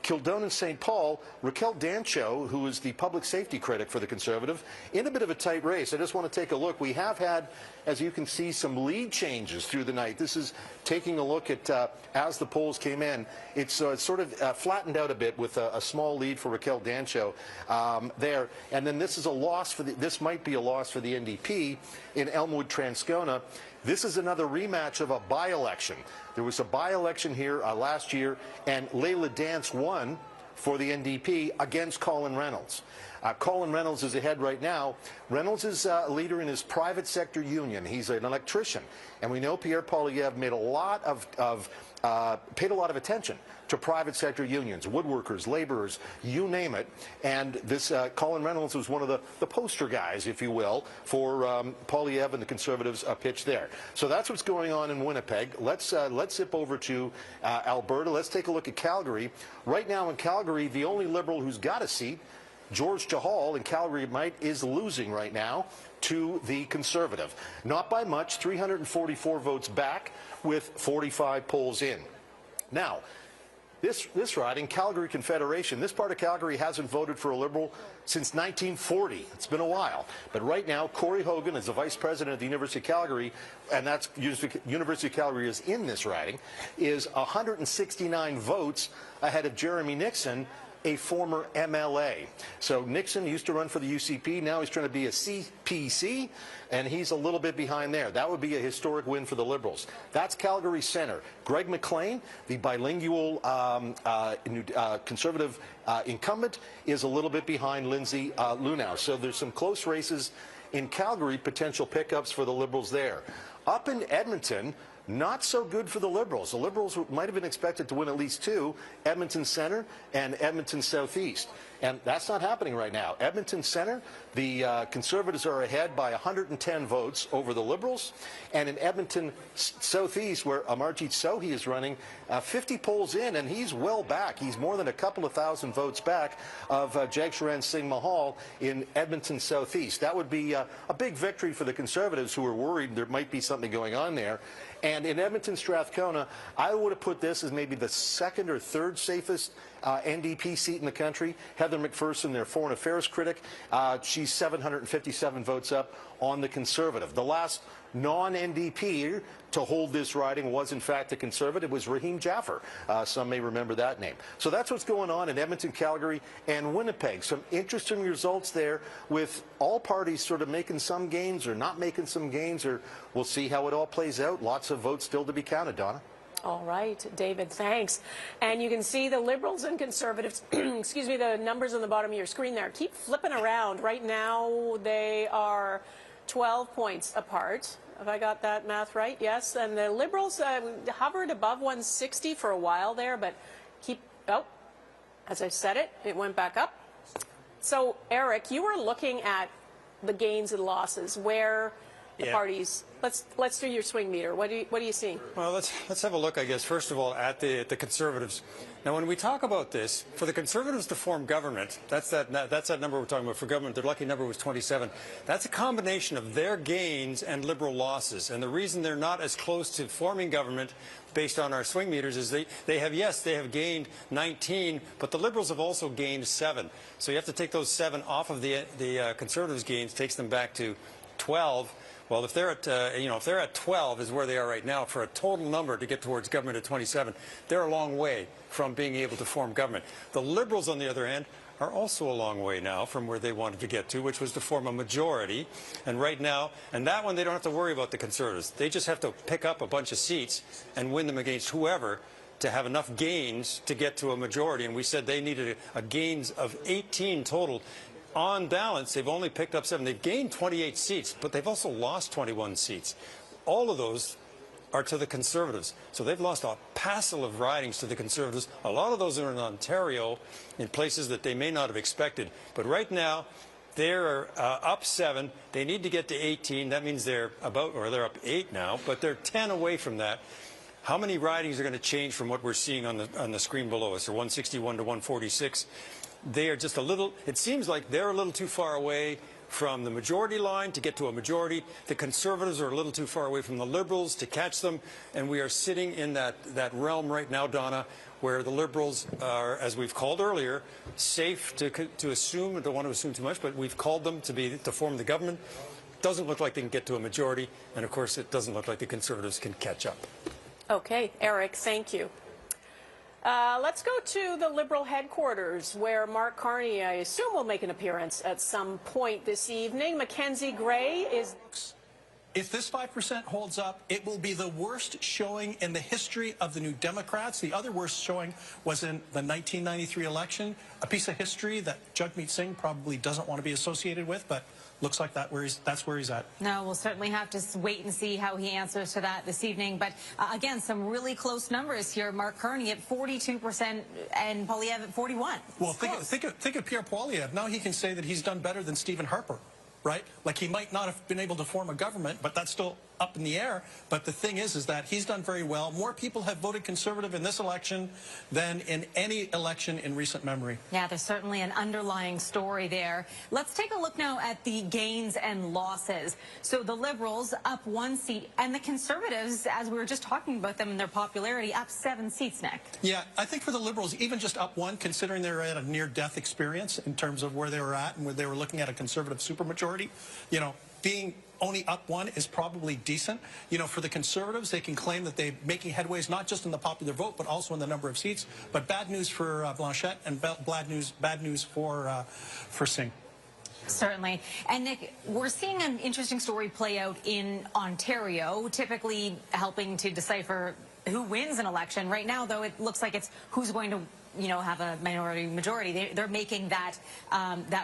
Kildonan and St. Paul, Raquel Dancho, who is the public safety critic for the Conservative, in a bit of a tight race. I just want to take a look. We have had, as you can see, some lead changes through the night. This is taking a look at as the polls came in. It's sort of flattened out a bit with a small lead for Raquel Dancho there. And then this is a loss for this might be a loss for the NDP in Elmwood Transcona. This is another rematch of a by-election. There was a by-election here last year, and Leila Dance won for the NDP against Colin Reynolds. Colin Reynolds is ahead right now. Reynolds is a leader in his private sector union. He's an electrician, and we know Pierre Poilievre made paid a lot of attention to private sector unions, woodworkers, laborers, you name it. And this Colin Reynolds was one of the poster guys, if you will, for Poilievre and the Conservatives' pitch there. So that's what's going on in Winnipeg. Let's zip over to Alberta. Let's take a look at Calgary. Right now in Calgary, the only Liberal who's got a seat, George Chahal in Calgary is losing right now to the Conservative. Not by much, 344 votes back with 45 polls in. Now, this riding, Calgary Confederation, this part of Calgary hasn't voted for a Liberal since 1940. It's been a while. But right now, Corey Hogan is the vice president of the University of Calgary, and that's University of Calgary is in this riding, is 169 votes ahead of Jeremy Nixon, a former MLA. So Nixon used to run for the UCP. Now he's trying to be a CPC, and he's a little bit behind there. That would be a historic win for the Liberals. That's Calgary Centre. Greg McLean, the bilingual Conservative incumbent, is a little bit behind Lindsay Lunau. So there's some close races in Calgary, potential pickups for the Liberals there. Up in Edmonton, not so good for the Liberals. The Liberals might have been expected to win at least two, Edmonton Centre and Edmonton Southeast. And that's not happening right now. Edmonton Centre, the Conservatives are ahead by 110 votes over the Liberals. And in Edmonton Southeast, where Amarjeet Sohi is running, 50 polls in, and he's well back. He's more than a couple of thousand votes back of Jagsaran Singh Mahal in Edmonton Southeast. That would be a big victory for the Conservatives, who are worried there might be something going on there. And in Edmonton Strathcona, I would have put this as maybe the second or third safest NDP seat in the country. Heather McPherson, their foreign affairs critic, she's 757 votes up on the Conservative. The last non-NDP to hold this riding was, in fact, a Conservative, was Raheem Jaffer. Some may remember that name. So that's what's going on in Edmonton, Calgary, and Winnipeg. Some interesting results there, with all parties sort of making some gains or not making some gains, or we'll see how it all plays out. Lots of votes still to be counted, Donna. All right, David, thanks. And you can see the Liberals and Conservatives, excuse me, the numbers on the bottom of your screen there keep flipping around. Right now, they are 12 points apart. Have I got that math right? Yes. And the Liberals hovered above 160 for a while there, but as I said it went back up. So, Eric, you were looking at the gains and losses, where the parties. Let's do your swing meter. What are you seeing? Well, let's have a look, I guess, first of all, at the Conservatives. Now, when we talk about this, for the Conservatives to form government, that's that number we're talking about for government. Their lucky number was 27. That's a combination of their gains and Liberal losses. And the reason they're not as close to forming government based on our swing meters is they have gained 19, but the Liberals have also gained 7. So you have to take those 7 off of the Conservatives' gains, takes them back to 12. Well, if they're at 12 is where they are right now, for a total number to get towards government at 27, they're a long way from being able to form government. The Liberals, on the other hand, are also a long way now from where they wanted to get to, which was to form a majority. And right now, and that one, they don't have to worry about the Conservatives. They just have to pick up a bunch of seats and win them against whoever to have enough gains to get to a majority. And we said they needed a gains of 18 total. On balance, they've only picked up 7. They've gained 28 seats, but they've also lost 21 seats. All of those are to the Conservatives. So they've lost a passel of ridings to the Conservatives. A lot of those are in Ontario, in places that they may not have expected. But right now, they're up 7. They need to get to 18. That means they're up 8 now, but they're 10 away from that. How many ridings are going to change from what we're seeing on the screen below us? They're 161 to 146. They are just a little, it seems like they're a little too far away from the majority line to get to a majority. The Conservatives are a little too far away from the Liberals to catch them. And we are sitting in that realm right now, Donna, where the Liberals are, as we've called earlier, safe to assume, I don't want to assume too much, but we've called them to form the government. Doesn't look like they can get to a majority. And of course, it doesn't look like the Conservatives can catch up. Okay, Eric, thank you. Let's go to the Liberal headquarters, where Mark Carney, I assume, will make an appearance at some point this evening. Mackenzie Gray is... If this 5% holds up, it will be the worst showing in the history of the New Democrats. The other worst showing was in the 1993 election, a piece of history that Jagmeet Singh probably doesn't want to be associated with, but looks like that's where he's at. No, we'll certainly have to wait and see how he answers to that this evening. But again, some really close numbers here. Mark Carney at 42% and Poilievre at 41%. Well, think of Pierre Poilievre. Now he can say that he's done better than Stephen Harper. Right? Like, he might not have been able to form a government, but that's still up in the air. But the thing is that he's done very well. More people have voted Conservative in this election than in any election in recent memory. Yeah, there's certainly an underlying story there. Let's take a look now at the gains and losses. So the Liberals up 1 seat, and the Conservatives, as we were just talking about them and their popularity, up 7 seats, Nick. Yeah, I think for the Liberals, even just up 1, considering they were at a near-death experience in terms of where they were at and where they were looking at a Conservative supermajority, you know, being only up 1 is probably decent. You know, for the Conservatives, they can claim that they're making headways not just in the popular vote, but also in the number of seats. But bad news for Blanchette and bad news for Singh. Certainly. And Nick, we're seeing an interesting story play out in Ontario, typically helping to decipher who wins an election. Right now, though, it looks like it's who's going to, you know, have a minority majority. They're making that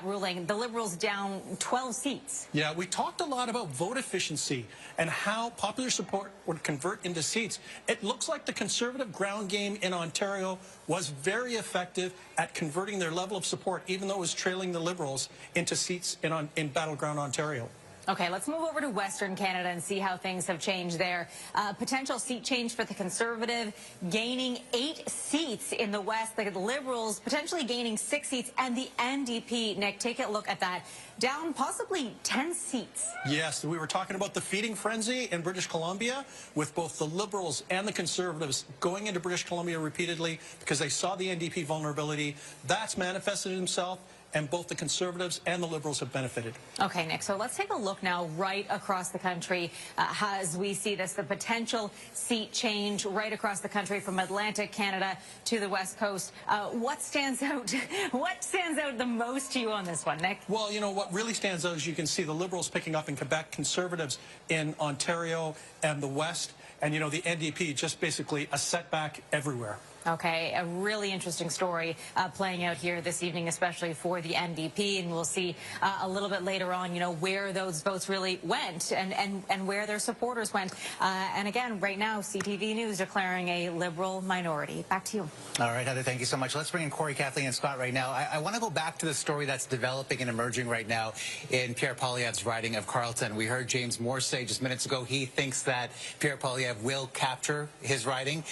ruling. The Liberals down 12 seats. Yeah, we talked a lot about vote efficiency and how popular support would convert into seats. It looks like the Conservative ground game in Ontario was very effective at converting their level of support, even though it was trailing the Liberals, into seats in battleground Ontario. Okay, let's move over to Western Canada and see how things have changed there. Potential seat change for the Conservative, gaining 8 seats in the West. The Liberals potentially gaining 6 seats, and the NDP, Nick, take a look at that, down possibly 10 seats. Yes, we were talking about the feeding frenzy in British Columbia, with both the Liberals and the Conservatives going into British Columbia repeatedly because they saw the NDP vulnerability. That's manifested itself, and both the Conservatives and the Liberals have benefited. Okay, Nick, so let's take a look now right across the country as we see this, the potential seat change right across the country from Atlantic Canada to the West Coast. What stands out? What stands out the most to you on this one, Nick? Well, you know, what really stands out is you can see the Liberals picking up in Quebec, Conservatives in Ontario and the West, and, you know, the NDP just basically a setback everywhere. Okay, a really interesting story playing out here this evening, especially for the NDP, and we'll see a little bit later on, where those votes really went and where their supporters went. And again, right now, CTV News declaring a Liberal minority. Back to you. All right, Heather, thank you so much. Let's bring in Corey, Kathleen, and Scott right now. I want to go back to the story that's developing and emerging right now in Pierre Poilievre's riding of Carlton. We heard James Moore say just minutes ago he thinks that Pierre Poilievre will capture his riding.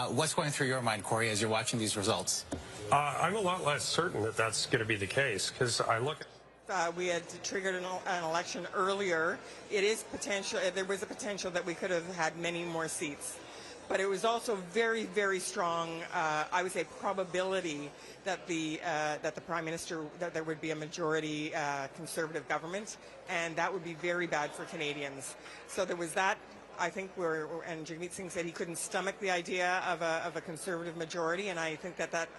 What's going through your mind, Corey, as you're watching these results? I'm a lot less certain that that's going to be the case, because I look at we had triggered an election earlier. It is potential. There was a potential that we could have had many more seats, but it was also very, very strong. I would say probability that the Prime Minister, that there would be a majority Conservative government, and that would be very bad for Canadians. So there was that. I think and Jagmeet Singh said he couldn't stomach the idea of a Conservative majority, and I think that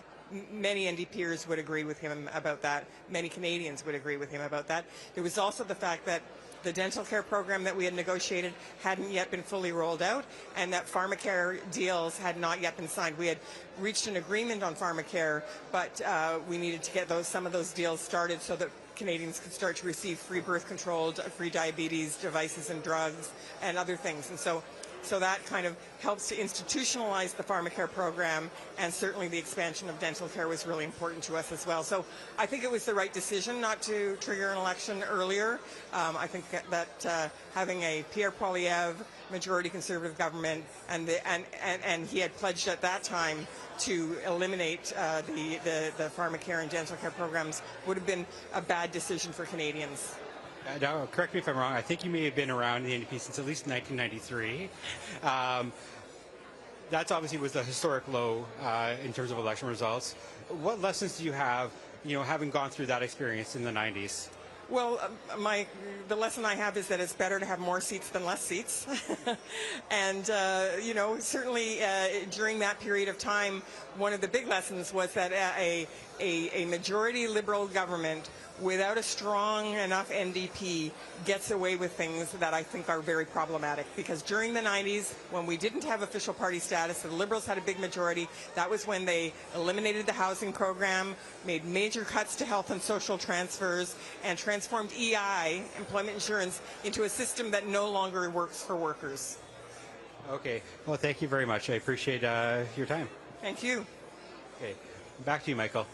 many NDPers would agree with him about that. Many Canadians would agree with him about that. There was also the fact that the dental care program that we had negotiated hadn't yet been fully rolled out, and that pharmacare deals had not yet been signed. We had reached an agreement on pharmacare, but we needed to get some of those deals started so that Canadians could start to receive free birth control, free diabetes devices and drugs, and other things. And so that kind of helps to institutionalize the pharmacare program, and certainly the expansion of dental care was really important to us as well. So I think it was the right decision not to trigger an election earlier. I think that having a Pierre Poilievre majority Conservative government, and he had pledged at that time to eliminate the pharmacare and dental care programs, would have been a bad decision for Canadians. Now, correct me if I'm wrong, I think you may have been around the NDP since at least 1993. That obviously was the historic low in terms of election results. What lessons do you have, having gone through that experience in the 90s? Well, the lesson I have is that it's better to have more seats than less seats. And, certainly during that period of time, one of the big lessons was that a majority Liberal government without a strong enough NDP gets away with things that I think are very problematic. Because during the 90s, when we didn't have official party status, the Liberals had a big majority. That was when they eliminated the housing program, made major cuts to health and social transfers, and transformed EI, employment insurance, into a system that no longer works for workers. Okay. Well, thank you very much. I appreciate your time. Thank you. Okay. Back to you, Michael.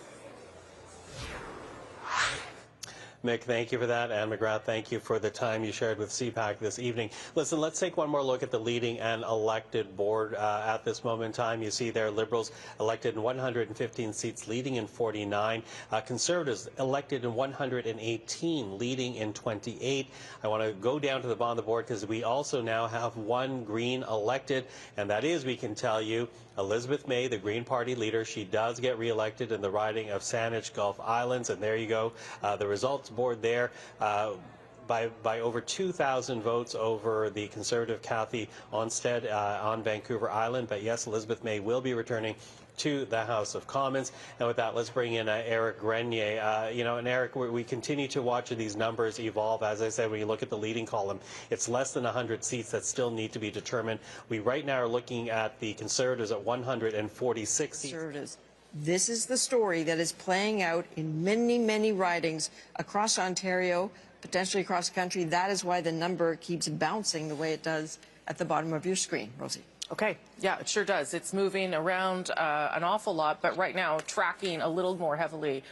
Mick, thank you for that. Anne McGrath, thank you for the time you shared with CPAC this evening. Listen, let's take one more look at the leading and elected board at this moment in time. You see there, Liberals elected in 115 seats, leading in 49. Conservatives elected in 118, leading in 28. I want to go down to the bottom of the board because we also now have one Green elected, and that is, we can tell you, Elizabeth May, the Green Party leader. She does get re-elected in the riding of Saanich Gulf Islands, and there you go. The results board there. By over 2,000 votes over the Conservative Cathy Onstead on Vancouver Island. But yes, Elizabeth May will be returning to the House of Commons. And with that, let's bring in Eric Grenier. And Eric, we continue to watch these numbers evolve. As I said, when you look at the leading column, it's less than 100 seats that still need to be determined. We right now are looking at the Conservatives at 146 seats. Conservatives. This is the story that is playing out in many, many ridings across Ontario, potentially across the country. That is why the number keeps bouncing the way it does at the bottom of your screen, Rosie. Okay, yeah, it sure does. It's moving around an awful lot, but right now tracking a little more heavily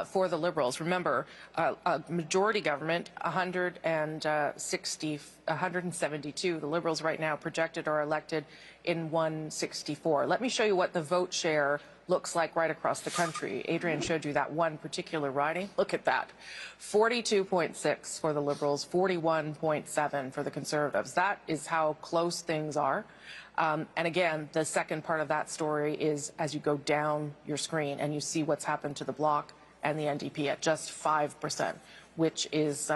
for the Liberals. Remember, a majority government, 172. The Liberals right now projected or elected in 164. Let me show you what the vote share looks like right across the country. Adrian showed you that one particular riding. Look at that. 42.6 for the Liberals, 41.7 for the Conservatives. That is how close things are. And again, the second part of that story is as you go down your screen and you see what's happened to the Bloc and the NDP at just 5%, which is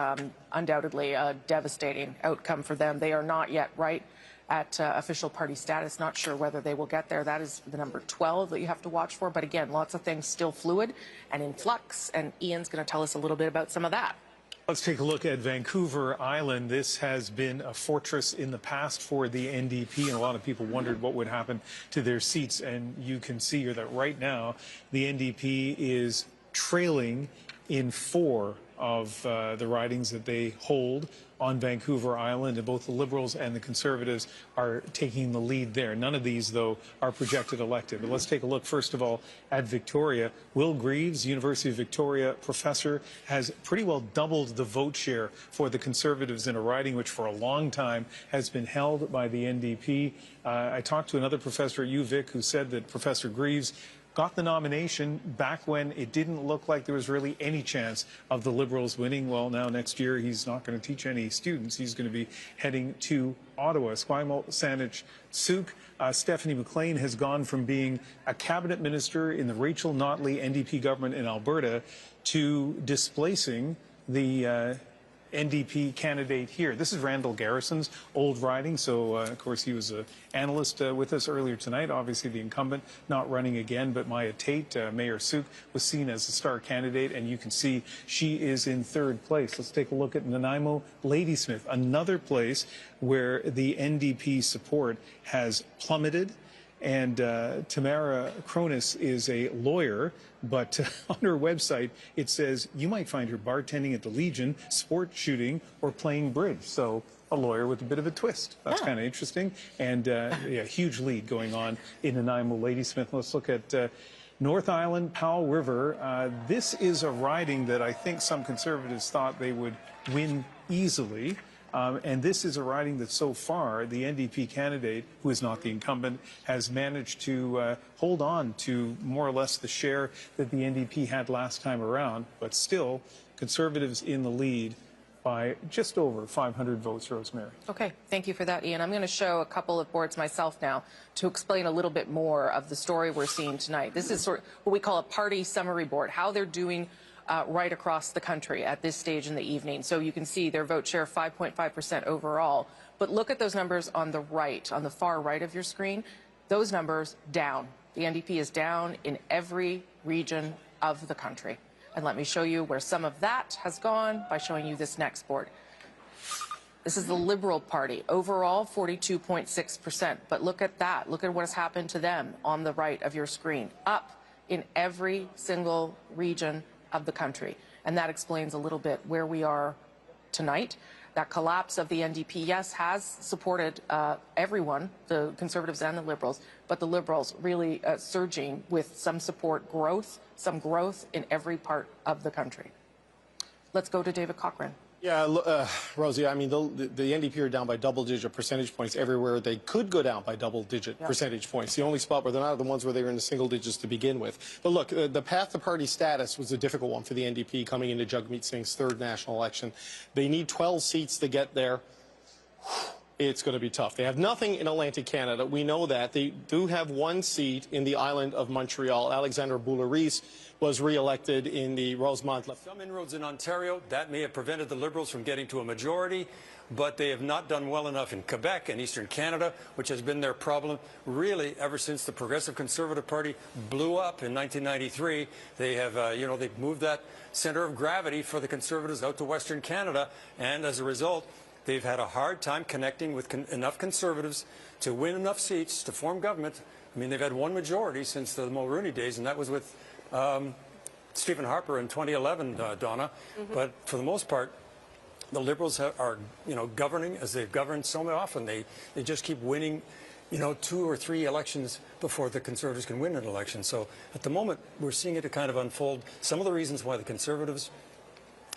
undoubtedly a devastating outcome for them. They are not yet right at official party status. Not sure whether they will get there. That is the number 12 that you have to watch for. But again, lots of things still fluid and in flux. And Ian's going to tell us a little bit about some of that. Let's take a look at Vancouver Island. This has been a fortress in the past for the NDP, and a lot of people wondered what would happen to their seats. And you can see here that right now the NDP is trailing in 4 of the ridings that they hold on Vancouver Island, and both the Liberals and the Conservatives are taking the lead there. None of these, though, are projected elected. But let's take a look, first of all, at Victoria. Will Greaves, University of Victoria professor, has pretty well doubled the vote share for the Conservatives in a riding which for a long time has been held by the NDP. I talked to another professor at UVic who said that Professor Greaves got the nomination back when it didn't look like there was really any chance of the Liberals winning. Well, now next year he's not going to teach any students. He's going to be heading to Ottawa. Esquimalt Saanich Suk, Stephanie McLean has gone from being a cabinet minister in the Rachel Notley NDP government in Alberta to displacing the NDP candidate here. This is Randall Garrison's old riding, so of course he was an analyst with us earlier tonight. Obviously the incumbent not running again, but Maya Tate, Mayor Suk, was seen as a star candidate, and you can see she is in 3rd place. Let's take a look at Nanaimo Ladysmith, another place where the NDP support has plummeted. And Tamara Cronus is a lawyer, but on her website it says you might find her bartending at the Legion, sport shooting, or playing bridge. So a lawyer with a bit of a twist. That's kind of interesting. And yeah, huge lead going on in Nanaimo Ladysmith. Let's look at North Island, Powell River. This is a riding that I think some Conservatives thought they would win easily. And this is a riding that so far the NDP candidate, who is not the incumbent, has managed to hold on to more or less the share that the NDP had last time around. But still, Conservatives in the lead by just over 500 votes, Rosemary. Okay, thank you for that, Ian. I'm going to show a couple of boards myself now to explain a little bit more of the story we're seeing tonight. This is sort of what we call a party summary board, how they're doing right across the country at this stage in the evening. So you can see their vote share 5.5% overall. But look at those numbers on the right, on the far right of your screen. Those numbers down. The NDP is down in every region of the country. And let me show you where some of that has gone by showing you this next board. This is the Liberal Party. Overall, 42.6%. But look at that. Look at what has happened to them on the right of your screen. Up in every single region of the country. And that explains a little bit where we are tonight. That collapse of the NDP, yes, has supported everyone, the Conservatives and the Liberals, but the Liberals really surging with some support growth, some growth in every part of the country. Let's go to David Cochrane. Yeah, Rosie, I mean, the NDP are down by double-digit percentage points everywhere. They could go down by double-digit percentage points. The only spot where they're not are the ones where they were in the single digits to begin with. But look, the path to party status was a difficult one for the NDP coming into Jagmeet Singh's 3rd national election. They need 12 seats to get there. It's going to be tough. They have nothing in Atlantic Canada. We know that. They do have 1 seat in the island of Montreal. Alexander Boularice was re-elected in the Rosemont. Some inroads in Ontario, that may have prevented the Liberals from getting to a majority, but they have not done well enough in Quebec and Eastern Canada, which has been their problem really ever since the Progressive Conservative Party blew up in 1993. They have, they've moved that center of gravity for the Conservatives out to Western Canada, and as a result, they've had a hard time connecting with enough Conservatives to win enough seats to form government. I mean, they've had 1 majority since the Mulroney days, and that was with Stephen Harper in 2011, Donna. But for the most part, the Liberals are, governing as they've governed so often. They just keep winning, 2 or 3 elections before the Conservatives can win an election. So at the moment, we're seeing it kind of unfold. Some of the reasons why the Conservatives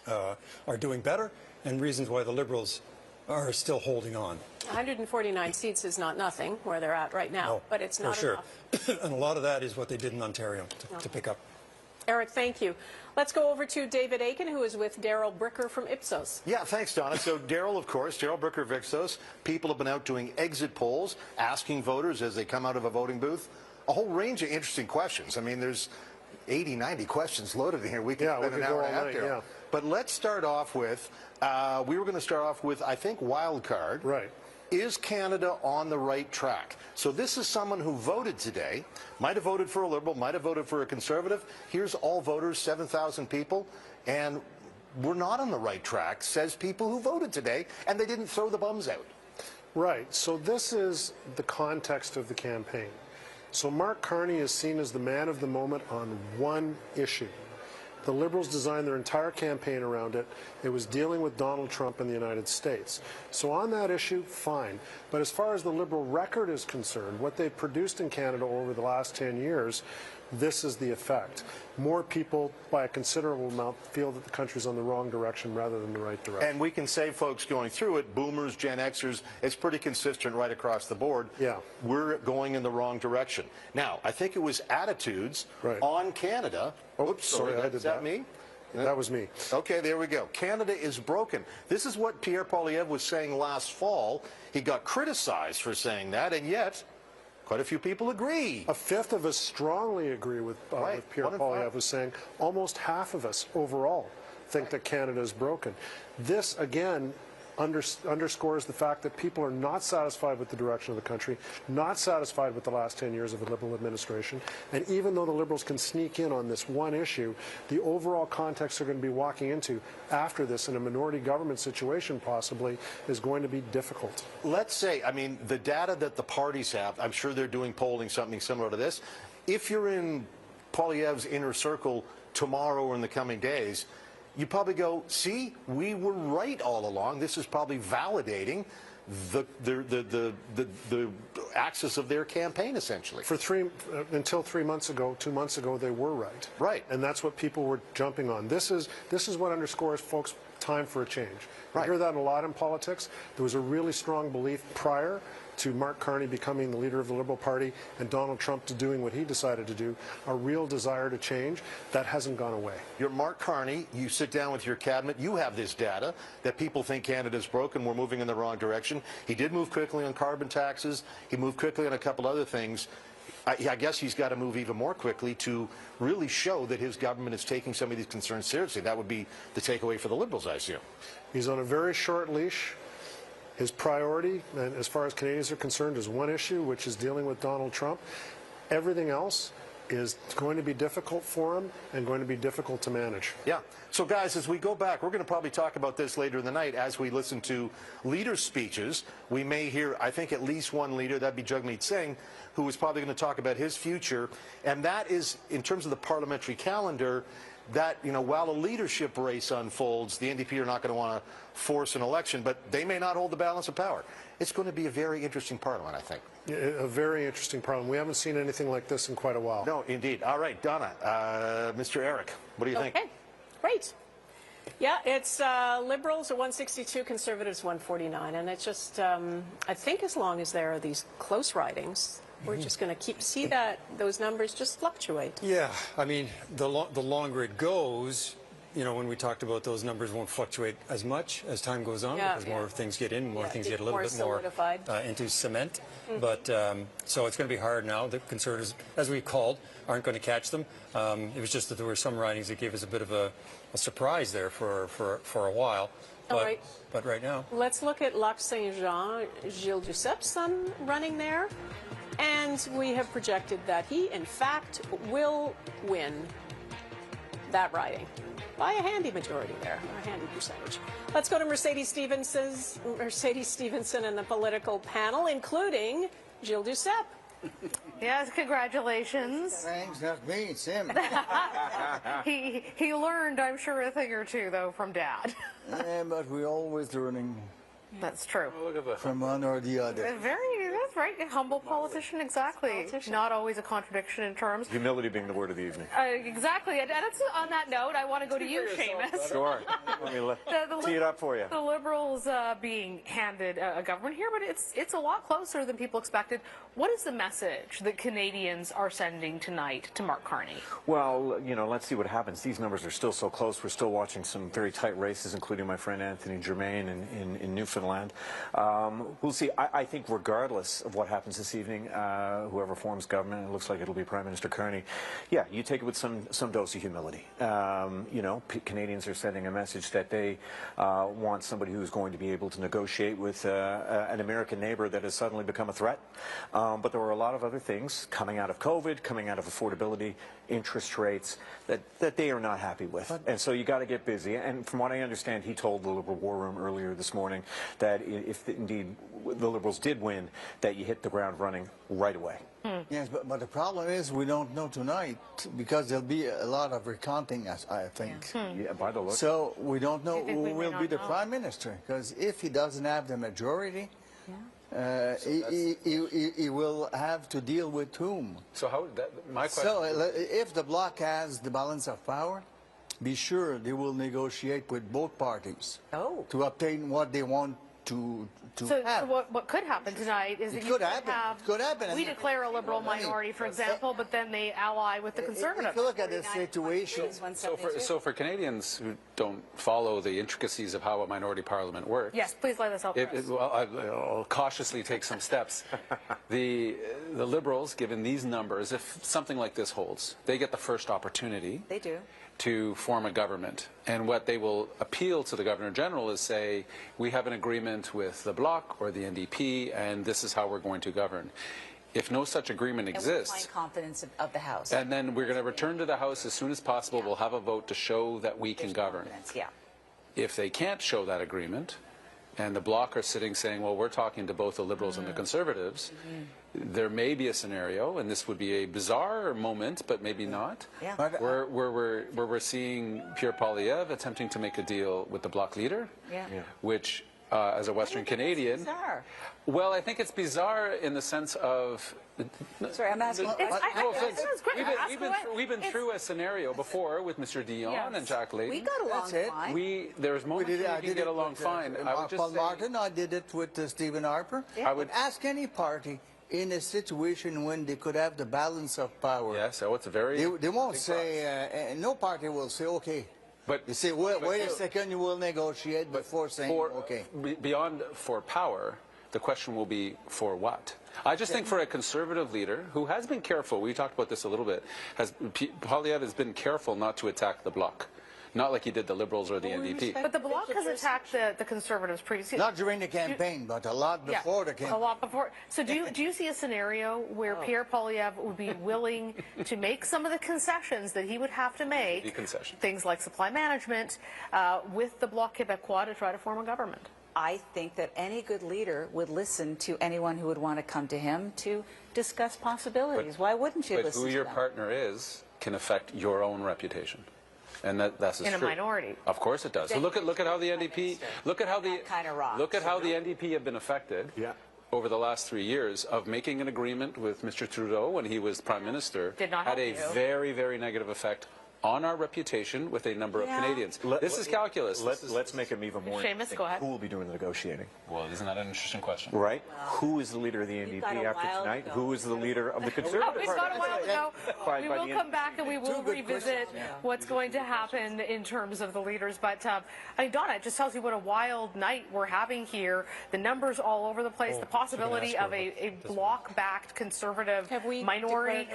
are doing better, and reasons why the Liberals are still holding on. 149 seats is not nothing where they're at right now, but it's not enough. And a lot of that is what they did in Ontario to pick up. Eric, thank you. Let's go over to David Aiken, who is with Daryl Bricker from Ipsos. Yeah, thanks, Donna. So Daryl, of course, Daryl Bricker of Ipsos. People have been out doing exit polls, asking voters as they come out of a voting booth a whole range of interesting questions. I mean, there's 80, 90 questions loaded in here. We could spend an hour and a half there. But let's start off with, we were going to start off with, I think, wild card. Right. Is Canada on the right track? So this is someone who voted today, might have voted for a Liberal, might have voted for a Conservative. Here's all voters, 7,000 people, and we're not on the right track, says people who voted today, and they didn't throw the bums out. Right. So this is the context of the campaign. So Mark Carney is seen as the man of the moment on one issue. The Liberals designed their entire campaign around it. It was dealing with Donald Trump in the United States. So on that issue, fine. But as far as the Liberal record is concerned, what they've produced in Canada over the last 10 years, this is the effect. More people, by a considerable amount, feel that the country's on the wrong direction rather than the right direction. And we can say, folks going through it, boomers, Gen Xers, it's pretty consistent right across the board. Yeah. We're going in the wrong direction. Now, I think it was attitudes on Canada. Oops, sorry, I did that. Me? That was me. Okay, there we go. Canada is broken. This is what Pierre Poilievre was saying last fall. He got criticized for saying that, and yet quite a few people agree. A fifth of us strongly agree with Pierre Poilievre was saying. Almost half of us overall think that Canada is broken. This, again, underscores the fact that people are not satisfied with the direction of the country, not satisfied with the last 10 years of a Liberal administration, and even though the Liberals can sneak in on this one issue, the overall context they're going to be walking into after this in a minority government situation possibly is going to be difficult. Let's say, I mean, the data that the parties have, I'm sure they're doing polling something similar to this. If you're in Poilievre's inner circle tomorrow or in the coming days, you probably go, see, we were right all along. This is probably validating the axis of their campaign, essentially. Until 3 months ago, 2 months ago, they were right. Right. And that's what people were jumping on. This is what underscores, folks, time for a change. You hear that a lot in politics. There was a really strong belief prior to Mark Carney becoming the leader of the Liberal Party and Donald Trump to doing what he decided to do, a real desire to change. That hasn't gone away. You're Mark Carney. You sit down with your cabinet. You have this data that people think Canada's broken. We're moving in the wrong direction. He did move quickly on carbon taxes. He moved quickly on a couple other things. I guess he's got to move even more quickly to really show that his government is taking some of these concerns seriously. That would be the takeaway for the Liberals, I assume. He's on a very short leash. His priority, and as far as Canadians are concerned, is one issue, which is dealing with Donald Trump. Everything else is going to be difficult for him and going to be difficult to manage. Yeah. So, guys, as we go back, we're going to probably talk about this later in the night as we listen to leaders' speeches. We may hear, I think, at least one leader, that'd be Jagmeet Singh, who is probably going to talk about his future. And that is, in terms of the parliamentary calendar, that, you know, while a leadership race unfolds, the NDP are not going to want to force an election, but they may not hold the balance of power. It's going to be a very interesting parliament, I think. A very interesting parliament. We haven't seen anything like this in quite a while. No, indeed. All right, Donna, Mr. Eric, what do you think? Okay, great. Yeah, it's Liberals at 162, Conservatives 149, and it's just, I think as long as there are these close ridings, we're just going to see those numbers just fluctuate. Yeah, I mean, the longer it goes, you know, when we talked about those numbers won't fluctuate as much as time goes on because more things get in, more things get a little bit more into cement. But so it's going to be hard now. The Conservatives, as we called, aren't going to catch them. It was just that there were some ridings that gave us a bit of a surprise there for a while. But right now, let's look at Lac Saint-Jean, Gilles Duceppe's son running there. And we have projected that he, in fact, will win that riding by a handy majority there, a handy percentage. Let's go to Mercedes Stevenson and the political panel, including Gilles Duceppe. Yes, congratulations. Thanks, not me, it's him. He learned, I'm sure, a thing or two, though, from Dad. Yeah, but we're always learning. That's true. From one or the other. That's right. A humble politician, exactly. Not always a contradiction in terms. Humility being the word of the evening. Exactly. And that's, on that note, I want to go to you, Seamus. Sure. Let me tee it up for you. The Liberals being handed a government here, but it's a lot closer than people expected. What is the message that Canadians are sending tonight to Mark Carney? Well, you know, let's see what happens. These numbers are still so close. We're still watching some very tight races, including my friend Anthony Germain in Newfoundland. We'll see. I think regardless regardless of what happens this evening, whoever forms government, it looks like it'll be Prime Minister Carney. Yeah, you take it with some dose of humility. You know, Canadians are sending a message that they want somebody who's going to be able to negotiate with an American neighbor that has suddenly become a threat. But there were a lot of other things coming out of COVID, coming out of affordability, interest rates that they are not happy with. And so you got to get busy. And from what I understand, he told the Liberal War Room earlier this morning that if indeed the Liberals did win, that you hit the ground running right away. Yes, but the problem is we don't know tonight because there'll be a lot of recounting, I think. Yeah, by the look. So we don't know who will be the Prime Minister, because if he doesn't have the majority, he will have to deal with whom. So how my question? So if the Bloc has the balance of power, be sure they will negotiate with both parties to obtain what they want to have. So what could happen tonight is that you could have we declare a Liberal minority, for example, but then they ally with the Conservatives. If you look at the situation, so for Canadians who don't follow the intricacies of how a minority parliament works, yes, please lay this out. Well, I'll cautiously take some steps. The Liberals, given these numbers, if something like this holds, they get the first opportunity. They do. To form a government. And what they will appeal to the Governor-General is say, we have an agreement with the Bloc or the NDP, and this is how we're going to govern. If no such agreement exists, find confidence of the House. And then we're going to return to the House as soon as possible. We'll have a vote to show that we can govern. Yeah. If they can't show that agreement, and the Bloc are sitting saying, well, we're talking to both the Liberals and the Conservatives, there may be a scenario, and this would be a bizarre moment, but maybe not, where we're seeing Pierre Poilievre attempting to make a deal with the Bloc leader, which, as a Western Canadian, well, I think it's bizarre in the sense of. Sorry, I'm asking. We've been through a scenario before with Mr. Dion and Jack Layton. We got along fine. There's moments where we can get along fine. I would just Paul say, Martin, I did it with Stephen Harper. I would ask any party in a situation when they could have the balance of power. Yeah, so it's a very. They won't say. No party will say okay. But you say, wait a second, you will negotiate before saying okay. Beyond for power, the question will be for what? I just think for a Conservative leader who has been careful, we talked about this a little bit, Poilievre has been careful not to attack the Bloc. Not like he did the Liberals or the NDP. But the Bloc has attacked the Conservatives previously. Not during the campaign, but a lot before the campaign. A lot before. So do you see a scenario where Pierre Poilievre would be willing to make some of the concessions that he would have to make, things like supply management, with the Bloc Québécois to try to form a government? I think that any good leader would listen to anyone who would want to come to him to discuss possibilities. Why wouldn't you listen to them? But who your partner is can affect your own reputation. And that's in a true. Minority. Of course it does. So look at how the NDP look at how the NDP have been affected over the last 3 years of making an agreement with Mr. Trudeau when he was Prime Minister. Did not had help a very, very negative effect on our reputation with a number of Canadians. This is calculus. Let's make them even more. Seamus, go ahead. Who will be doing the negotiating? Well, isn't that an interesting question? Right. Who is the leader of the NDP after tonight? Who is the leader of the Conservative We've got a while to go. We will come back and we will revisit what's going to happen in terms of the leaders. But I mean, Donna, it just tells you what a wild night we're having here. The numbers all over the place. The possibility of a Bloc-backed Conservative minority.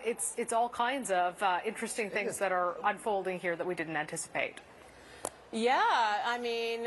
It's all kinds of interesting things that are unfolding here that we didn't anticipate. Yeah, I mean,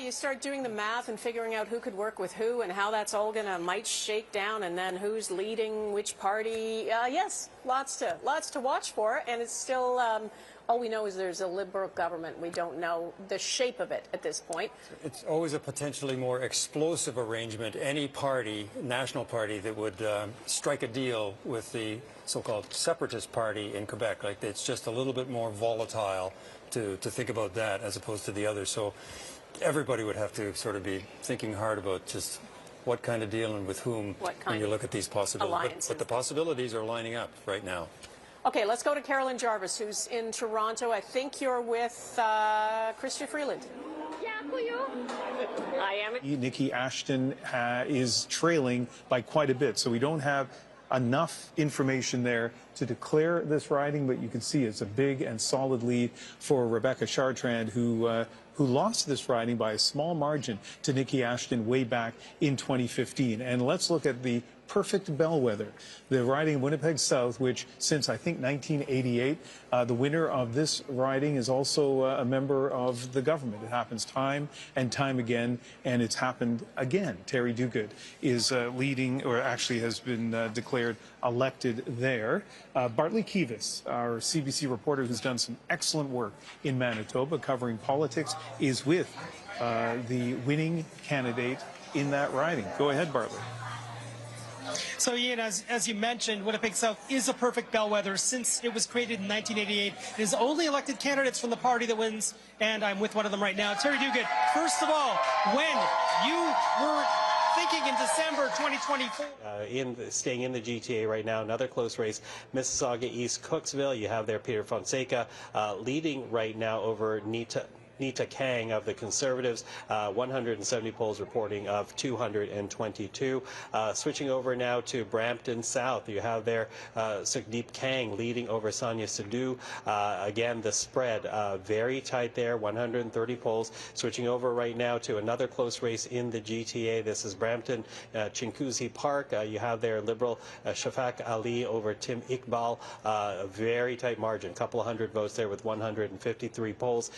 you start doing the math and figuring out who could work with who and how that's all might shake down, and then who's leading which party. Yes, lots to watch for, and it's still all we know is there's a Liberal government. We don't know the shape of it at this point. It's always a potentially more explosive arrangement. Any party, national party, that would strike a deal with the so-called separatist party in Quebec, like it's just a little bit more volatile to think about that as opposed to the others. So everybody would have to sort of be thinking hard about just what kind of deal and with whom when you look at these possibilities. But the possibilities are lining up right now. Okay, let's go to Carolyn Jarvis, who's in Toronto. I think you're with Chrystia Freeland. I am. Nikki Ashton is trailing by quite a bit, so we don't have enough information there to declare this riding, but you can see it's a big and solid lead for Rebecca Chartrand, who lost this riding by a small margin to Nikki Ashton way back in 2015. And let's look at the perfect bellwether, the riding in Winnipeg South, which since I think 1988, the winner of this riding is also a member of the government. It happens time and time again, and it's happened again. Terry Duguid is leading, or actually has been declared elected there. Bartley Kivas, our CBC reporter who's done some excellent work in Manitoba covering politics, is with the winning candidate in that riding. Go ahead, Bartley. So, Ian, as you mentioned, Winnipeg South is a perfect bellwether. Since it was created in 1988, it is only elected candidates from the party that wins, and I'm with one of them right now. Terry Duguid, first of all, when you were thinking in December 2024. Staying in the GTA right now, another close race, Mississauga East, Cooksville. You have there Peter Fonseca leading right now over Nita Kang of the Conservatives, 170 polls reporting of 222. Switching over now to Brampton South, you have there Sukhdeep Kang leading over Sonia Sidhu. Again, the spread very tight there, 130 polls. Switching over right now to another close race in the GTA. This is Brampton, Chinguacousy Park. You have there Liberal Shafaq Ali over Tim Iqbal. A very tight margin, couple of hundred votes there with 153 polls.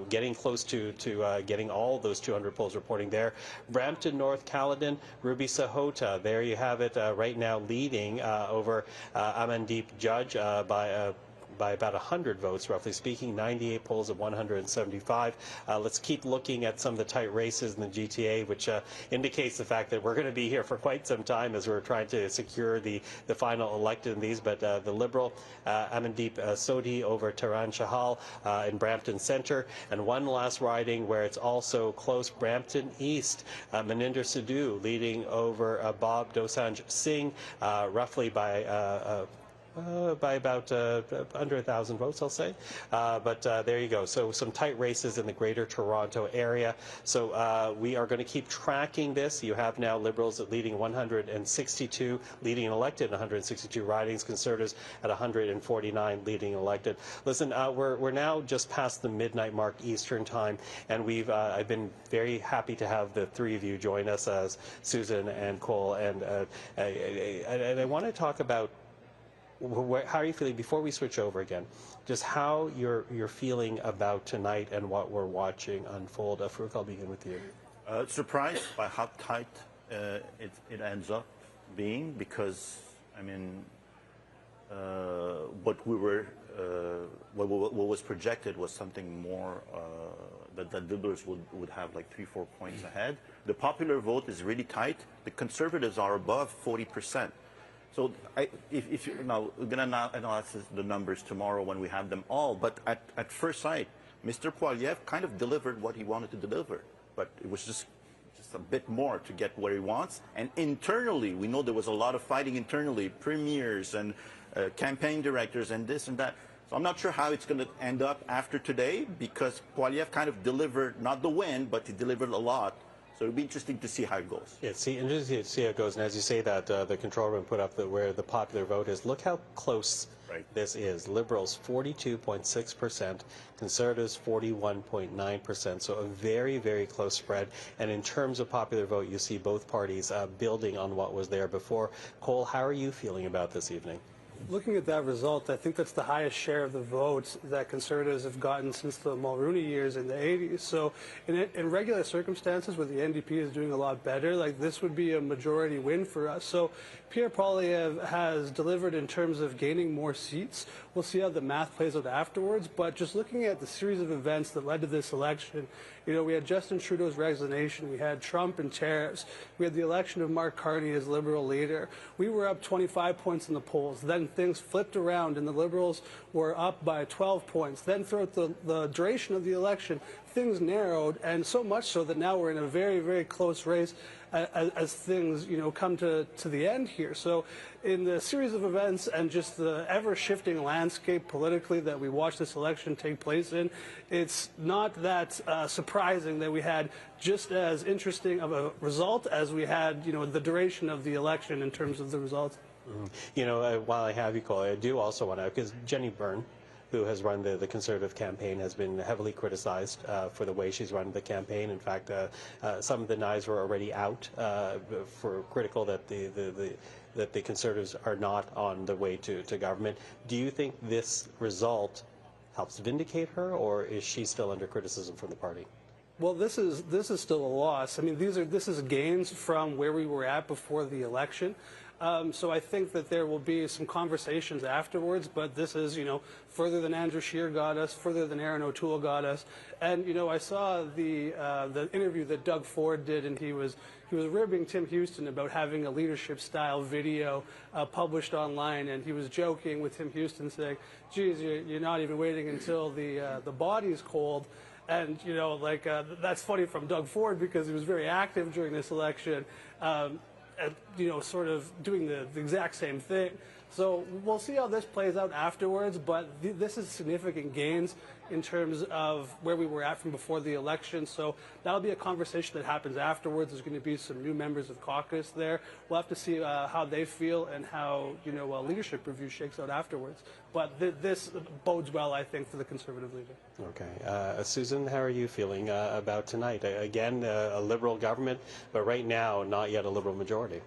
Getting close to getting all those 200 polls reporting there. Brampton North Caledon, Ruby Sahota, there you have it right now leading over Amandeep Judge by about 100 votes, roughly speaking, 98 polls of 175. Let's keep looking at some of the tight races in the GTA, which indicates the fact that we're going to be here for quite some time as we're trying to secure the final elected in these. But the Liberal Amandeep Sodhi over Taran Shahal in Brampton Centre. And one last riding where it's also close, Brampton East, Maninder Sidhu leading over Bob Dosanjh Singh, roughly by about under 1,000 votes, I'll say. But there you go. So some tight races in the Greater Toronto area. So we are going to keep tracking this. You have now Liberals leading 162, leading and elected in 162 ridings, Conservatives at 149 leading and elected. Listen, we're now just past the midnight mark Eastern time, and I've been very happy to have the three of you join us, as Susan and Cole, and I want to talk about how are you feeling, before we switch over again, just how you're feeling about tonight and what we're watching unfold. Farouk, I'll begin with you. Surprised by how tight it ends up being, because, I mean, what was projected was something more that the Liberals would have like 3-4 points ahead. The popular vote is really tight. The Conservatives are above 40%. So if you know, we're going to analyze the numbers tomorrow when we have them all, but at first sight, Mr. Poilievre kind of delivered what he wanted to deliver, but it was just a bit more to get where he wants. And internally, we know there was a lot of fighting internally, premiers and campaign directors and this and that. So I'm not sure how it's going to end up after today, because Poilievre kind of delivered, not the win, but he delivered a lot. So it'll be interesting to see how it goes. Yeah, interesting to see how it goes. And as you say that, the control room put up where the popular vote is. Look how close this is. Liberals 42.6%, Conservatives 41.9%. So a very, very close spread. And in terms of popular vote, you see both parties building on what was there before. Cole, how are you feeling about this evening? Looking at that result, I think that's the highest share of the votes that Conservatives have gotten since the Mulroney years in the 80s. So in regular circumstances where the NDP is doing a lot better, like this would be a majority win for us. So Pierre Poilievre has delivered in terms of gaining more seats. We'll see how the math plays out afterwards. But just looking at the series of events that led to this election, you know, we had Justin Trudeau's resignation, we had Trump and tariffs, we had the election of Mark Carney as Liberal leader. We were up 25 points in the polls. Then things flipped around and the Liberals were up by 12 points. Then throughout the duration of the election, things narrowed, and so much so that now we're in a very, very close race as things, you know, come to the end here. So in the series of events and just the ever-shifting landscape politically that we watched this election take place in, it's not that surprising that we had just as interesting of a result as we had, you know, the duration of the election in terms of the results. You know, while I have you, Cole, I do also want to, because Jenny Byrne, who has run the Conservative campaign, has been heavily criticized for the way she's run the campaign. In fact, some of the knives were already out for critical that the Conservatives are not on the way to government. Do you think this result helps vindicate her, or is she still under criticism from the party? Well, this is still a loss. I mean, this is gains from where we were at before the election. So I think that there will be some conversations afterwards, but this is, you know, further than Andrew Scheer got us, further than Aaron O'Toole got us. And, you know, I saw the interview that Doug Ford did, and he was ribbing Tim Houston about having a leadership-style video published online, and he was joking with Tim Houston saying, geez, you're not even waiting until the body's cold. And, you know, like, that's funny from Doug Ford because he was very active during this election. You know, sort of doing the exact same thing. So we'll see how this plays out afterwards, but this is significant gains in terms of where we were at from before the election. So that'll be a conversation that happens afterwards. There's going to be some new members of caucus there. We'll have to see how they feel and how, you know, a leadership review shakes out afterwards. But this bodes well, I think, for the Conservative leader. Okay. Susan, how are you feeling about tonight? Again, a Liberal government, but right now, not yet a Liberal majority.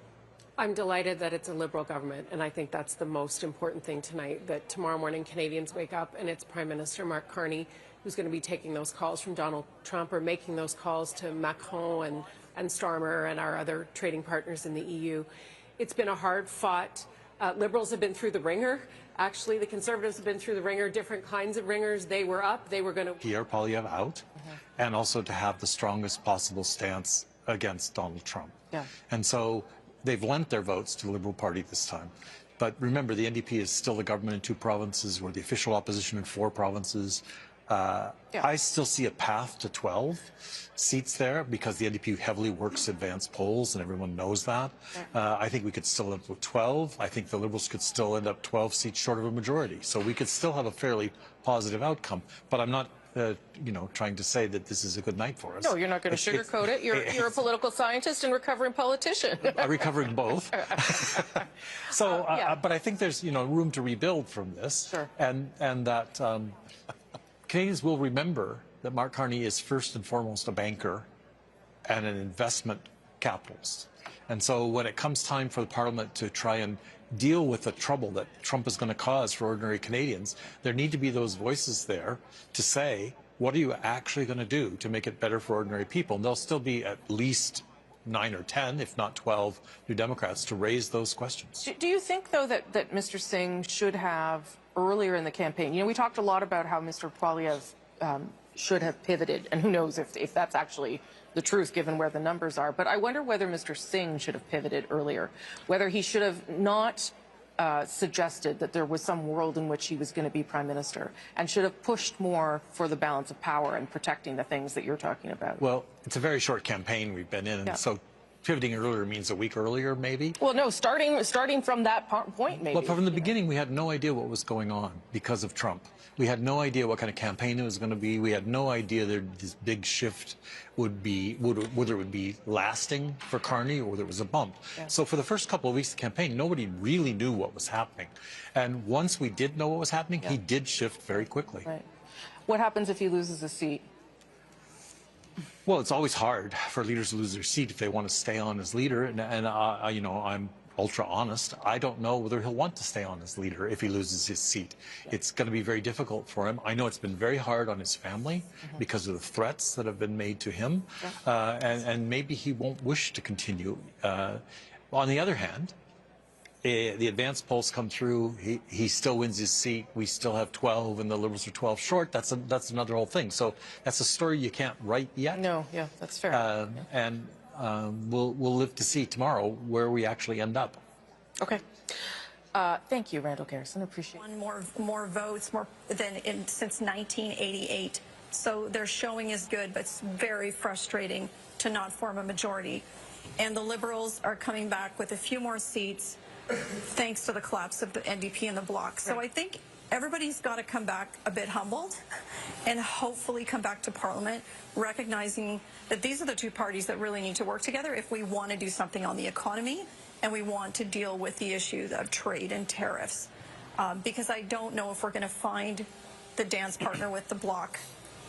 I'm delighted that it's a Liberal government, and I think that's the most important thing tonight, that tomorrow morning Canadians wake up and it's Prime Minister Mark Carney who's going to be taking those calls from Donald Trump or making those calls to Macron and Starmer and our other trading partners in the EU. It's been a hard-fought. Liberals have been through the ringer. Actually, the Conservatives have been through the ringer, different kinds of ringers. They were up. They were going to... Pierre Poilievre out, and also to have the strongest possible stance against Donald Trump. Yeah. And so they've lent their votes to the Liberal Party this time. But remember, the NDP is still the government in 2 provinces. We're the official opposition in 4 provinces. I still see a path to 12 seats there because the NDP heavily works advanced polls, and everyone knows that. I think we could still end up with 12. I think the Liberals could still end up 12 seats short of a majority. So we could still have a fairly positive outcome. But I'm not you know, trying to say that this is a good night for us. No, you're not going to sugarcoat it. You're a political scientist and recovering politician. Recovering both. So, but I think there's, you know, room to rebuild from this. Sure. And that Canadians will remember that Mark Carney is first and foremost a banker and an investment capitalist. And so when it comes time for the Parliament to try and deal with the trouble that Trump is going to cause for ordinary Canadians, there need to be those voices there to say, what are you actually going to do to make it better for ordinary people? And there'll still be at least 9 or 10, if not 12, New Democrats to raise those questions. Do you think, though, that Mr. Singh should have, earlier in the campaign, you know, we talked a lot about how Mr. Poilievre should have pivoted, and who knows if that's actually the truth given where the numbers are. But I wonder whether Mr. Singh should have pivoted earlier, whether he should have not suggested that there was some world in which he was going to be Prime Minister and should have pushed more for the balance of power and protecting the things that you're talking about. Well, it's a very short campaign we've been in, and so pivoting earlier means a week earlier, maybe? Well, no, starting from that point, maybe. Well, from the beginning, we had no idea what was going on because of Trump. We had no idea what kind of campaign it was going to be. We had no idea that this big shift would be, whether it would be lasting for Carney or there was a bump. Yeah. So for the first couple of weeks of the campaign, nobody really knew what was happening. And once we did know what was happening, he did shift very quickly. Right. What happens if he loses a seat? Well, it's always hard for leaders to lose their seat if they want to stay on as leader. And you know, I'm ultra honest. I don't know whether he'll want to stay on as leader if he loses his seat. It's going to be very difficult for him. I know it's been very hard on his family because of the threats that have been made to him. And maybe he won't wish to continue. On the other hand, the advanced polls come through. He still wins his seat. We still have 12, and the Liberals are 12 short. That's another whole thing. So that's a story you can't write yet. No, yeah, that's fair. And we'll live to see tomorrow where we actually end up. Okay. Thank you, Randall Garrison. Appreciate it. More votes, more than since 1988. So their showing is good, but it's very frustrating to not form a majority. And the Liberals are coming back with a few more seats, thanks to the collapse of the NDP and the Bloc. So I think everybody's got to come back a bit humbled and hopefully come back to Parliament, recognizing that these are the two parties that really need to work together if we want to do something on the economy and we want to deal with the issue of trade and tariffs. Because I don't know if we're going to find the dance partner with the Bloc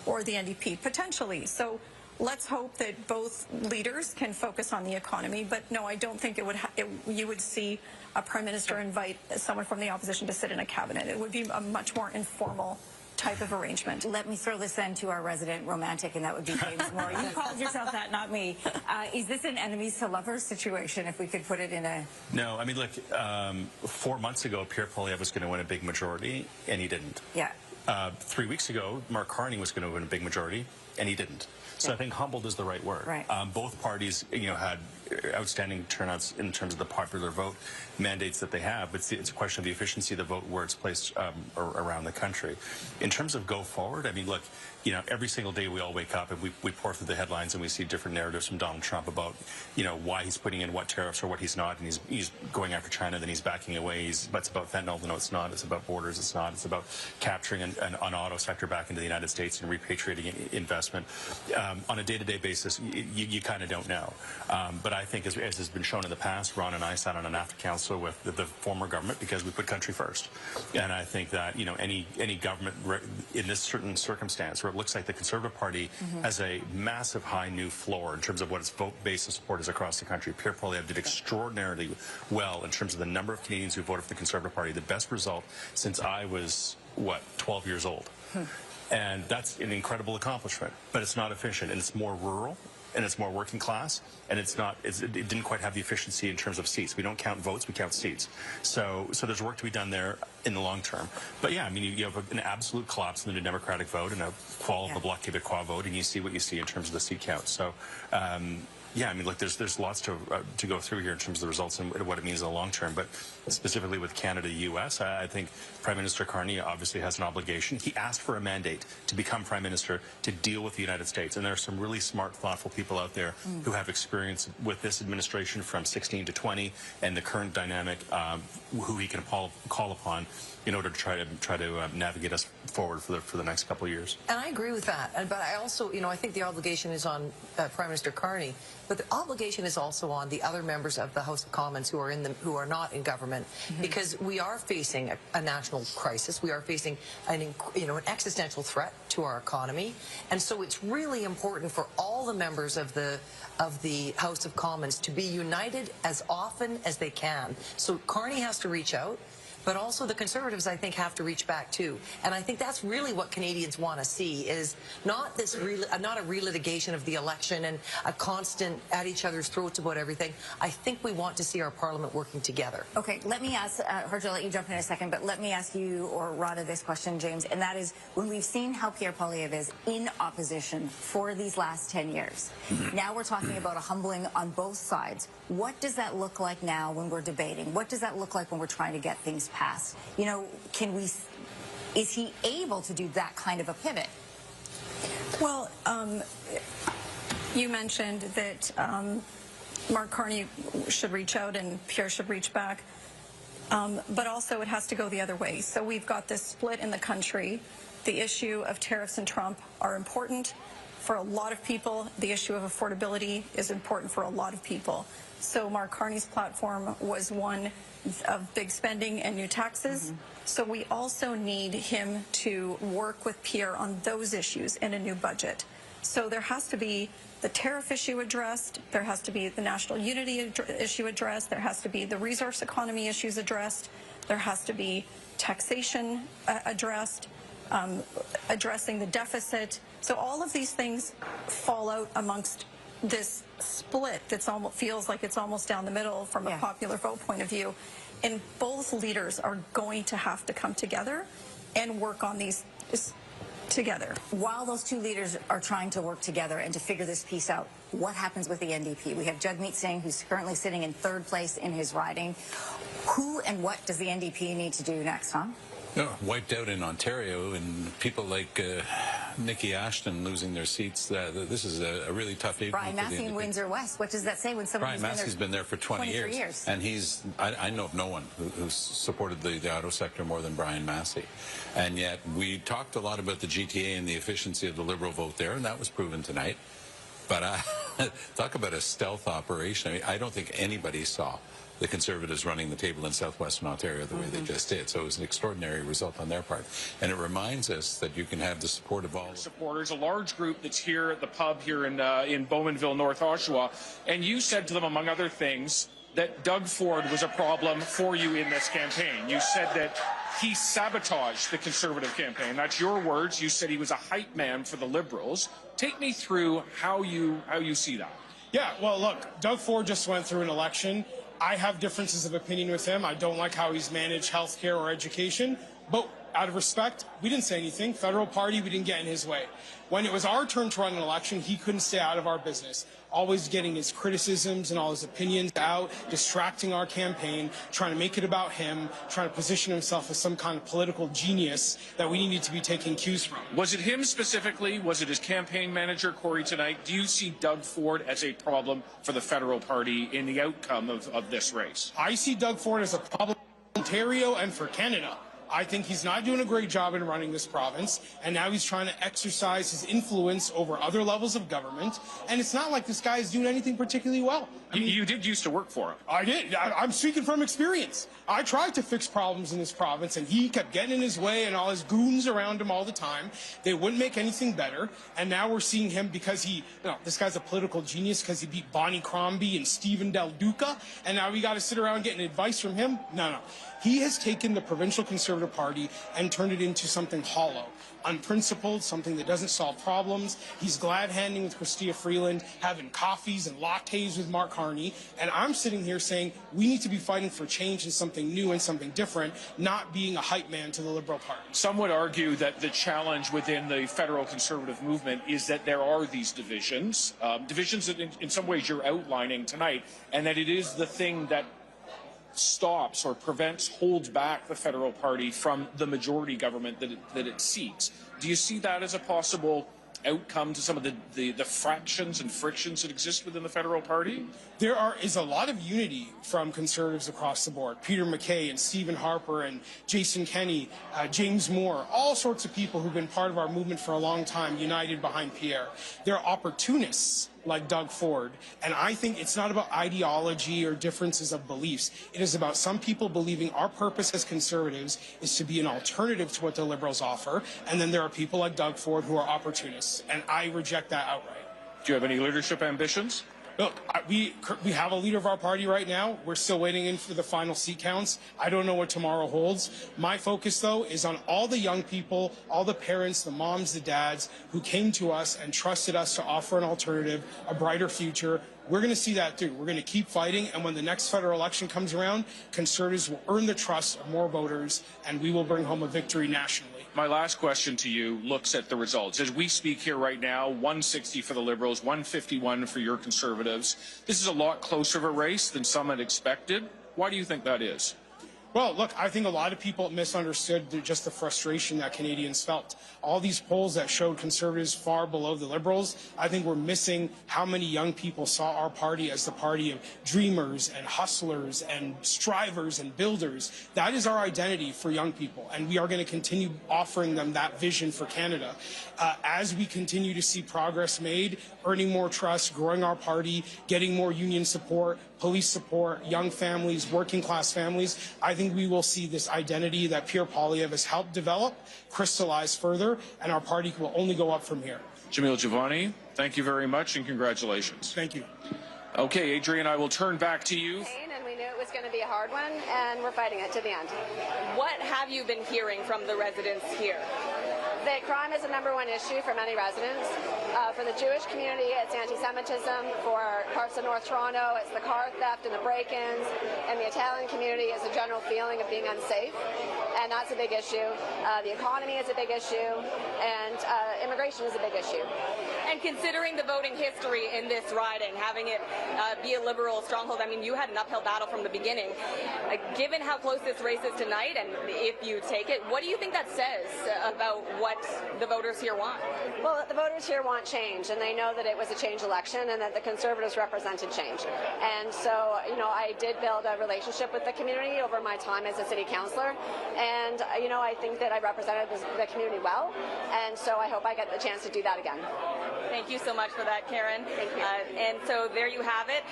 or the NDP, potentially. So let's hope that both leaders can focus on the economy. But no, I don't think you would see a Prime Minister invite someone from the opposition to sit in a cabinet. It would be a much more informal type of arrangement. Let me throw this then to our resident romantic, and that would be James Moore. You called yourself that, not me. Is this an enemies to lovers situation, if we could put it in a... No, I mean, look, 4 months ago, Pierre Poilievre was going to win a big majority, and he didn't. Yeah. 3 weeks ago, Mark Carney was going to win a big majority, and he didn't. So I think humbled is the right word. Right. Both parties, had outstanding turnouts in terms of the popular vote mandates that they have, but it's a question of the efficiency of the vote where it's placed around the country. In terms of go forward, I mean, look, every single day we all wake up and we pour through the headlines and we see different narratives from Donald Trump about, why he's putting in what tariffs or what he's not, and he's going after China, then he's backing away. But it's about fentanyl, no, it's not. It's about borders, it's not. It's about capturing an auto sector back into the United States and repatriating investment. On a day-to-day basis, you kind of don't know. But I think, as has been shown in the past, Ron and I sat on an after council with the former government because we put country first. And I think that, any government in this certain circumstance where it looks like the Conservative Party has a massive high new floor in terms of what its vote base of support is across the country. Pierre Poilievre did extraordinarily well in terms of the number of Canadians who voted for the Conservative Party, the best result since I was, 12 years old. And that's an incredible accomplishment, but it's not efficient, and it's more rural, and it's more working class, and it didn't quite have the efficiency in terms of seats. We don't count votes, we count seats. So there's work to be done there in the long term. But yeah, I mean, you have an absolute collapse in the Democratic vote and a fall of the Bloc Québécois vote, and you see what you see in terms of the seat count. So yeah, I mean, look, there's lots to go through here in terms of the results and what it means in the long term. But specifically with Canada, U.S., I think Prime Minister Carney obviously has an obligation. He asked for a mandate to become Prime Minister to deal with the United States. And there are some really smart, thoughtful people out there who have experience with this administration from 16 to 20 and the current dynamic, who he can call upon in order to try to navigate us forward for the next couple of years. And I agree with that. But I also, I think the obligation is on Prime Minister Carney, but the obligation is also on the other members of the House of Commons who are not in government, because we are facing a national crisis. We are facing an existential threat to our economy, and so it's really important for all the members of the House of Commons to be united as often as they can. So Carney has to reach out, but also the Conservatives, I think, have to reach back too. And I think that's really what Canadians want to see, is not not a relitigation of the election and a constant at each other's throats about everything. I think we want to see our Parliament working together. Okay, let me ask, Harjo, I'll let you jump in a second, but let me ask you or Rada this question, James, and that is, when we've seen how Pierre Poilievre is in opposition for these last 10 years, now we're talking about a humbling on both sides. What does that look like now when we're debating? What does that look like when we're trying to get things passed? Is he able to do that kind of a pivot? Well, you mentioned that Mark Carney should reach out and Pierre should reach back, but also it has to go the other way. So we've got this split in the country. The issue of tariffs and Trump are important for a lot of people. The issue of affordability is important for a lot of people. So Mark Carney's platform was one of big spending and new taxes. So we also need him to work with Pierre on those issues in a new budget. So there has to be the tariff issue addressed, there has to be the national unity issue addressed, there has to be the resource economy issues addressed, there has to be taxation addressed, addressing the deficit. So all of these things fall out amongst this split that feels like it's almost down the middle from a popular vote point of view. And both leaders are going to have to come together and work on these together. While those two leaders are trying to work together and to figure this piece out, what happens with the NDP? We have Jagmeet Singh, who's currently sitting in third place in his riding. Who and what does the NDP need to do next, Tom? Wiped out in Ontario, and people like Nikki Ashton losing their seats. This is a really tough evening. Brian Massey in Windsor West. What does that say when someone Brian Massey's been there for 20 years, and I know of no one who's supported the auto sector more than Brian Massey. And yet we talked a lot about the GTA and the efficiency of the Liberal vote there, and that was proven tonight. But talk about a stealth operation. I mean, I don't think anybody saw the Conservatives running the table in southwestern Ontario the way they just did. So it was an extraordinary result on their part. And it reminds us that you can have the support of all supporters, a large group that's here at the pub here in Bowmanville, North Oshawa. And you said to them, among other things, that Doug Ford was a problem for you in this campaign. You said that he sabotaged the Conservative campaign. That's your words. You said he was a hype man for the Liberals. Take me through how you see that. Yeah, well, look, Doug Ford just went through an election. I have differences of opinion with him. I don't like how he's managed healthcare or education. But out of respect, we didn't say anything. Federal party, we didn't get in his way. When it was our turn to run an election, he couldn't stay out of our business. Always getting his criticisms and all his opinions out, distracting our campaign, trying to make it about him, trying to position himself as some kind of political genius that we needed to be taking cues from. Was it him specifically? Was it his campaign manager, Corey, tonight? Do you see Doug Ford as a problem for the Federal Party in the outcome of this race? I see Doug Ford as a problem for Ontario and for Canada. I think he's not doing a great job in running this province, and now he's trying to exercise his influence over other levels of government, and it's not like this guy is doing anything particularly well. I mean, you did used to work for him. I did. I'm speaking from experience. I tried to fix problems in this province, and he kept getting in his way and all his goons around him all the time. They wouldn't make anything better, and now we're seeing him because this guy's a political genius because he beat Bonnie Crombie and Stephen Del Duca, and now we got to sit around getting advice from him? No. He has taken the provincial Conservative Party and turned it into something hollow, unprincipled, something that doesn't solve problems. He's glad-handing with Chrystia Freeland, having coffees and lattes with Mark Carney, and I'm sitting here saying we need to be fighting for change and something new and something different, not being a hype man to the Liberal Party. Some would argue that the challenge within the federal Conservative movement is that there are these divisions, divisions that in some ways you're outlining tonight, and that it is the thing that stops or prevents, holds back the Federal Party from the majority government that it seeks. Do you see that as a possible outcome to some of the fractions and frictions that exist within the Federal Party? There is a lot of unity from Conservatives across the board. Peter MacKay and Stephen Harper and Jason Kenney, James Moore, all sorts of people who've been part of our movement for a long time, united behind Pierre. There are opportunists like Doug Ford, and I think it's not about ideology or differences of beliefs. It is about some people believing our purpose as Conservatives is to be an alternative to what the Liberals offer, and then there are people like Doug Ford who are opportunists, and I reject that outright. Do you have any leadership ambitions? Look, we have a leader of our party right now. We're still waiting in for the final seat counts. I don't know what tomorrow holds. My focus, though, is on all the young people, all the parents, the moms, the dads who came to us and trusted us to offer an alternative, a brighter future. We're going to see that through. We're going to keep fighting, and when the next federal election comes around, Conservatives will earn the trust of more voters, and we will bring home a victory nationally. My last question to you looks at the results. As we speak here right now, 160 for the Liberals, 151 for your Conservatives. This is a lot closer of a race than some had expected. Why do you think that is? Well, look, I think a lot of people misunderstood just the frustration that Canadians felt. All these polls that showed Conservatives far below the Liberals, I think we're missing how many young people saw our party as the party of dreamers and hustlers and strivers and builders. That is our identity for young people, and we are going to continue offering them that vision for Canada. As we continue to see progress made, earning more trust, growing our party, getting more union support, police support, young families, working class families, I think we will see this identity that Pierre Poilievre has helped develop crystallize further, and our party will only go up from here. Jamil Jivani, thank you very much and congratulations. Thank you. Okay, Adrian, I will turn back to you. And we knew it was going to be a hard one, and we're fighting it to the end. What have you been hearing from the residents here? That crime is the #1 issue for many residents. For the Jewish community, it's anti-Semitism. For parts of North Toronto, it's the car theft and the break-ins. And the Italian community is a general feeling of being unsafe. And that's a big issue. The economy is a big issue. And immigration is a big issue. And considering the voting history in this riding, having it be a Liberal stronghold, I mean, you had an uphill battle from the beginning. Given how close this race is tonight, and if you take it, what do you think that says about what what the voters here want? Well, the voters here want change, and they know that it was a change election and that the Conservatives represented change. And so, you know, I did build a relationship with the community over my time as a city councillor, and, you know, I think that I represented the community well, and so I hope I get the chance to do that again. Thank you so much for that, Karen. Thank you. And so there you have it.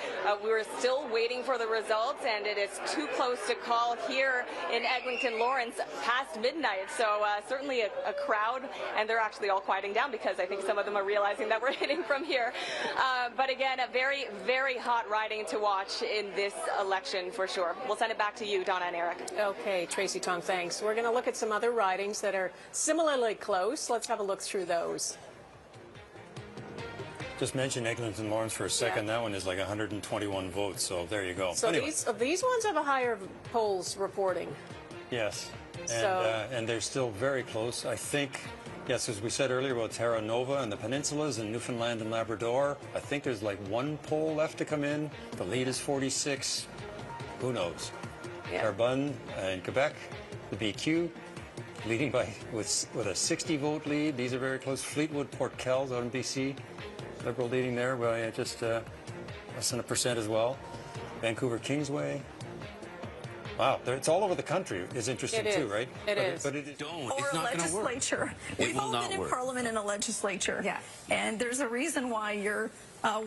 We're still waiting for the results, and it is too close to call here in Eglinton Lawrence past midnight. So certainly a crowd, and they're actually all quieting down because I think some of them are realizing that we're hitting from here. But again, a very, very hot riding to watch in this election for sure. We'll send it back to you, Donna and Eric. Okay, Tracy Tong, thanks. We're going to look at some other ridings that are similarly close. Let's have a look through those. Just mention Eglinton Lawrence for a second. Yeah. That one is like 121 votes, so there you go. So anyway. these ones have a higher polls reporting. Yes, So, and they're still very close. I think, yes, as we said earlier about Terra Nova and the peninsulas and Newfoundland and Labrador, I think there's like one poll left to come in. The lead is 46. Who knows? Yeah. Terrebonne in Quebec, the BQ, leading by with a 60-vote lead. These are very close. Fleetwood, Port Kells out in BC. Liberal leading there by just less than 1% as well. Vancouver Kingsway. Wow, it's all over the country. Is interesting too, right? It is. But it Don't. Or It's a not going to work. legislature. We've all been in Parliament and a legislature. Yeah. And there's a reason why you're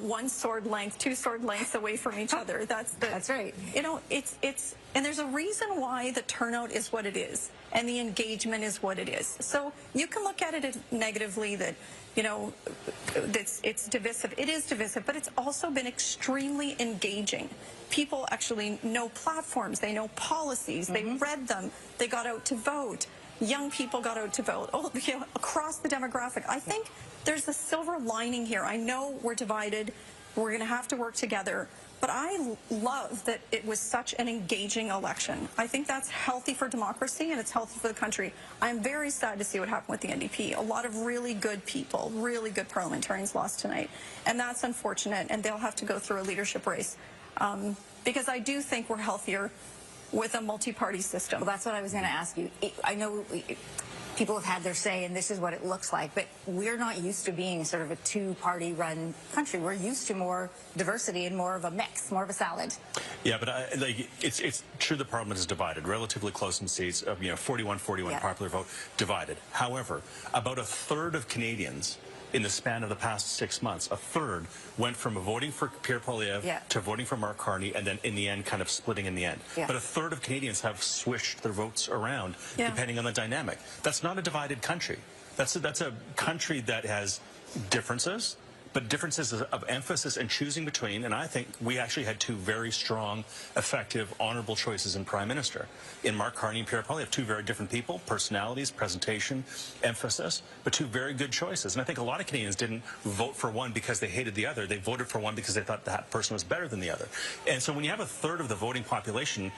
one sword length, two sword lengths away from each other. That's right. You know, and there's a reason why the turnout is what it is and the engagement is what it is. So you can look at it negatively that, you know, it's divisive. It is divisive, but it's also been extremely engaging. People actually know platforms. They know policies. They read them. They got out to vote. Young people got out to vote. Oh, you know, across the demographic. I think there's a silver lining here. I know we're divided. We're going to have to work together. But I love that it was such an engaging election. I think that's healthy for democracy and it's healthy for the country. I'm very sad to see what happened with the NDP. A lot of really good people, really good parliamentarians lost tonight. And that's unfortunate, and they'll have to go through a leadership race. Because I do think we're healthier with a multi-party system. Well, that's what I was going to ask you. I know people have had their say, and this is what it looks like, but we're not used to being sort of a two-party run country. We're used to more diversity and more of a mix, more of a salad. Yeah, but it's true the Parliament is divided, relatively close in seats of 41-41 popular vote divided. However, about a third of Canadians in the span of the past 6 months, a third went from voting for Pierre Poilievre to voting for Mark Carney, and then in the end kind of splitting in the end. But a third of Canadians have swished their votes around depending on the dynamic. That's not a divided country. That's a country that has differences, but differences of emphasis and choosing between, and I think we actually had two very strong, effective, honorable choices in Prime Minister. In Mark Carney and Pierre Poilievre, two very different people, personalities, presentation, emphasis, but two very good choices. And I think a lot of Canadians didn't vote for one because they hated the other. They voted for one because they thought that person was better than the other. And so when you have a third of the voting population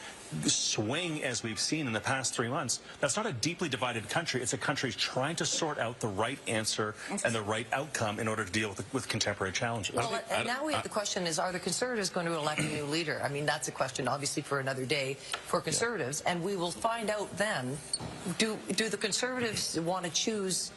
swing, as we've seen in the past 3 months, that's not a deeply divided country. It's a country trying to sort out the right answer and the right outcome in order to deal with contemporary challenges. Well, and now we have the question is, are the Conservatives going to elect a new leader? I mean, that's a question, obviously, for another day for Conservatives, and we will find out then, do the Conservatives want to choose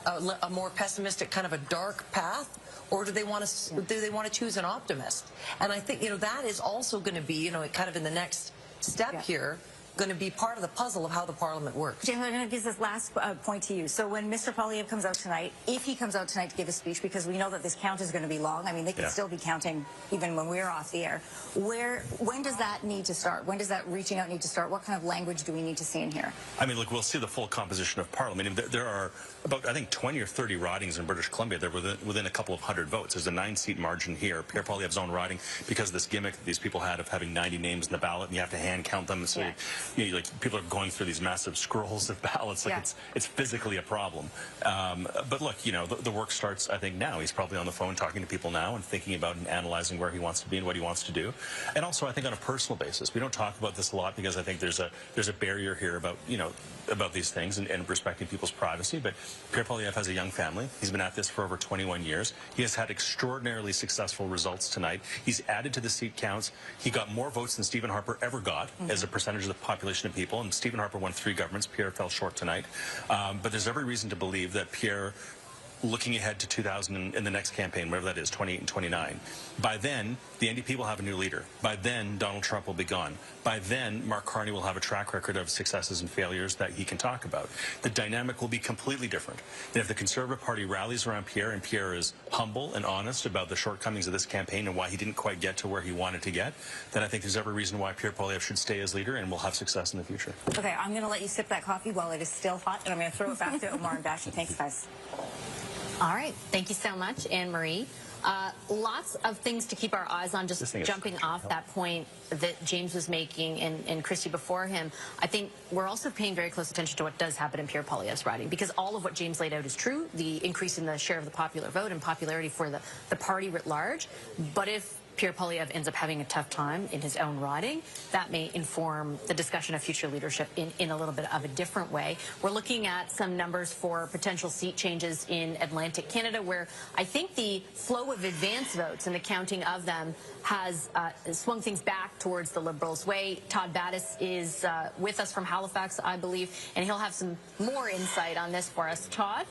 a more pessimistic, kind of a dark path, or do they want to choose an optimist? And I think, that is also going to be, kind of in the next step here, going to be part of the puzzle of how the Parliament works. James, I'm going to give this last point to you. So when Mr. Poilievre comes out tonight, if he comes out tonight to give a speech, because we know that this count is going to be long, I mean, they could still be counting even when we're off the air. When does that need to start? When does that reaching out need to start? What kind of language do we need to see in here? I mean, look, we'll see the full composition of Parliament. I mean, there are about, I think, 20 or 30 ridings in British Columbia. They're within a couple of hundred votes. There's a 9-seat margin here. Pierre Poilievre's own riding, because of this gimmick that these people had of having 90 names in the ballot, and you have to hand count them. So people are going through these massive scrolls of ballots. Like it's physically a problem. But look, the work starts, I think, now. He's probably on the phone talking to people now and thinking about and analyzing where he wants to be and what he wants to do. And also, I think on a personal basis, we don't talk about this a lot because I think there's a barrier here about about these things and respecting people's privacy. But Pierre Poilievre has a young family. He's been at this for over 21 years. He has had extraordinarily successful results tonight. He's added to the seat counts. He got more votes than Stephen Harper ever got as a percentage of the population. population of people, and Stephen Harper won 3 governments. Pierre fell short tonight. But there's every reason to believe that Pierre, looking ahead to 2000 in the next campaign, whatever that is, 28 and 29, by then, the NDP will have a new leader. By then, Donald Trump will be gone. By then, Mark Carney will have a track record of successes and failures that he can talk about. The dynamic will be completely different. And if the Conservative Party rallies around Pierre, and Pierre is humble and honest about the shortcomings of this campaign and why he didn't quite get to where he wanted to get, then I think there's every reason why Pierre Poilievre should stay as leader and will have success in the future. Okay, I'm going to let you sip that coffee while it is still hot, and I'm going to throw it back to Omar and Vassy. Thanks, guys. All right. Thank you so much, Anne-Marie. Lots of things to keep our eyes on, just jumping off that point that James was making and Christy before him. I think we're also paying very close attention to what does happen in Pierre Poilievre's riding, because all of what James laid out is true, the increase in the share of the popular vote and popularity for the party writ large. But if Pierre Poilievre ends up having a tough time in his own riding, that may inform the discussion of future leadership in a little bit of a different way. We're looking at some numbers for potential seat changes in Atlantic Canada, where I think the flow of advance votes and the counting of them has swung things back towards the Liberals' way. Todd Battis is with us from Halifax, I believe, and he'll have some more insight on this for us. Todd?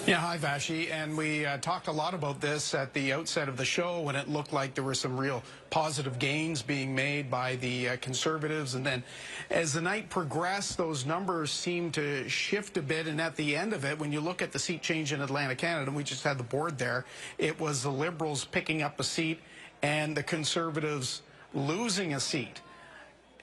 Yeah, hi, Vassy. And we talked a lot about this at the outset of the show when it looked like there were some real positive gains being made by the Conservatives. And then as the night progressed, those numbers seemed to shift a bit. And at the end of it, when you look at the seat change in Atlantic Canada, and we just had the board there, it was the Liberals picking up a seat and the Conservatives losing a seat.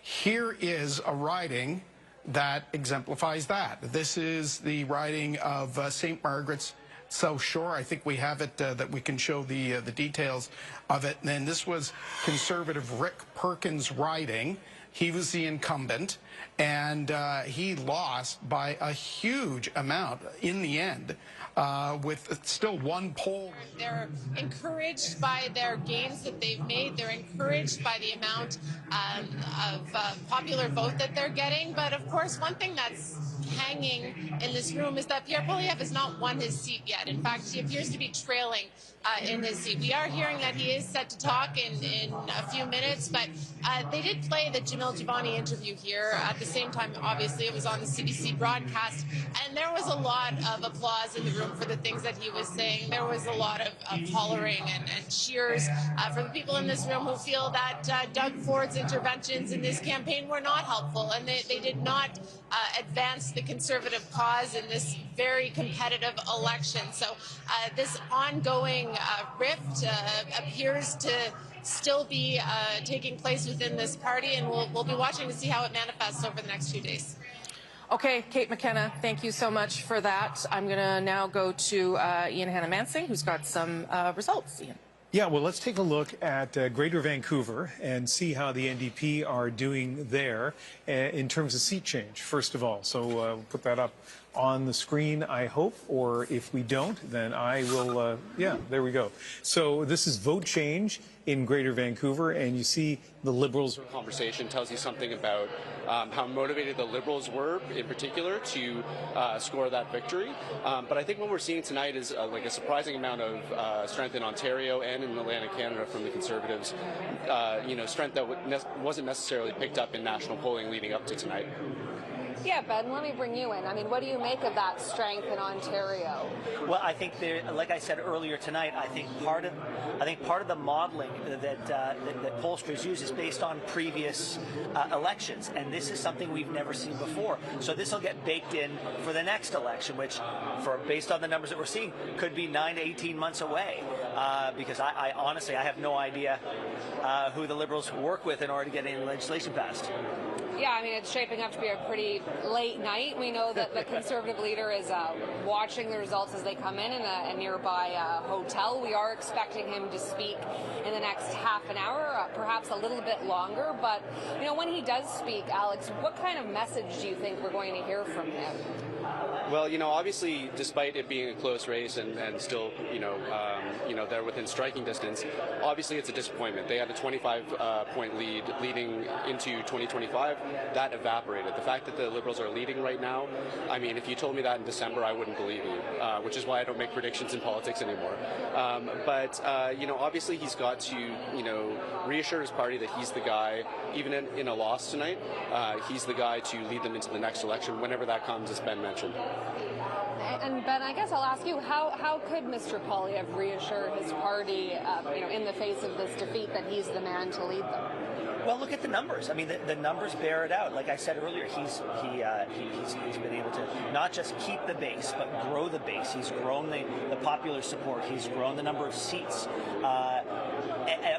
Here is a riding that exemplifies that. This is the riding of St. Margaret's South Shore. I think we have it that we can show the details of it. And then this was Conservative Rick Perkins' riding. He was the incumbent, and he lost by a huge amount in the end, with still one poll. They're encouraged by their gains that they've made. They're encouraged by the amount of popular vote that they're getting. But of course, one thing that's hanging in this room is that Pierre Poilievre has not won his seat yet. In fact, he appears to be trailing in his seat. We are hearing that he is set to talk in a few minutes, but they did play the Jamil Jivani interview here. At the same time, obviously, it was on the CBC broadcast, and there was a lot of applause in the room for the things that he was saying. There was a lot of hollering and cheers from the people in this room who feel that Doug Ford's interventions in this campaign were not helpful, and they did not advance the Conservative cause in this very competitive election. So this ongoing rift appears to still be taking place within this party, and we'll be watching to see how it manifests over the next few days. Okay, Kate McKenna, thank you so much for that. I'm going to now go to Ian Hannah-Mansing, who's got some results. Ian. Yeah, well, let's take a look at Greater Vancouver and see how the NDP are doing there in terms of seat change, first of all. So we'll put that up on the screen, I hope, or if we don't, then I will, yeah, there we go. So this is vote change in Greater Vancouver, and you see the Liberals. Conversation tells you something about how motivated the Liberals were, in particular, to score that victory. But I think what we're seeing tonight is like a surprising amount of strength in Ontario and in Atlantic Canada from the Conservatives. You know, strength that wasn't necessarily picked up in national polling leading up to tonight. Yeah, Ben, let me bring you in. I mean, what do you make of that strength in Ontario? Well, I think there, like I said earlier tonight, I think part of the modeling that pollsters use is based on previous elections, and this is something we've never seen before. So this will get baked in for the next election, which, based on the numbers that we're seeing, could be 9 to 18 months away. Because I honestly, I have no idea who the Liberals work with in order to get any legislation passed. Yeah, I mean, it's shaping up to be a pretty late night. We know that the Conservative leader is watching the results as they come in a nearby hotel. We are expecting him to speak in the next half an hour, perhaps a little bit longer. But, you know, when he does speak, Alex, what kind of message do you think we're going to hear from him? Well, obviously, despite it being a close race and still, they're within striking distance, obviously it's a disappointment. They had a 25-point lead leading into 2025. That evaporated. The fact that the Liberals are leading right now, I mean, if you told me that in December, I wouldn't believe you, which is why I don't make predictions in politics anymore. But obviously he's got to, reassure his party that he's the guy, even in a loss tonight, he's the guy to lead them into the next election, whenever that comes, as Ben mentioned. And Ben, I guess I'll ask you, how could Mr. Poilievre reassure his party, in the face of this defeat, that he's the man to lead them? Well, look at the numbers. I mean, the numbers bear it out. Like I said earlier, he's been able to not just keep the base, but grow the base. He's grown the popular support. He's grown the number of seats.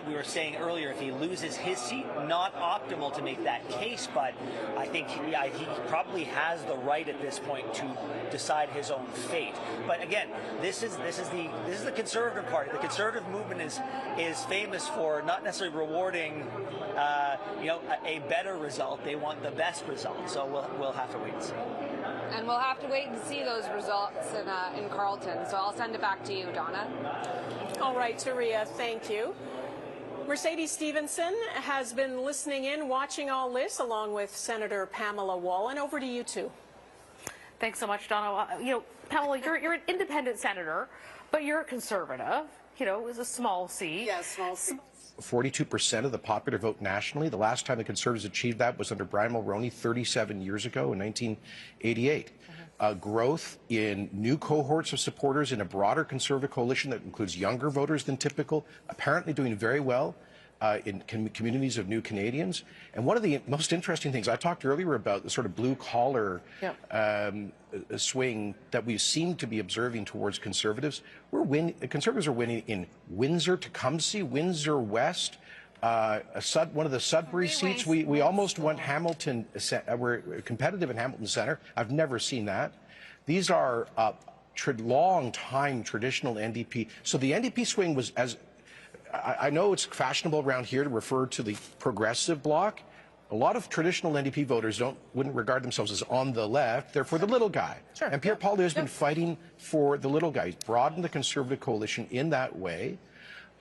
We were saying earlier, if he loses his seat, not optimal to make that case, but I think he probably has the right at this point to decide his own fate. But again, this is the Conservative Party. The Conservative movement is famous for not necessarily rewarding a better result. They want the best result. So we'll have to wait and see. And we'll have to wait and see those results in Carlton. So I'll send it back to you, Donna. All right, Taria, thank you. Mercedes Stephenson has been listening in, watching all this, along with Senator Pamela Wallin. Over to you two. Thanks so much, Donna. Pamela, you're an independent senator, but you're a conservative. It was a small seat. Yeah, small seat. 42% of the popular vote nationally. The last time the Conservatives achieved that was under Brian Mulroney 37 years ago in 1988. Growth in new cohorts of supporters in a broader Conservative coalition that includes younger voters than typical, apparently doing very well in communities of new Canadians. And one of the most interesting things, I talked earlier about the sort of blue-collar swing that we seem to be observing towards Conservatives. Conservatives are winning in Windsor, Tecumseh, Windsor West, one of the Sudbury seats. We almost won Hamilton. We're competitive in Hamilton Centre. I've never seen that. These are long-time traditional NDP. So the NDP swing was, as I know it's fashionable around here to refer to the progressive bloc. A lot of traditional NDP voters wouldn't regard themselves as on the left. They're for the little guy. Sure. And Pierre Poilievre has been fighting for the little guy. He's broadened the Conservative coalition in that way.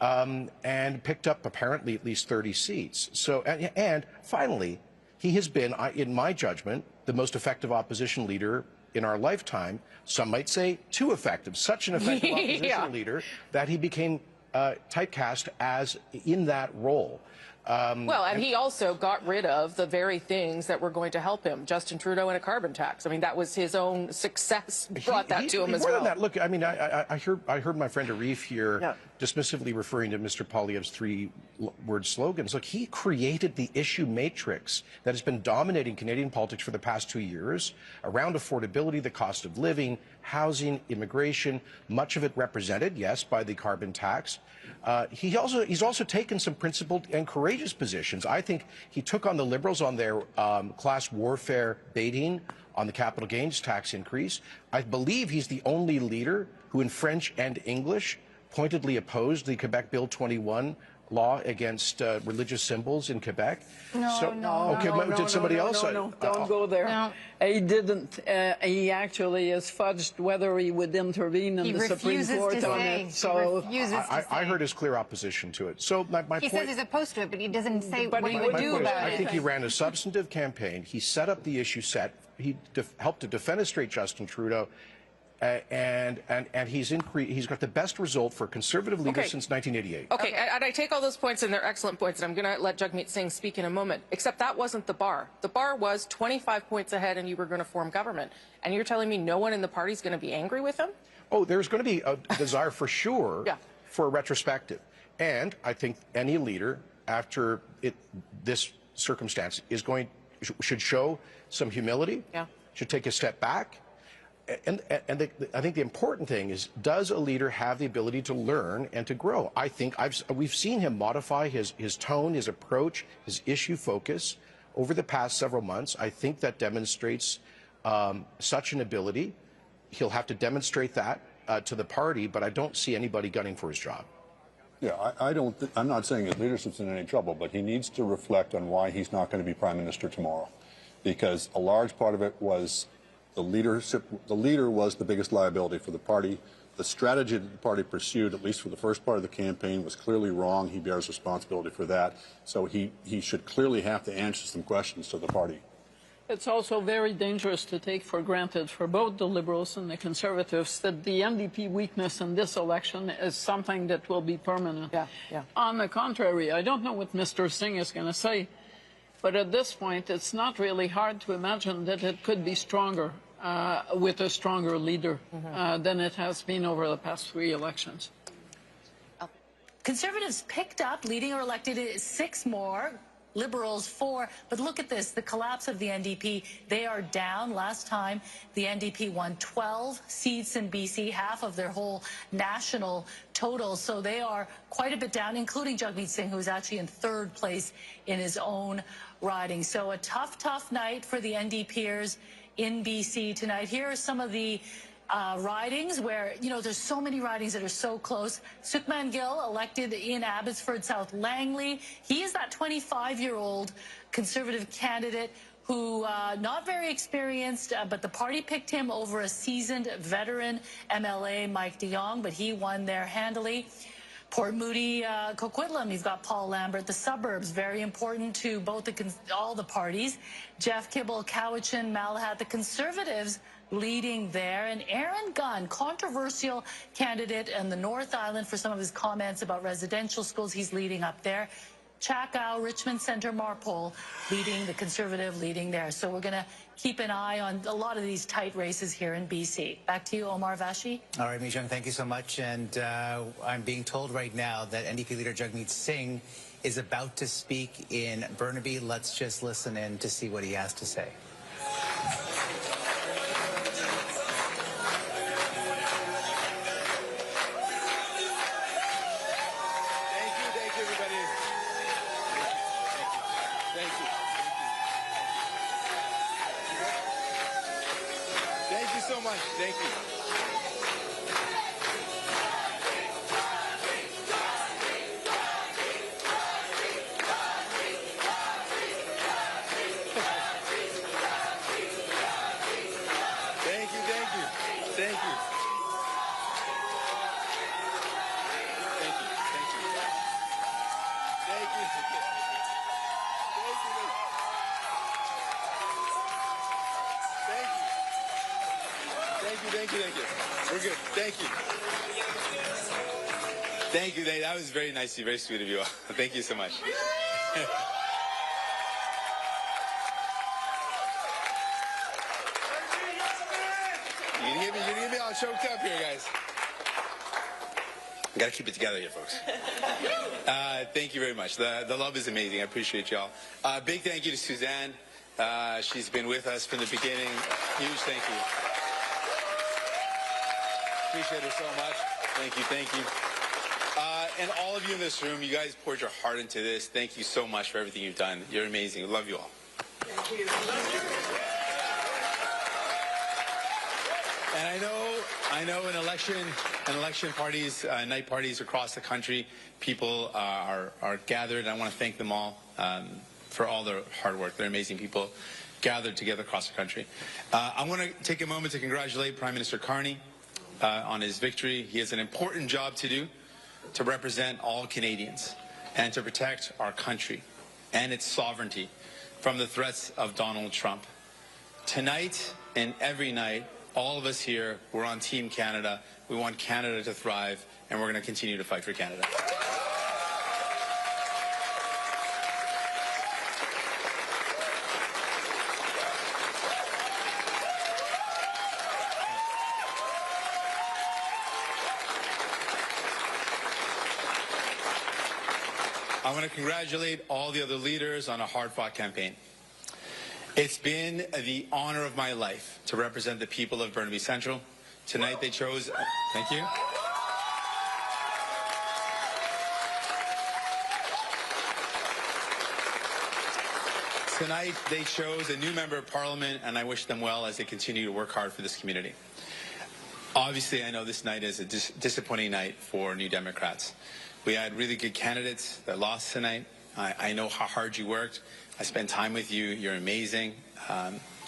And picked up apparently at least 30 seats. So, and finally, he has been, in my judgment, the most effective opposition leader in our lifetime. Some might say too effective. Such an effective opposition leader that he became typecast as in that role. And he also got rid of the very things that were going to help him, Justin Trudeau and a carbon tax. I mean, that was his own success brought that to him as well. More than that, look, I mean, I heard my friend Arif here dismissively referring to Mr. Poilievre's three-word slogans. Look, he created the issue matrix that has been dominating Canadian politics for the past 2 years around affordability, the cost of living, housing, immigration, much of it represented, yes, by the carbon tax. He's also taken some principled and courageous positions. I think he took on the Liberals on their class warfare baiting on the capital gains tax increase. I believe he's the only leader who in French and English pointedly opposed the Quebec Bill 21 law against religious symbols in Quebec. Did somebody else? No, don't go there. No. He didn't. He actually has fudged whether he would intervene in the Supreme Court on it. So I heard his clear opposition to it. So my point. He says he's opposed to it, but he doesn't say what he would do about it. I think he ran a substantive campaign. He set up the issue set. He helped to defenestrate Justin Trudeau. And he's got the best result for a Conservative leader since 1988. Okay, and I take all those points, and they're excellent points, and I'm going to let Jagmeet Singh speak in a moment, except that wasn't the bar. The bar was 25 points ahead, and you were going to form government. And you're telling me no one in the party is going to be angry with him? Oh, there's going to be a desire for sure for a retrospective. And I think any leader, after this circumstance, should show some humility, should take a step back. And I think the important thing is, does a leader have the ability to learn and to grow? I think we've seen him modify his tone, his approach, his issue focus over the past several months. I think that demonstrates such an ability. He'll have to demonstrate that to the party, but I don't see anybody gunning for his job. Yeah, I'm not saying his leadership's in any trouble, but he needs to reflect on why he's not going to be Prime Minister tomorrow, because a large part of it was The leader was the biggest liability for the party. The strategy that the party pursued, at least for the first part of the campaign, was clearly wrong. He bears responsibility for that. So he should clearly have to answer some questions to the party. It's also very dangerous to take for granted for both the Liberals and the Conservatives that the NDP weakness in this election is something that will be permanent. On the contrary, I don't know what Mr. Singh is going to say, but at this point, it's not really hard to imagine that it could be stronger with a stronger leader than it has been over the past 3 elections. Conservatives picked up, leading or elected 6 more. Liberals 4, but look at this, the collapse of the NDP. They are down. Last time, the NDP won 12 seats in BC, half of their whole national total, so they are quite a bit down, including Jagmeet Singh, who's actually in 3rd place in his own riding. So a tough night for the NDPers in BC tonight. Here are some of the ridings where, you know, there's so many ridings that are so close. Sukhman Gill elected in Abbotsford South Langley. He is that 25-year-old Conservative candidate who, not very experienced, but the party picked him over a seasoned veteran MLA, Mike de Jong, but he won there handily. Port Moody, Coquitlam, you've got Paul Lambert. The suburbs, very important to both all the parties. Jeff Kibble, Cowichan, Malahat, the Conservatives leading there. And Aaron Gunn, controversial candidate in the North Island for some of his comments about residential schools. He's leading up there. Chacow, Richmond Centre, Marpole leading, the Conservative leading there. So we're going to keep an eye on a lot of these tight races here in BC. Back to you, Omar Vashi. All right, Mijung, thank you so much. And I'm being told right now that NDP leader Jagmeet Singh is about to speak in Burnaby. Let's just listen in to see what he has to say. Thank you. We're good. Thank you. Thank you. That was very nice of you, very sweet of you all. Thank you so much. You're gonna get me all choked up here, guys. I gotta keep it together here, folks. Thank you very much. The love is amazing. I appreciate y'all. Big thank you to Suzanne. She's been with us from the beginning. Huge thank you. Appreciate her so much. Thank you, thank you. And all of you in this room, you guys poured your heart into this. Thank you so much for everything you've done. You're amazing. I love you all. Thank you. And I know in election parties, night parties across the country, people are gathered. I want to thank them all for all their hard work. They're amazing people gathered together across the country. I want to take a moment to congratulate Prime Minister Carney on his victory. He has an important job to do to represent all Canadians and to protect our country and its sovereignty from the threats of Donald Trump. Tonight and every night, all of us here, we're on Team Canada. We want Canada to thrive, and we're going to continue to fight for Canada. I want to congratulate all the other leaders on a hard-fought campaign. It's been the honor of my life to represent the people of Burnaby Central. Tonight they chose... Thank you. Tonight they chose a new member of Parliament, and I wish them well as they continue to work hard for this community. Obviously, I know this night is a disappointing night for New Democrats. We had really good candidates that lost tonight. I know how hard you worked. I spent time with you. You're amazing.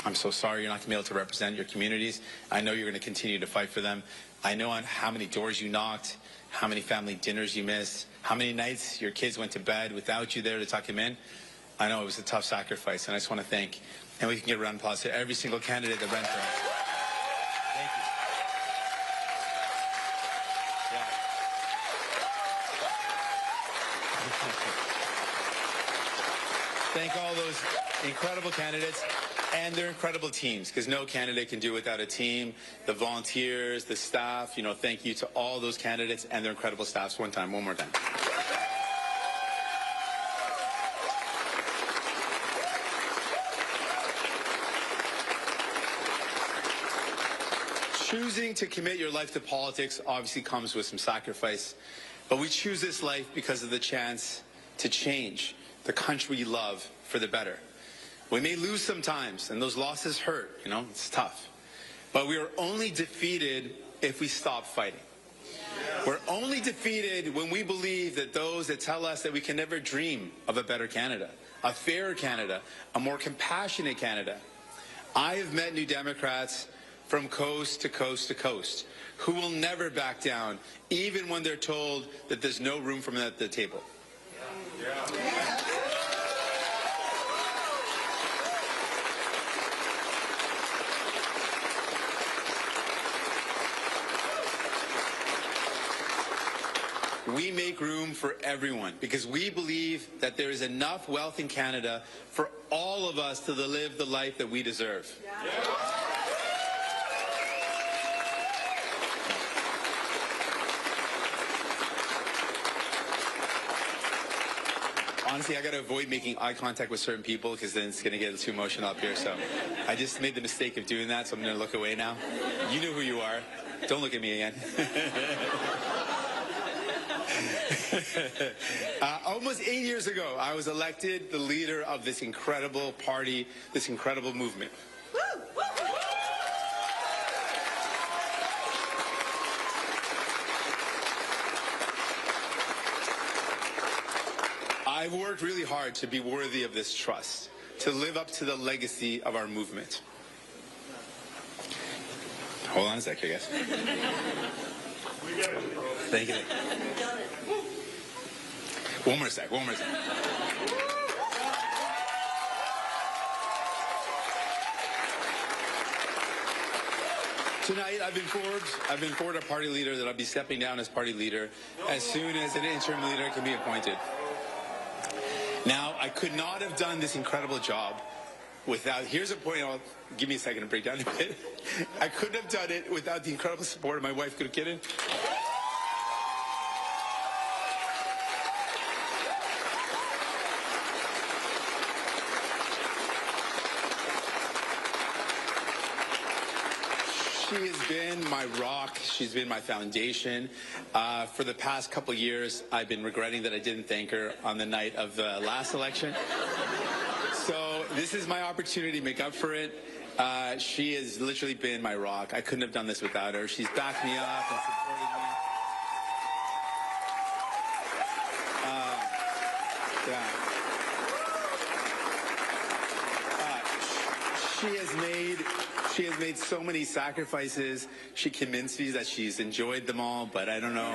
I'm so sorry you're not going to be able to represent your communities. I know you're going to continue to fight for them. I know on how many doors you knocked, how many family dinners you missed, how many nights your kids went to bed without you there to tuck them in. I know it was a tough sacrifice, and I just want to thank, and we can get a round of applause to every single candidate that ran for us. Thank you. Thank all those incredible candidates and their incredible teams, because no candidate can do without a team. The volunteers, the staff, you know, thank you to all those candidates and their incredible staffs. One more time. Choosing to commit your life to politics obviously comes with some sacrifice, but we choose this life because of the chance to change the country we love for the better. We may lose sometimes, and those losses hurt, you know, it's tough. But we are only defeated if we stop fighting. We're only defeated when we believe that those that tell us that we can never dream of a better Canada, a fairer Canada, a more compassionate Canada. I have met New Democrats from coast to coast to coast who will never back down, even when they're told that there's no room for them at the table. We make room for everyone because we believe that there is enough wealth in Canada for all of us to live the life that we deserve. Honestly, I got to avoid making eye contact with certain people because then it's going to get too emotional up here. So I just made the mistake of doing that, so I'm going to look away now. You know who you are. Don't look at me again. Almost 8 years ago, I was elected the leader of this incredible party, this incredible movement. I've worked really hard to be worthy of this trust, to live up to the legacy of our movement. Hold on a sec, I guess. Thank you. One more sec. Tonight, I've been informed a party leader that I'll be stepping down as party leader as soon as an interim leader can be appointed. Now, I could not have done this incredible job without, here's a point, give me a second to break down a bit. I couldn't have done it without the incredible support of my wife, Good Kidden. She has been my rock. She's been my foundation. For the past couple years, I've been regretting that I didn't thank her on the night of the last election. So this is my opportunity to make up for it. She has literally been my rock. I couldn't have done this without her. She's backed me up and supported me. She has made so many sacrifices. She convinced me that she's enjoyed them all, but I don't know.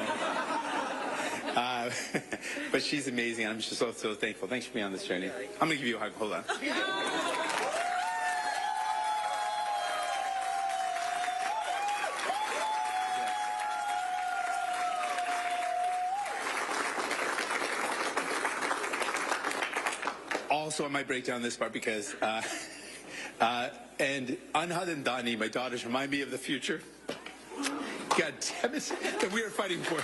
But she's amazing, and I'm just so thankful. Thanks for being on this journey. I'm going to give you a hug. Hold on. Also, I might break down this part because and Anhad and Dani, my daughters, remind me of the future. God damn it, that we are fighting for.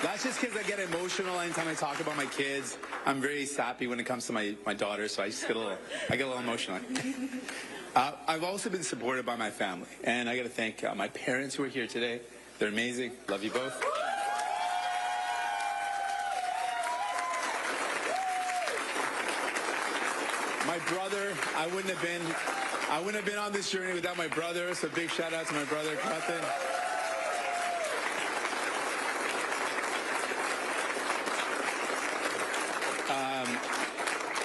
That's just because I get emotional anytime I talk about my kids. I'm very sappy when it comes to my daughters, so I get a little emotional. I've also been supported by my family, and I got to thank my parents who are here today. They're amazing. Love you both. My brother, I wouldn't have been on this journey without my brother, so big shout out to my brother, Carlton.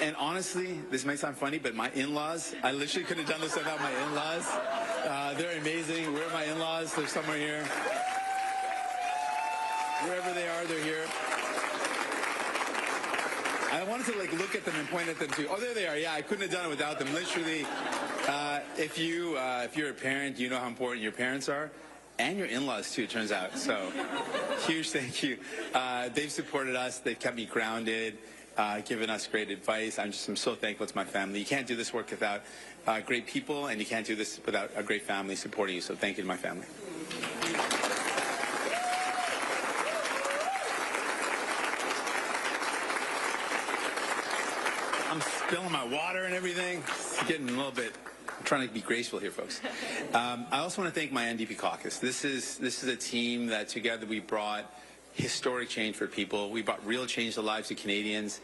And honestly, this might sound funny, but my in-laws, I literally couldn't have done this without my in-laws. They're amazing. Where are my in-laws? They're somewhere here. Wherever they are, they're here. I wanted to like look at them and point at them too. Oh, there they are. Yeah, I couldn't have done it without them. Literally, if you're a parent, you know how important your parents are. And your in-laws too, it turns out. So, huge thank you. They've supported us. They've kept me grounded, given us great advice. I'm so thankful to my family. You can't do this work without great people, and you can't do this without a great family supporting you. So thank you to my family. I'm spilling my water and everything. It's getting a little bit. I'm trying to be graceful here, folks. I also want to thank my NDP caucus. This is a team that together we brought historic change for people. We brought real change to the lives of Canadians.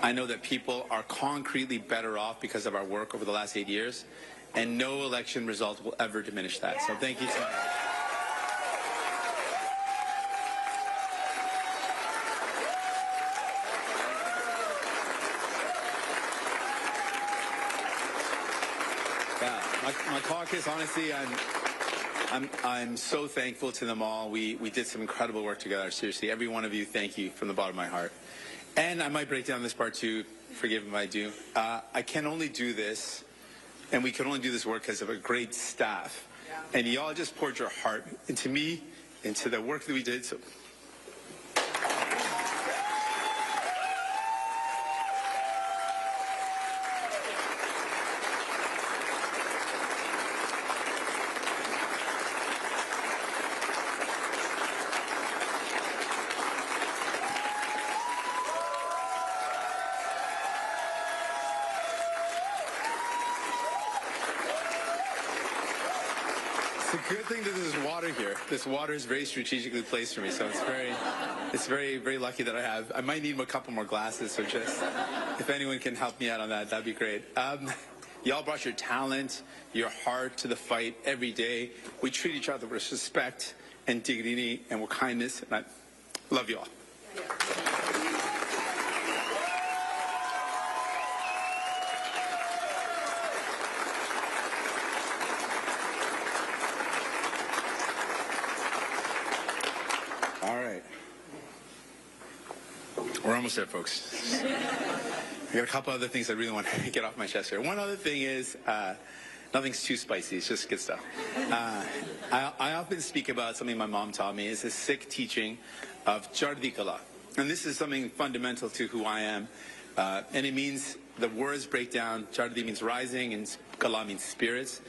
I know that people are concretely better off because of our work over the last 8 years, and no election result will ever diminish that. So thank you so much. My caucus, honestly, I'm so thankful to them all. We did some incredible work together. Seriously, every one of you, thank you from the bottom of my heart. And I might break down this part too. Forgive me if I do. I can only do this, and we can only do this work because of a great staff. And y'all just poured your heart into me, into the work that we did. So. Good thing that there's water here. This water is very strategically placed for me, so it's very lucky that I have. I might need a couple more glasses, so just if anyone can help me out on that, that'd be great. Y'all brought your talent, your heart to the fight every day. We treat each other with respect and dignity and with kindness, and I love you all. We're almost there, folks. I got a couple other things I really want to get off my chest here. One other thing is, nothing's too spicy. It's just good stuff. I often speak about something my mom taught me. It's a Sikh teaching of Chardi Kala. And this is something fundamental to who I am. And it means, the words break down. Chardi means rising, and Kala means spirits.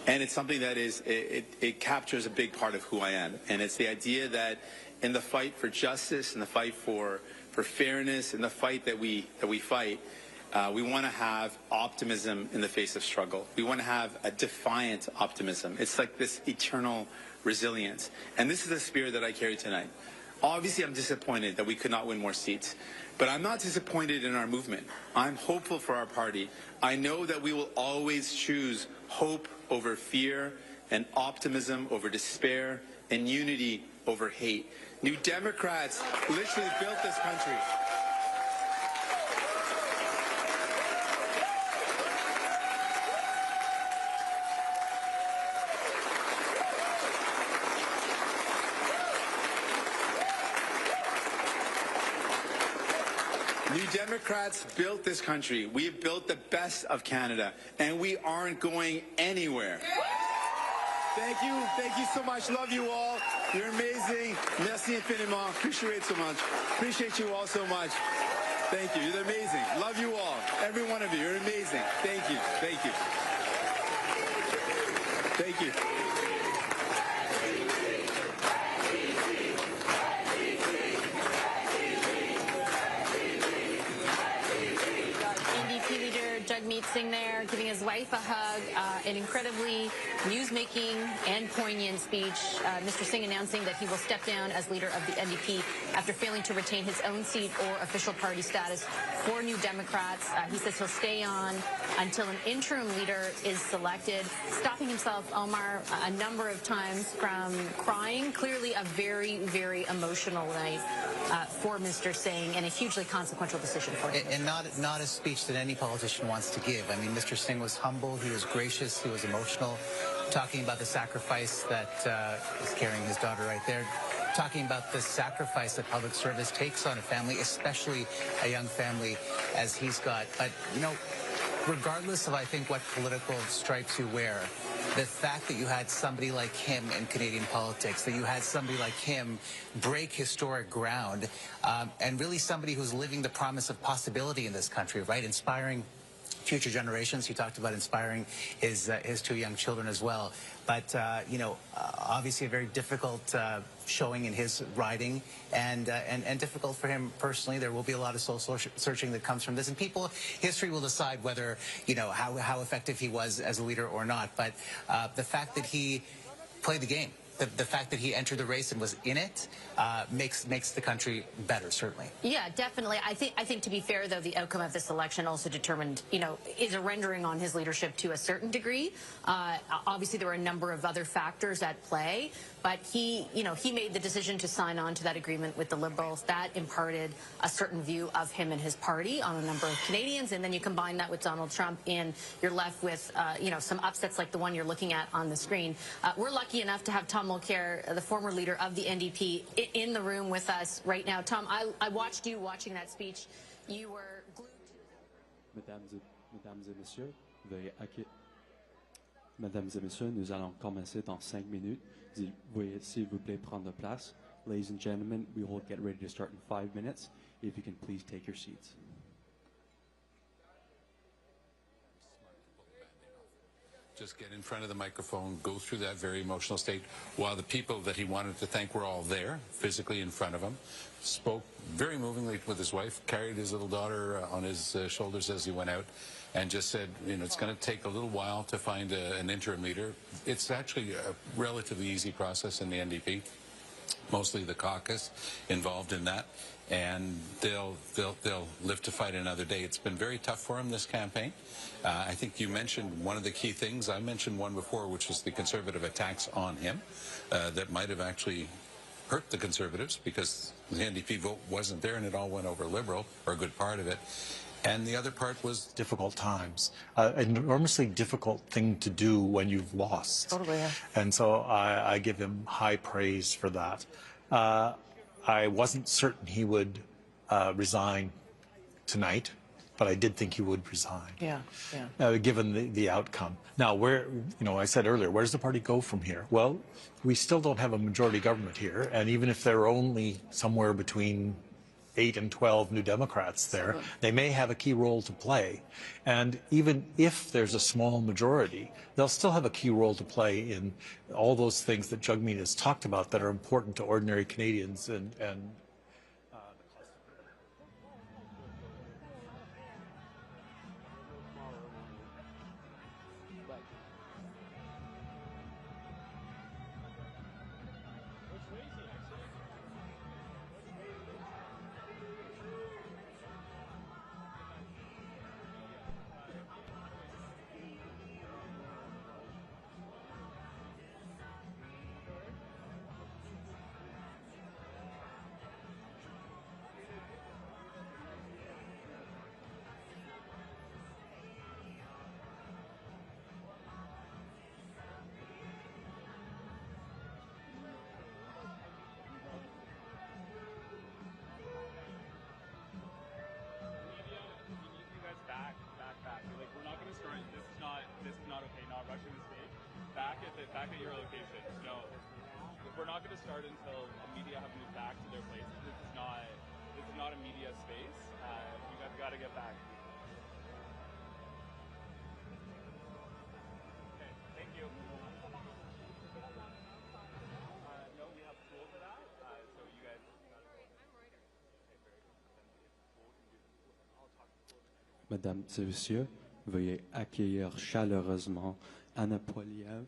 And it's something that it captures a big part of who I am. And it's the idea that in the fight for justice, in the fight for fairness, in the fight that we fight, we want to have optimism in the face of struggle. We want to have a defiant optimism. It's like this eternal resilience. And this is the spirit that I carry tonight. Obviously, I'm disappointed that we could not win more seats. But I'm not disappointed in our movement. I'm hopeful for our party. I know that we will always choose hope over fear, and optimism over despair, and unity over hate. New Democrats literally built this country. New Democrats built this country. We have built the best of Canada, and we aren't going anywhere. Thank you so much. Love you all. You're amazing. Merci infiniment. Appreciate it so much. Appreciate you all so much. Thank you. You're amazing. Love you all. Every one of you. You're amazing. Thank you. Thank you. Thank you. NDP leader Jagmeet Singh there, giving his wife a hug, an incredibly news-making and poignant speech. Mr. Singh announcing that he will step down as leader of the NDP after failing to retain his own seat or official party status for New Democrats. He says he'll stay on until an interim leader is selected, stopping himself, Omar, a number of times from crying. Clearly a very, very emotional night for Mr. Singh and a hugely consequential decision for him. And not a speech that any politician wants to give. I mean, Mr. Singh was humble, he was gracious, he was emotional, talking about the sacrifice that is carrying his daughter right there, talking about the sacrifice that public service takes on a family, especially a young family as he's got. But, you know, regardless of, I think, what political stripes you wear, the fact that you had somebody like him in Canadian politics, that you had somebody like him break historic ground, and really somebody who's living the promise of possibility in this country, right? Inspiring future generations. He talked about inspiring his two young children as well. But, you know, obviously a very difficult showing in his riding and difficult for him personally. There will be a lot of soul searching that comes from this. And history will decide whether, you know, how effective he was as a leader or not. But the fact that he played the game, the fact that he entered the race and was in it makes the country better, certainly. Yeah, definitely. I think to be fair, though, the outcome of this election also determined, you know, is a rendering on his leadership to a certain degree. Obviously, there were a number of other factors at play, but he made the decision to sign on to that agreement with the Liberals. That imparted a certain view of him and his party on a number of Canadians, and then you combine that with Donald Trump, and you're left with, you know, some upsets like the one you're looking at on the screen. We're lucky enough to have Tom Mulcair, the former leader of the NDP, in the room with us right now. Tom, I watched you watching that speech. You were glued to... Mesdames et messieurs, veuillez accueillir. Mesdames et messieurs, nous allons commencer dans 5 minutes. Veuillez s'il vous plaît prendre place. Ladies and gentlemen, we will get ready to start in 5 minutes. If you can please take your seats. Just get in front of the microphone, go through that very emotional state, while the people that he wanted to thank were all there, physically in front of him, spoke very movingly with his wife, carried his little daughter on his shoulders as he went out, and just said, you know, it's going to take a little while to find an interim leader. It's actually a relatively easy process in the NDP, mostly the caucus involved in that, and they'll live to fight another day. It's been very tough for him this campaign. I think you mentioned one of the key things. I mentioned one before, which was the Conservative attacks on him that might have actually hurt the Conservatives because the NDP vote wasn't there and it all went over Liberal, or a good part of it. And the other part was difficult times, an enormously difficult thing to do when you've lost. Totally, yeah. And so I give him high praise for that. I wasn't certain he would resign tonight, but I did think he would resign. Yeah, given the outcome. Now, I said earlier, where does the party go from here? Well, we still don't have a majority government here, and even if there are only somewhere between 8 and 12 New Democrats there, they may have a key role to play. And even if there's a small majority, they'll still have a key role to play in all those things that Jagmeet has talked about that are important to ordinary Canadians and back at your location. No, we're not going to start until media have moved back to their places. This is not a media space. You guys got to get back. Okay, thank you. No, we have school for that. So you guys. Mesdames et messieurs, Veuillez accueillir chaleureusement Anna Poilievre.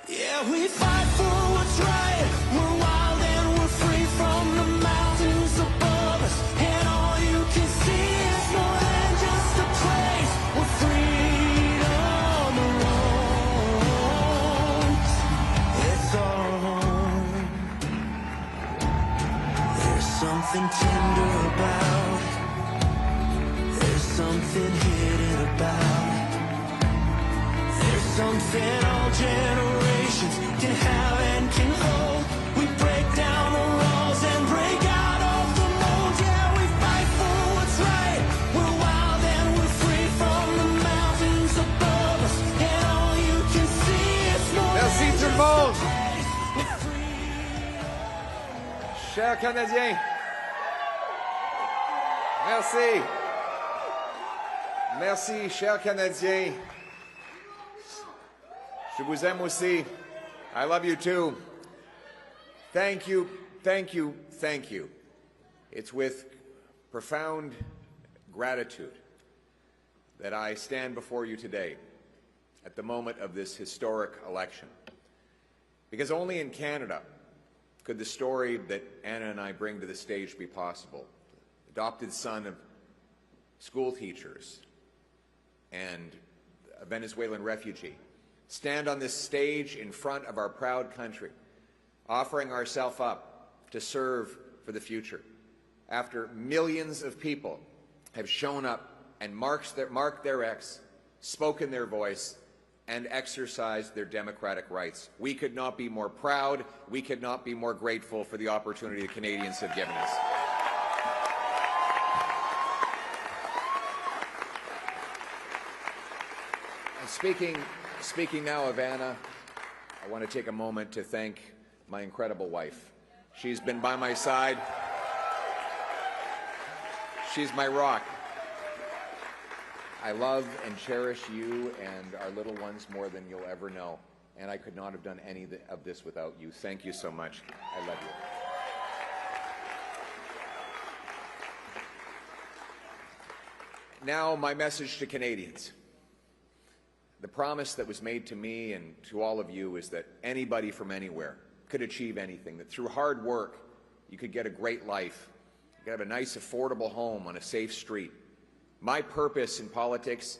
Yeah, we fight for what's right. We're wild and we're free from the mountains above us. And all you can see is more than just a place where freedom roams. It's our home. There's something tender about it. There's something hidden about it. There's something all generations can have and can hold. We break down the walls and break out of the mold. Yeah, we fight for what's right. We're wild and we're free from the mountains above us. And all you can see is more Merci than tout le just monde. a place. Chers Canadiens, merci. Merci, chers Canadiens. Je vous aime aussi. I love you too. Thank you, thank you, thank you. It's with profound gratitude that I stand before you today at the moment of this historic election. Because only in Canada could the story that Anna and I bring to the stage be possible. Adopted son of school teachers and a Venezuelan refugee. Stand on this stage in front of our proud country, offering ourselves up to serve for the future. After millions of people have shown up and marked their X, spoken their voice, and exercised their democratic rights. We could not be more proud, we could not be more grateful for the opportunity the Canadians have given us. And speaking now of Anna, I want to take a moment to thank my incredible wife. She's been by my side. She's my rock. I love and cherish you and our little ones more than you'll ever know. And I could not have done any of this without you. Thank you so much. I love you. Now, my message to Canadians. The promise that was made to me and to all of you is that anybody from anywhere could achieve anything, that through hard work you could get a great life, you could have a nice, affordable home on a safe street. My purpose in politics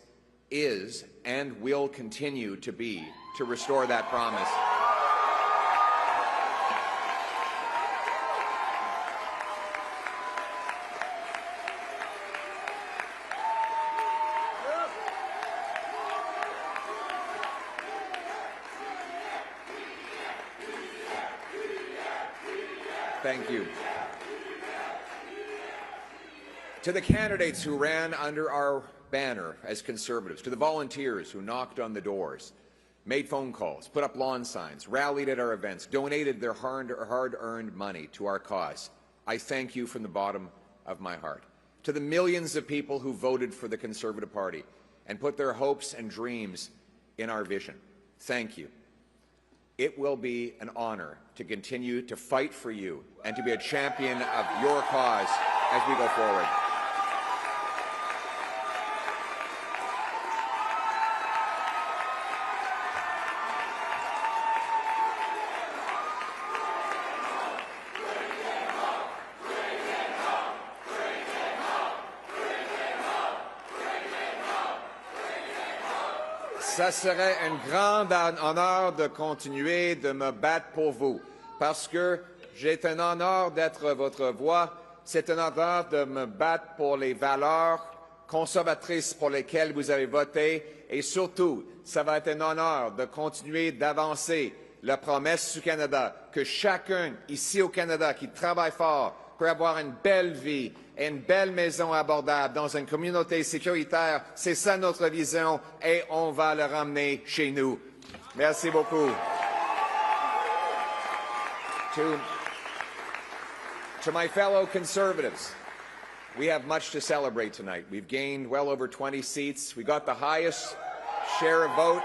is and will continue to be to restore that promise. Thank you. To the candidates who ran under our banner as Conservatives, to the volunteers who knocked on the doors, made phone calls, put up lawn signs, rallied at our events, donated their hard-earned money to our cause, I thank you from the bottom of my heart. To the millions of people who voted for the Conservative Party and put their hopes and dreams in our vision, thank you. It will be an honor to continue to fight for you and to be a champion of your cause as we go forward. Ça serait un grand honneur de continuer de me battre pour vous, parce que c'est un honneur d'être votre voix, c'est un honneur de me battre pour les valeurs conservatrices pour lesquelles vous avez voté, et surtout, ça va être un honneur de continuer d'avancer la promesse du Canada, que chacun ici au Canada qui travaille fort pour avoir une belle vie et une belle maison abordable dans une communauté sécuritaire. C'est ça notre vision et on va le ramener chez nous. Merci beaucoup. To my fellow Conservatives, we have much to celebrate tonight. We've gained well over 20 seats. We got the highest share of vote.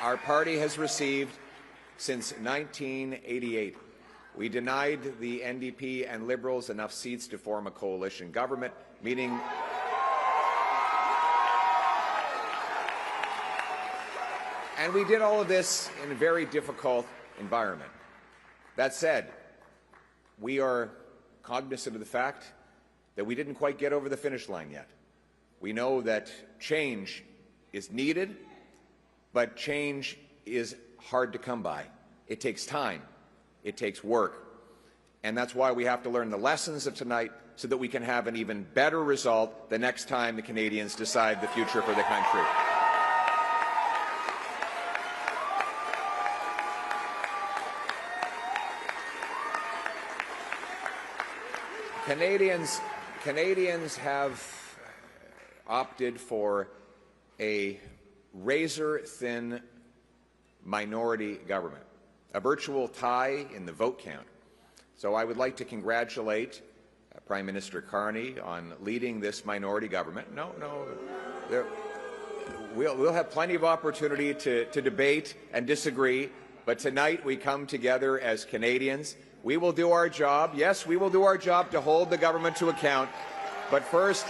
our party has received since 1988. We denied the NDP and Liberals enough seats to form a coalition government, meaning and we did all of this in a very difficult environment. That said, we are cognizant of the fact that we didn't quite get over the finish line yet. We know that change is needed, but change is hard to come by. It takes time. It takes work. And that's why we have to learn the lessons of tonight so that we can have an even better result the next time the Canadians decide the future for the country. Canadians have opted for a razor-thin minority government, a virtual tie in the vote count. So I would like to congratulate Prime Minister Carney on leading this minority government. We'll have plenty of opportunity to debate and disagree, but tonight we come together as Canadians. We will do our job. Yes, we will do our job to hold the government to account. But first,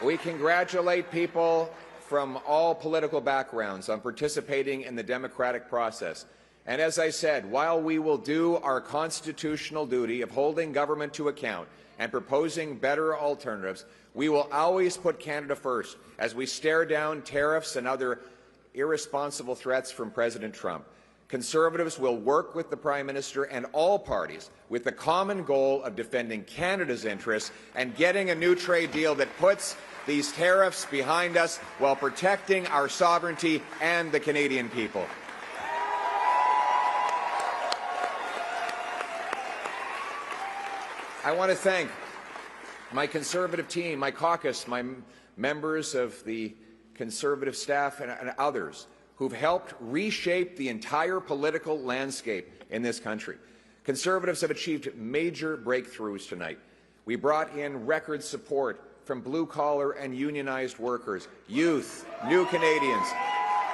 we congratulate people from all political backgrounds on participating in the democratic process. And as I said, while we will do our constitutional duty of holding government to account and proposing better alternatives, we will always put Canada first as we stare down tariffs and other irresponsible threats from President Trump. Conservatives will work with the Prime Minister and all parties with the common goal of defending Canada's interests and getting a new trade deal that puts these tariffs behind us while protecting our sovereignty and the Canadian people. I want to thank my Conservative team, my caucus, my members of the Conservative staff and others who've helped reshape the entire political landscape in this country. Conservatives have achieved major breakthroughs tonight. We brought in record support from blue-collar and unionized workers, youth, new Canadians.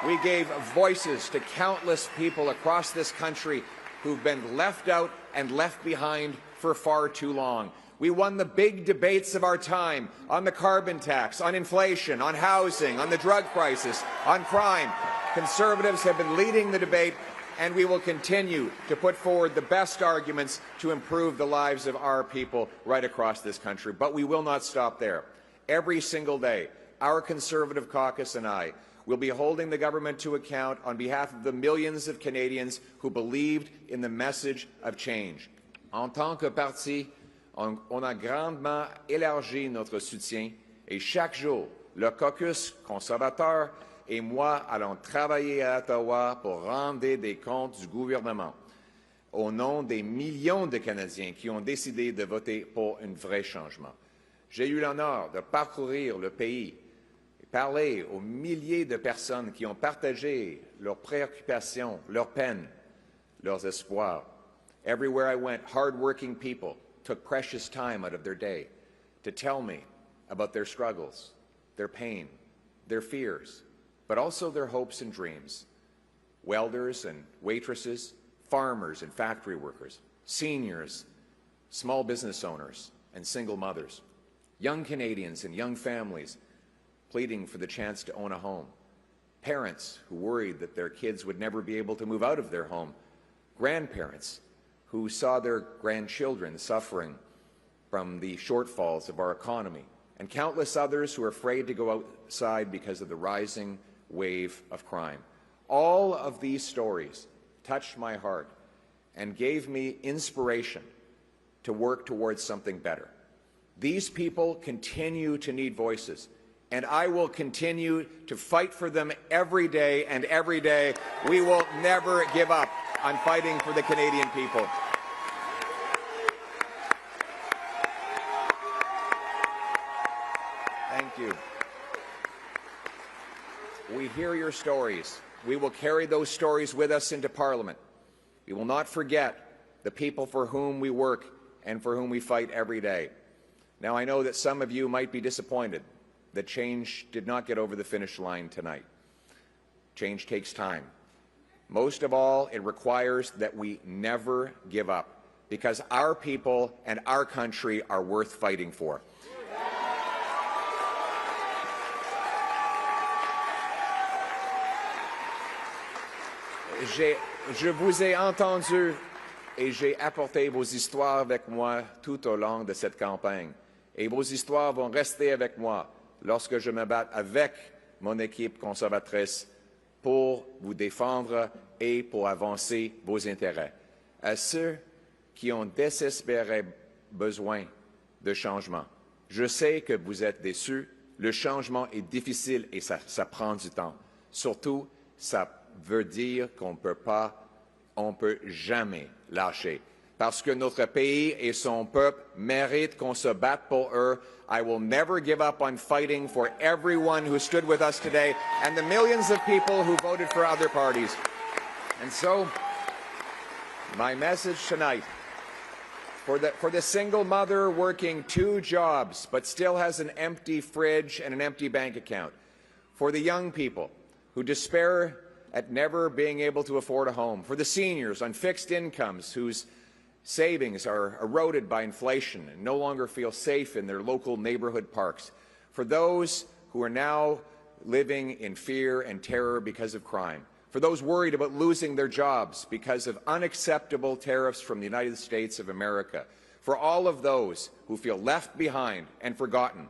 We gave voices to countless people across this country who've been left out and left behind for far too long. We won the big debates of our time on the carbon tax, on inflation, on housing, on the drug crisis, on crime. Conservatives have been leading the debate, and we will continue to put forward the best arguments to improve the lives of our people right across this country. But we will not stop there. Every single day, our Conservative caucus and I will be holding the government to account on behalf of the millions of Canadians who believed in the message of change. En tant que parti, on a grandement élargi notre soutien et chaque jour, le caucus conservateur et moi allons travailler à Ottawa pour rendre des comptes du gouvernement au nom des millions de Canadiens qui ont décidé de voter pour un vrai changement. J'ai eu l'honneur de parcourir le pays et parler aux milliers de personnes qui ont partagé leurs préoccupations, leurs peines, leurs espoirs. Everywhere I went, hard-working people took precious time out of their day to tell me about their struggles, their pain, their fears, but also their hopes and dreams. Welders and waitresses, farmers and factory workers, seniors, small business owners, and single mothers. Young Canadians and young families pleading for the chance to own a home. Parents who worried that their kids would never be able to move out of their home. Grandparents who saw their grandchildren suffering from the shortfalls of our economy, and countless others who are afraid to go outside because of the rising wave of crime. All of these stories touched my heart and gave me inspiration to work towards something better. These people continue to need voices, and I will continue to fight for them every day, and every day we will never give up on fighting for the Canadian people. Thank you. We hear your stories. We will carry those stories with us into Parliament. We will not forget the people for whom we work and for whom we fight every day. Now, I know that some of you might be disappointed that change did not get over the finish line tonight. Change takes time. Most of all, it requires that we never give up, because our people and our country are worth fighting for. Je vous ai entendu et j'ai apporté vos histoires avec moi tout au long de cette campagne. Et vos histoires vont rester avec moi lorsque je me bats avec mon équipe conservatrice pour vous défendre et pour avancer vos intérêts. À ceux qui ont désespéré besoin de changement, je sais que vous êtes déçus. Le changement est difficile et ça prend du temps. Surtout, ça veut dire qu'on ne peut jamais lâcher. Parce que notre pays et son peuple méritent qu'on se batte pour eux. I will never give up on fighting for everyone who stood with us today and the millions of people who voted for other parties. And so, my message tonight, for the single mother working 2 jobs but still has an empty fridge and an empty bank account, for the young people who despair at never being able to afford a home, for the seniors on fixed incomes whose savings are eroded by inflation and no longer feel safe in their local neighborhood parks, for those who are now living in fear and terror because of crime, for those worried about losing their jobs because of unacceptable tariffs from the United States of America, for all of those who feel left behind and forgotten,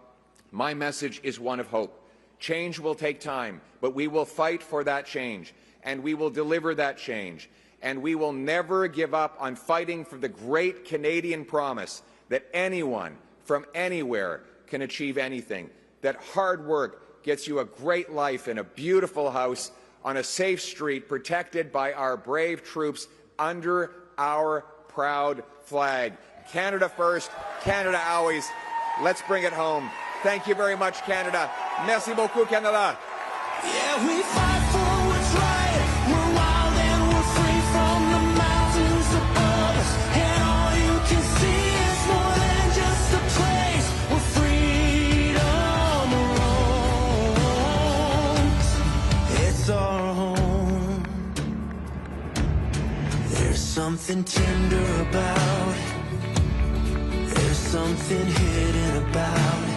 my message is one of hope. Change will take time, but we will fight for that change, and we will deliver that change. And we will never give up on fighting for the great Canadian promise that anyone from anywhere can achieve anything, that hard work gets you a great life in a beautiful house on a safe street protected by our brave troops under our proud flag. Canada first, Canada always. Let's bring it home. Thank you very much, Canada. Merci beaucoup, Canada. Yeah, we fight for what's right. We're wild and we're free from the mountains above us. And all you can see is more than just a place where freedom roams. It's our home. There's something tender about it. There's something hidden about it.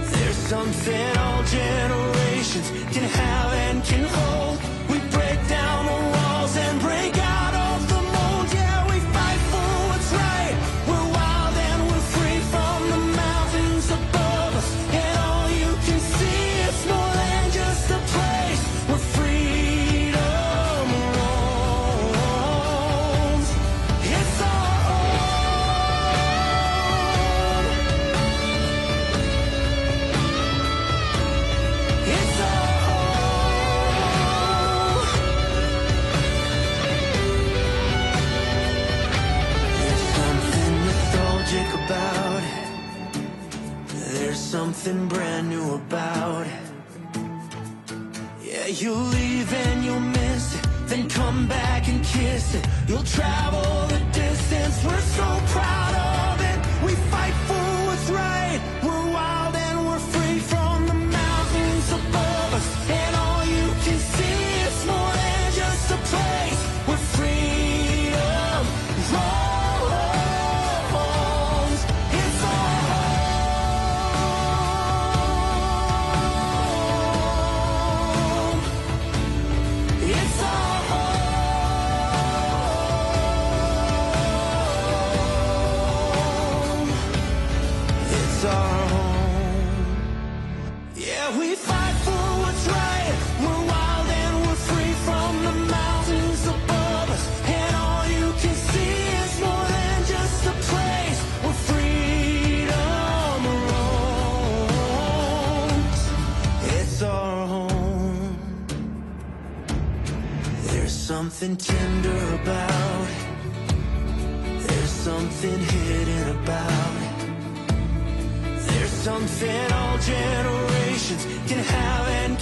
There's something all generations can have and can hold. We break down the walls and break out of the mold. Yeah, we fight for what's right. We're wild and we're free from the mountains above us. And all you can see is more than just a place where freedom roams. It's our home. It's our home. There's something nostalgic about it. There's something brand new about it. Yeah, you'll leave and you'll miss it, then come back and kiss it. You'll travel the distance, we're so proud of it. We fight for what's right. We're wild and we're free from the mountains above us. And all you can see is more than just a place where freedom roams. It's our home. It's our home. It's our home. Yeah, we fight for what's right. We're wild and we're free from the mountains above us. And all you can see is more than just a place where freedom roams. It's our home. There's something tender about it. There's something hidden about it. There's something all generations can have and